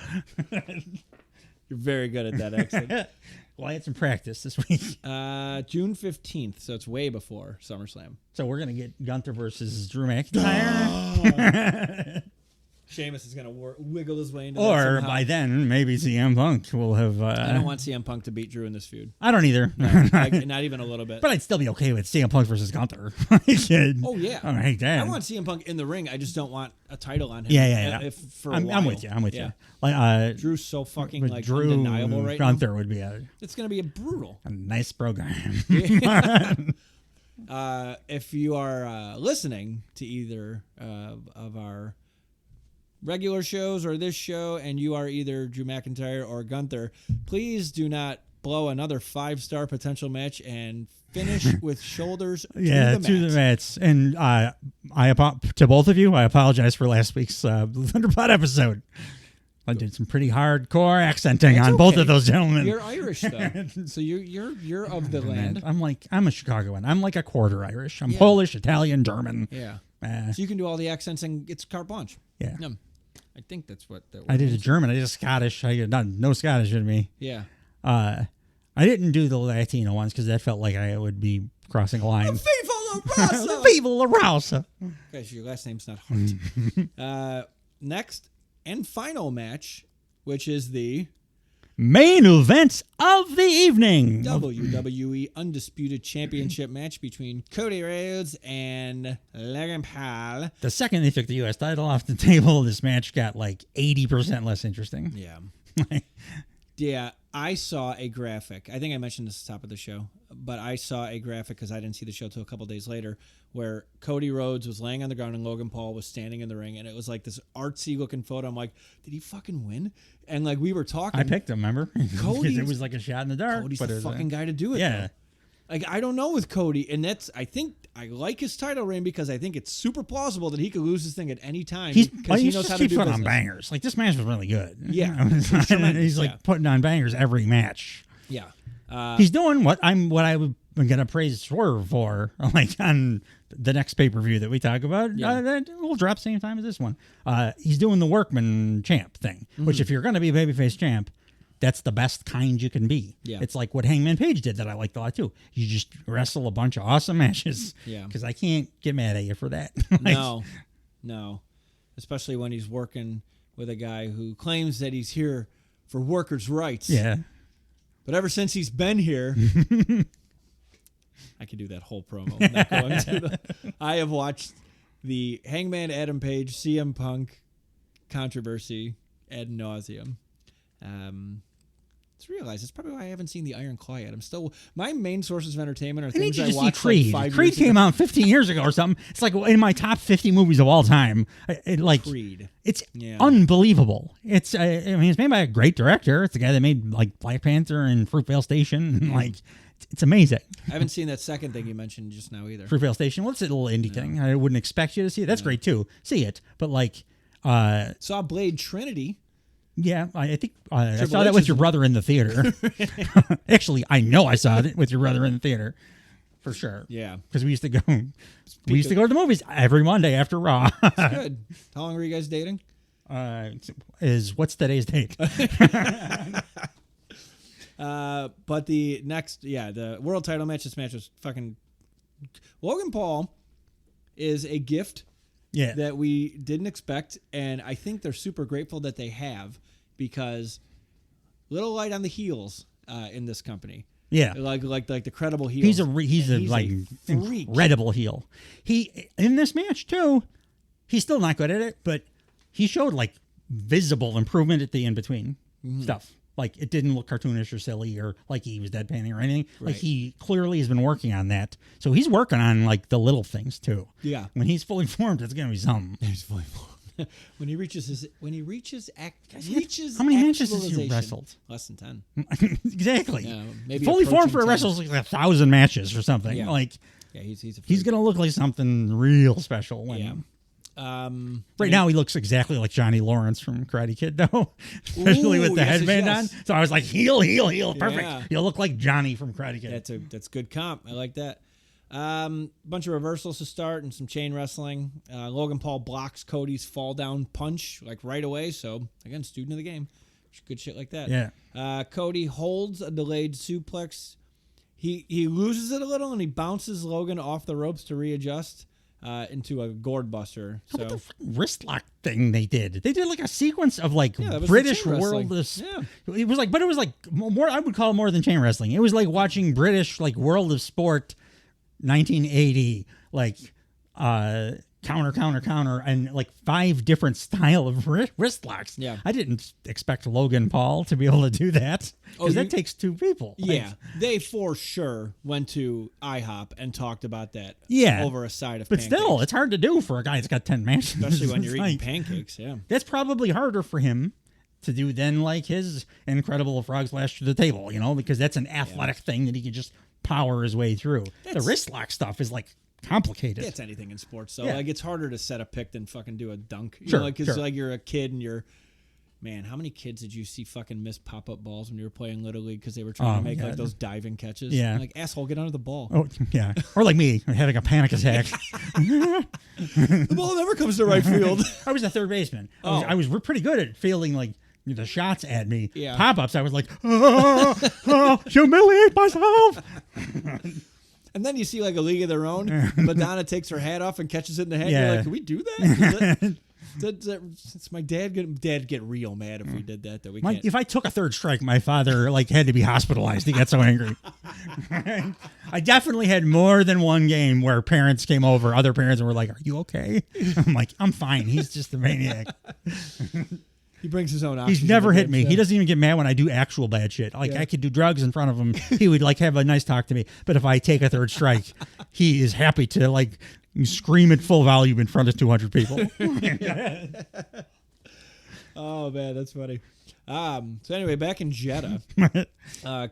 You're very good at that accent. Well, I had some practice this week. June 15th, so it's way before SummerSlam. So we're gonna get Gunther versus Drew McIntyre. Sheamus is going to wiggle his way into that somehow. Or by then, maybe CM Punk will have... I don't want CM Punk to beat Drew in this feud. I don't either. Not even a little bit. But I'd still be okay with CM Punk versus Gunther. Oh, yeah. All right, I want CM Punk in the ring. I just don't want a title on him. Yeah. I'm with you. Like, Drew's so fucking undeniable right Gunther now. would be it's going to be a nice program. If you are listening to either of our regular shows or this show, and you are either Drew McIntyre or Gunther, please do not blow another 5-star potential match and finish with shoulders to the mats. And to both of you, I apologize for last week's Thunderpod episode. I did some pretty hardcore accenting on both of those gentlemen. You're Irish though, so you're of the land. I'm a Chicagoan. I'm like a quarter Irish. I'm Polish, Italian, German. Yeah. So you can do all the accents and it's carte blanche. Yeah. I think that's what I did. A German. I did a Scottish. I did no Scottish in me. Yeah. I didn't do the Latino ones because that felt like I would be crossing a line. Viva la Raza. Guys, your last name's not hard. Next and final match, which is the main event of the evening. WWE Undisputed Championship match between Cody Rhodes and Logan Paul. The second they took the U.S. title off the table, this match got like 80% less interesting. Yeah. Yeah, I saw a graphic. I think I mentioned this at the top of the show, but I saw a graphic because I didn't see the show till a couple days later, where Cody Rhodes was laying on the ground and Logan Paul was standing in the ring, and it was like this artsy-looking photo. I'm like, did he fucking win? And like we were talking. I picked him, remember? Cody. It was like a shot in the dark. Cody's the fucking guy to do it. Yeah. Though. Like, I don't know with Cody, and I think I like his title reign because I think it's super plausible that he could lose this thing at any time because he knows how to do business. On bangers. Like, this match was really good. Yeah. He's like putting on bangers every match. Yeah. He's doing what I'm going to praise Swerve for, like on the next pay-per-view that we talk about. Yeah. We'll drop same time as this one. He's doing the workman champ thing, which if you're going to be a babyface champ, that's the best kind you can be. Yeah. It's like what Hangman Page did that I liked a lot too. You just wrestle a bunch of awesome matches. Yeah. Because I can't get mad at you for that. No. Especially when he's working with a guy who claims that he's here for workers' rights. Yeah. But ever since he's been here, I could do that whole promo. I'm not going to. I have watched the Hangman Adam Page CM Punk controversy ad nauseum. It's realized it's probably why I haven't seen the Iron Claw yet. I'm still my main sources of entertainment are I need things you I to see watched Creed. like 5 Creed years came ago. out 15 years ago or something. It's like in my top 50 movies of all time. Creed. It's unbelievable. It's it's made by a great director. It's the guy that made like Black Panther and Fruitvale Station. It's amazing. I haven't seen that second thing you mentioned just now either. Fruitvale Station. What's it, a little indie thing? I wouldn't expect you to see it. That's great too. See it, but Saw Blade Trinity. Yeah, I think I saw that with your brother in the theater. Actually, I know I saw it with your brother in the theater, for sure. Yeah, because we used to go. We used to go to the movies every Monday after Raw. That's good. How long were you guys dating? What's today's date? But the next, the world title match. This match was fucking. Logan Paul is a gift. Yeah. That we didn't expect, and I think they're super grateful that they have, because little light on the heels in this company. Yeah, like the credible heel. He's a incredible heel. He in this match too. He's still not good at it, but he showed like visible improvement at the in between stuff. Like it didn't look cartoonish or silly or like he was deadpanning or anything. Right. Like he clearly has been working on that. So he's working on like the little things too. Yeah. When he's fully formed, it's gonna be something. He's fully formed. when he reaches how many matches has he wrestled? Less than 10. Exactly. Yeah, maybe fully formed for a 10. wrestle is like 1,000 matches or something. Yeah. Like he's gonna look like something real special when right now he looks exactly like Johnny Lawrence from Karate Kid though. Especially with the headband on. So I was like heel, perfect. Yeah. You'll look like Johnny from Karate Kid. That's good comp. I like that. Bunch of reversals to start and some chain wrestling. Logan Paul blocks Cody's fall down punch like right away. So again, student of the game. Good shit like that. Yeah. Cody holds a delayed suplex. He loses it a little and he bounces Logan off the ropes to readjust into a gourd buster. How about the wrist lock thing they did? They did like a sequence of like that was British chain world. wrestling. It was like more. I would call it more than chain wrestling. It was like watching British like World of Sport, 1980, like counter, and like 5 different style of wrist locks. Yeah. I didn't expect Logan Paul to be able to do that because that takes 2 people. Yeah, they for sure went to IHOP and talked about that. Yeah, over a side of but pancakes. still, it's hard to do for a guy that's got 10 matches, especially when you're It's eating pancakes. Yeah, that's probably harder for him to do than like his incredible frog splash to the table, because that's an athletic thing that he can just power his way through. The wrist lock stuff is like complicated. It's anything in sports, so Yeah. like it's harder to set a pick than fucking do a dunk. Sure, Because like you're a kid and you're, man, how many kids did you see fucking miss pop-up balls when you were playing Little League because they were trying to make like those diving catches? Yeah. Like, asshole, get under the ball. Oh, yeah. Or like me, having a panic attack. The ball never comes to right field. I was a third baseman. Oh. I was pretty good at fielding like the shots at me. Yeah. Pop-ups, I was like, humiliate myself. And then you see like a league of their own. Madonna takes her hat off and catches it in the head. Yeah. You're like, can we do that? It's my dad get real mad if we did that. That we can't. If I took a third strike, my father like had to be hospitalized. He got so angry. I definitely had more than one game where parents came over, other parents, and were like, "Are you okay?" I'm like, "I'm fine." He's just a maniac. He brings his own oxygen. He's never hit me. He doesn't even get mad when I do actual bad shit. Like I could do drugs in front of him. He would like have a nice talk to me. But if I take a third strike, he is happy to like scream at full volume in front of 200 people. Oh man, that's funny. So anyway, back in Jeddah,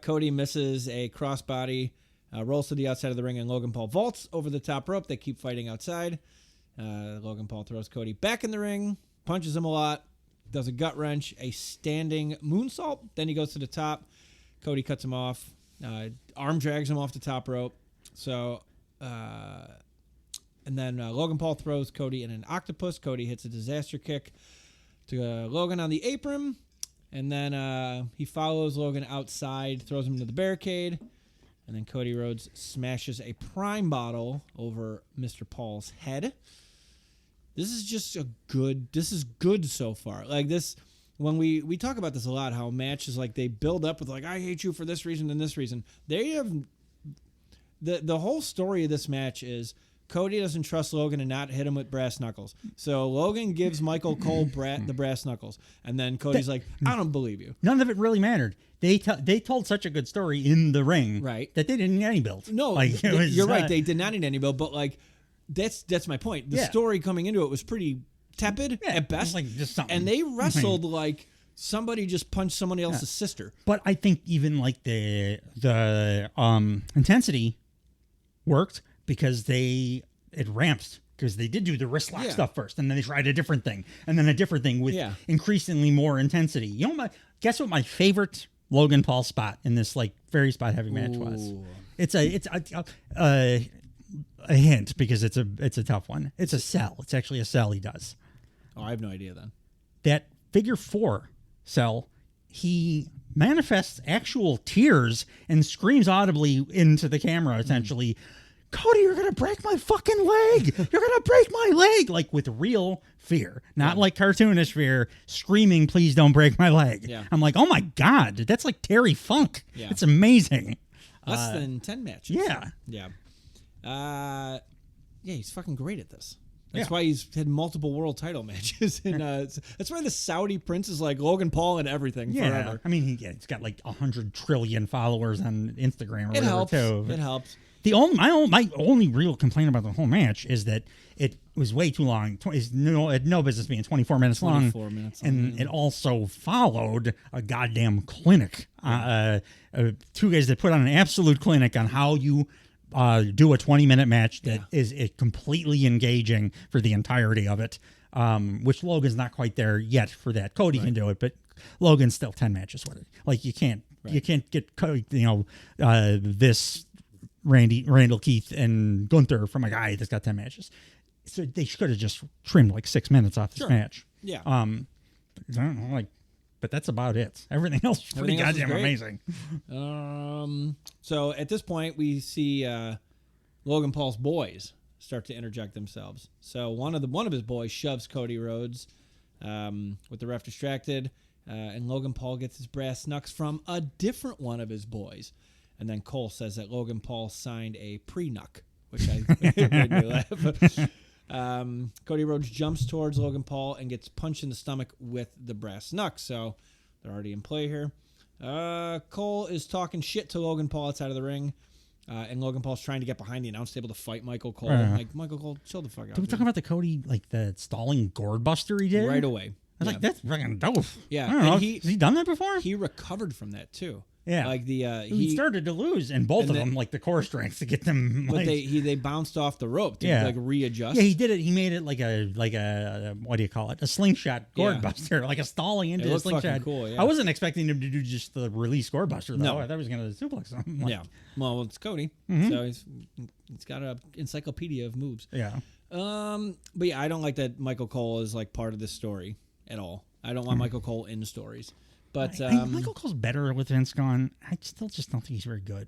Cody misses a crossbody, rolls to the outside of the ring, and Logan Paul vaults over the top rope. They keep fighting outside. Logan Paul throws Cody back in the ring, punches him a lot. Does a gut wrench, a standing moonsault. Then he goes to the top. Cody cuts him off. Arm drags him off the top rope. So, and then Logan Paul throws Cody in an octopus. Cody hits a disaster kick to Logan on the apron. And then he follows Logan outside, throws him into the barricade. And then Cody Rhodes smashes a Prime bottle over Mr. Paul's head. This is just this is good so far. Like this, when we talk about this a lot, how matches, like, they build up with, like, I hate you for this reason and this reason. They have, the whole story of this match is Cody doesn't trust Logan and not hit him with brass knuckles. So Logan gives Michael Cole the brass knuckles. And then Cody's like, I don't believe you. None of it really mattered. They told such a good story in the ring, right, that they didn't need any build. No, like, you're right. They did not need any build, but, like, that's my point. The story coming into it was pretty tepid at best. Like just something. And they wrestled like somebody just punched somebody else's sister. But I think even like the intensity worked because it ramped. Because they did do the wrist lock stuff first, and then they tried a different thing, and then a different thing with increasingly more intensity. You know, guess what my favorite Logan Paul spot in this like very spot heavy match was? It's a hint because it's a tough one. It's a sell. It's actually a sell he does. Oh, I have no idea then. That figure 4 sell, he manifests actual tears and screams audibly into the camera essentially. Cody, you're going to break my fucking leg. You're going to break my leg. Like with real fear, not like cartoonish fear, screaming, please don't break my leg. Yeah. I'm like, oh my God, that's like Terry Funk. Yeah. It's amazing. Less than 10 matches. Yeah. Yeah, he's fucking great at this. That's why he's had multiple world title matches. And that's why the Saudi prince is like Logan Paul and everything forever. I mean, he's got like 100 trillion followers on Instagram or whatever, too. It helps. My only real complaint about the whole match is that it was way too long. It had no business being 24 minutes long. 24 minutes long. And it also followed a goddamn clinic. 2 guys that put on an absolute clinic on how you do a 20-minute match that is completely engaging for the entirety of it, which Logan's not quite there yet for that. Cody can do it, but Logan's still 10 matches with it. Like you can't get this Randall Keith and Gunther from a guy that's got 10 matches. So they should have just trimmed like 6 minutes off this match. Yeah. I don't know, but that's about it. Everything else is pretty goddamn amazing. So at this point, we see Logan Paul's boys start to interject themselves. So one of his boys shoves Cody Rhodes with the ref distracted, and Logan Paul gets his brass knucks from a different one of his boys. And then Cole says that Logan Paul signed a pre-knuck, which made me laugh. Cody Rhodes jumps towards Logan Paul and gets punched in the stomach with the brass knuck. So they're already in play here. Cole is talking shit to Logan Paul outside of the ring. And Logan Paul's trying to get behind the announce table to fight Michael Cole. Like, Michael Cole, chill the fuck out. Did we talk about the Cody, like the stalling gourd buster he did? Right away. I was like, that's fucking dope. Yeah. I don't know. Has he done that before? He recovered from that too. Yeah, like he started to lose, and both of them, like the core strengths to get them. But they bounced off the rope to like readjust. Yeah, he did it. He made it like a what do you call it? A slingshot gourd buster, like a stalling into a slingshot. Cool, yeah. I wasn't expecting him to do just the release gourd buster though. No. I thought he was going to suplex him. Yeah, well, it's Cody, so he's got an encyclopedia of moves. Yeah. But yeah, I don't like that Michael Cole is like part of this story at all. I don't want Michael Cole in stories. But Michael Cole's better with Vince gone. I still just don't think he's very good.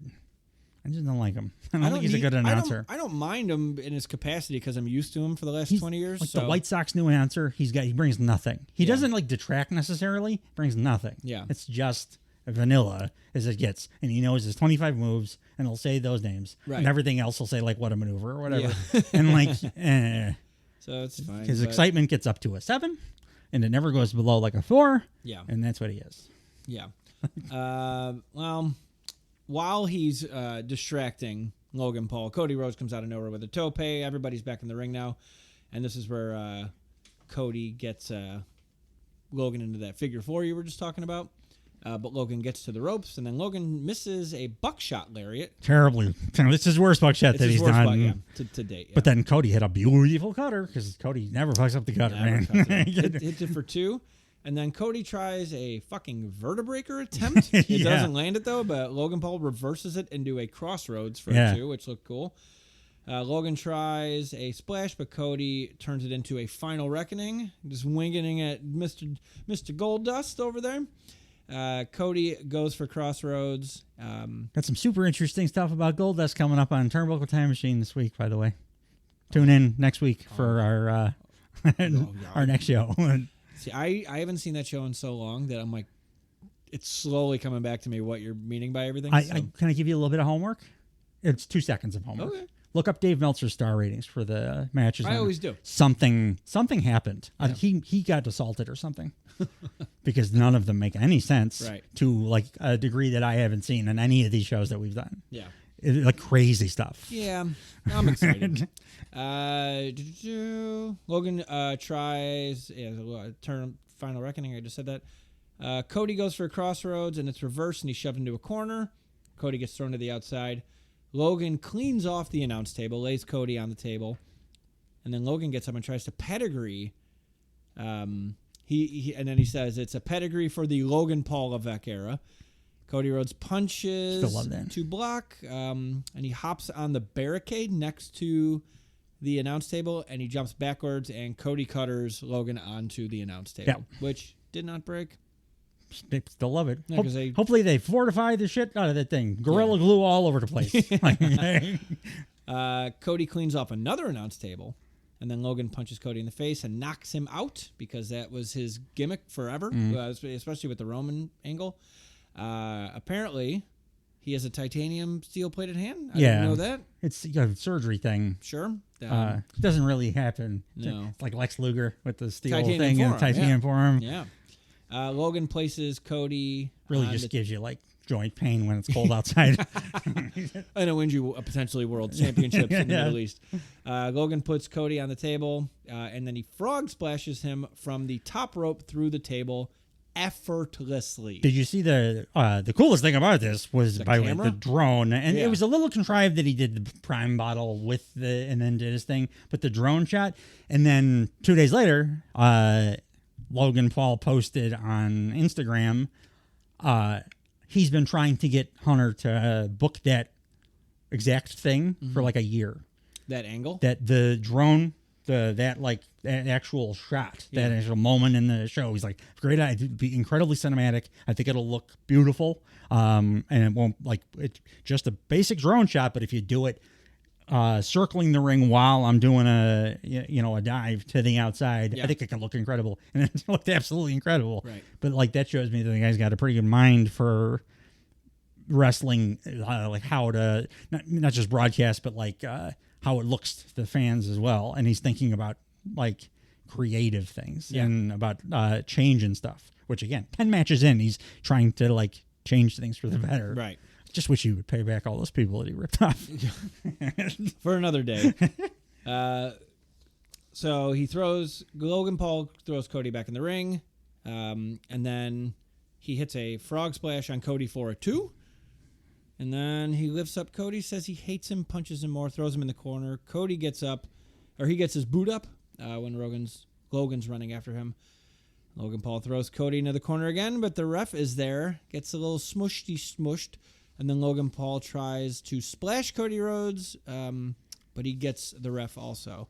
I just don't like him. I don't think he's a good announcer. I don't mind him in his capacity because I'm used to him for the last 20 years. Like the White Sox new announcer, he brings nothing. He doesn't like detract necessarily. He brings nothing. Yeah, it's just vanilla as it gets, and he knows his 25 moves, and he'll say those names, and everything else will say like what a maneuver or whatever, and like, so it's fine. His excitement gets up to a 7. And it never goes below like a 4. Yeah. And that's what he is. Yeah. Well, while he's distracting Logan Paul, Cody Rhodes comes out of nowhere with a tope. Everybody's back in the ring now. And this is where Cody gets Logan into that figure 4 you were just talking about. But Logan gets to the ropes, and then Logan misses a buckshot lariat. Terribly. It's his worst buckshot that he's done. To date. Yeah. But then Cody hit a beautiful cutter, because Cody never fucks up the cutter, man. Hit it for 2. And then Cody tries a fucking vertebreaker attempt. It doesn't land it, though, but Logan Paul reverses it into a crossroads for a 2, which looked cool. Logan tries a splash, but Cody turns it into a final reckoning, just winging at Mr. Goldust over there. Cody goes for Crossroads. Got some super interesting stuff about Goldust coming up on Turnbuckle Time Machine this week, by the way. Tune in next week for our our next show. See, I haven't seen that show in so long that I'm like, it's slowly coming back to me what you're meaning by everything. Can I give you a little bit of homework? It's 2 seconds of homework. Okay. Look up Dave Meltzer's star ratings for the matches. I always do. Something happened. Yeah. He got assaulted or something because none of them make any sense to like a degree that I haven't seen in any of these shows that we've done. Yeah. Like crazy stuff. Yeah, I'm excited. Logan tries final reckoning. I just said that. Cody goes for a Crossroads, and it's reversed, and he's shoved into a corner. Cody gets thrown to the outside. Logan cleans off the announce table, lays Cody on the table, and then Logan gets up and tries to pedigree. He and then he says it's a pedigree for the Logan Paul Levesque era. Cody Rhodes punches to block, and he hops on the barricade next to the announce table, and he jumps backwards, and Cody cutters Logan onto the announce table, which did not break. They still love it. Yeah, hopefully they fortify the shit out of that thing. Gorilla glue all over the place. Cody cleans off another announce table, and then Logan punches Cody in the face and knocks him out because that was his gimmick forever, especially with the Roman angle. Apparently, he has a titanium steel-plated hand. I didn't know that. It's a surgery thing. Sure. It doesn't really happen. No. It's like Lex Luger with the steel Titanium thing forearm, and the titanium forearm. Yeah. Logan places Cody. Really just gives you like joint pain when it's cold outside. And it wins you potentially world championships in the Middle East. Logan puts Cody on the table, and then he frog splashes him from the top rope through the table effortlessly. Did you see the coolest thing about this was the drone, and it was a little contrived that he did the prime bottle with and then did his thing, but the drone shot, and then 2 days later, Logan Paul posted on Instagram, he's been trying to get Hunter to book that exact thing for like a year. That angle? That the drone, that actual shot, that actual moment in the show. He's like, great, it'd be incredibly cinematic. I think it'll look beautiful. And it won't it's just a basic drone shot, but if you do it circling the ring while I'm doing a dive to the outside, I think it can look incredible. And it looked absolutely incredible. Right. But that shows me that the guy's got a pretty good mind for wrestling, how to not just broadcast, but how it looks to the fans as well. And he's thinking about creative things and about change and stuff, which again, 10 matches in, he's trying to change things for the better. Right. Just wish he would pay back all those people that he ripped off. For another day. So Logan Paul throws Cody back in the ring, and then he hits a frog splash on Cody for a 2. And then he lifts up Cody, says he hates him, punches him more, throws him in the corner. Cody gets up, or he gets his boot up when Logan's running after him. Logan Paul throws Cody into the corner again, but the ref is there, gets a little smushed, and then Logan Paul tries to splash Cody Rhodes, but he gets the ref also.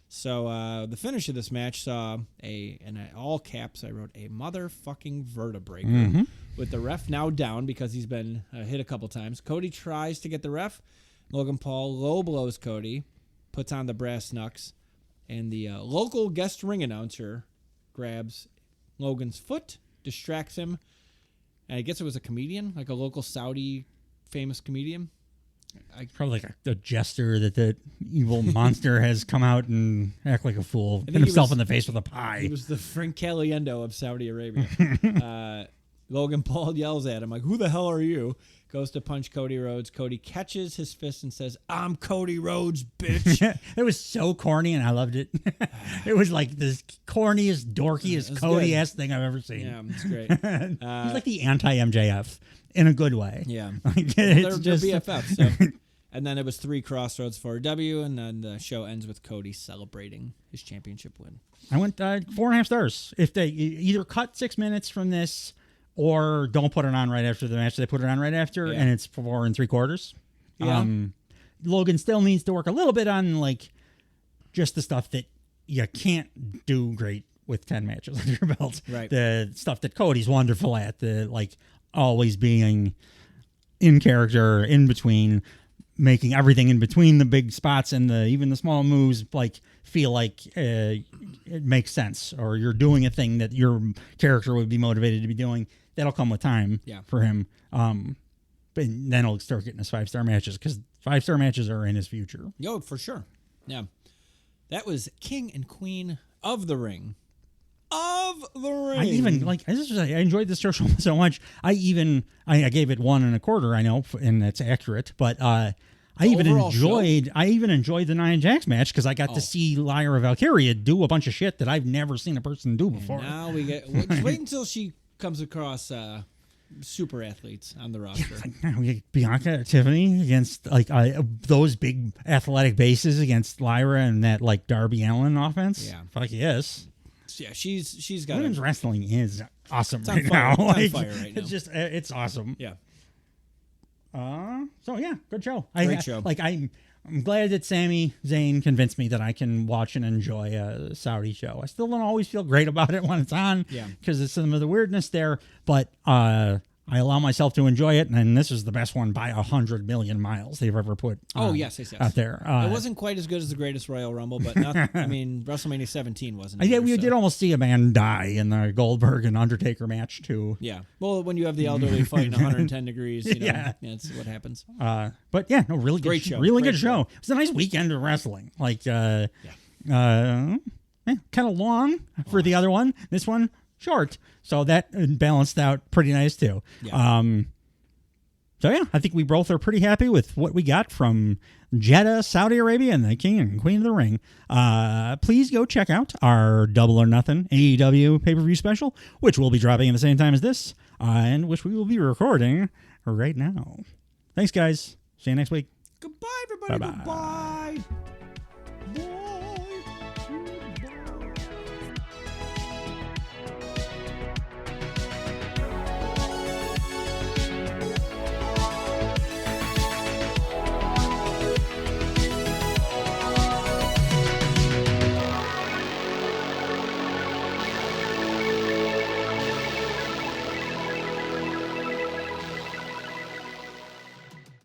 So the finish of this match saw in all caps, I wrote, a motherfucking vertebrae with the ref now down because he's been hit a couple times. Cody tries to get the ref. Logan Paul low blows Cody, puts on the brass knucks, and the local guest ring announcer grabs Logan's foot, distracts him, and I guess it was a comedian, like a local Saudi famous comedian. Probably like a jester that the evil monster has come out and act like a fool, hit himself in the face with a pie. He was the Frank Caliendo of Saudi Arabia. Logan Paul yells at him, like, who the hell are you? Goes to punch Cody Rhodes. Cody catches his fist and says, I'm Cody Rhodes, bitch. It was so corny, and I loved it. It was like the corniest, dorkiest, Cody-ass thing I've ever seen. Yeah, it's great. He's like the anti-MJF in a good way. Yeah. They're just BFFs. So. And then it was 3 Crossroads for a W, and then the show ends with Cody celebrating his championship win. I went 4.5 stars. If they either cut 6 minutes from this or don't put it on right after the match, they put it on right after, and it's 4 3/4. Logan still needs to work a little bit on like just the stuff that you can't do great with 10 matches under your belt. Right. The stuff that Cody's wonderful at, the like always being in character, in between, making everything in between the big spots and even the small moves like feel like it makes sense, or you're doing a thing that your character would be motivated to be doing. That'll come with time for him. But then he'll start getting his 5-star matches, because 5-star matches are in his future. Yo, for sure. Yeah. That was King and Queen of the Ring. Of the Ring. I enjoyed this show so much. I gave it 1 1/4. I know, and that's accurate. But I even enjoyed the Nia Jax match, because I got to see Lyra Valkyria do a bunch of shit that I've never seen a person do before. And now we just wait until she comes across super athletes on the roster. We get Bianca Tiffany against like those big athletic bases against Lyra and that like Darby Allin offense. Yeah, fuck yes. Yeah, she's got women's wrestling is awesome it's right on fire. now. It's on fire right now. It's just it's awesome. Yeah. So yeah, good show. Great show. I'm glad that Sami Zayn convinced me that I can watch and enjoy a Saudi show. I still don't always feel great about it when it's on, because it's some of the weirdness there, but I allow myself to enjoy it, and this is the best one by 100 million miles they've ever put yes. out there. It wasn't quite as good as the Greatest Royal Rumble, but WrestleMania 17 wasn't. We did almost see a man die in the Goldberg and Undertaker match, too. Yeah. Well, when you have the elderly fighting 110 degrees, that's what happens. But yeah, no, really great good show. Really good show. It was a nice weekend of wrestling. Kind of long for the other one. This one, short. So that balanced out pretty nice too. Yeah. So yeah, I think we both are pretty happy with what we got from Jeddah, Saudi Arabia, and the King and Queen of the Ring. Please go check out our Double or Nothing AEW pay-per-view special, which will be dropping at the same time as this, and which we will be recording right now. Thanks, guys. See you next week. Goodbye, everybody. Bye-bye. Goodbye.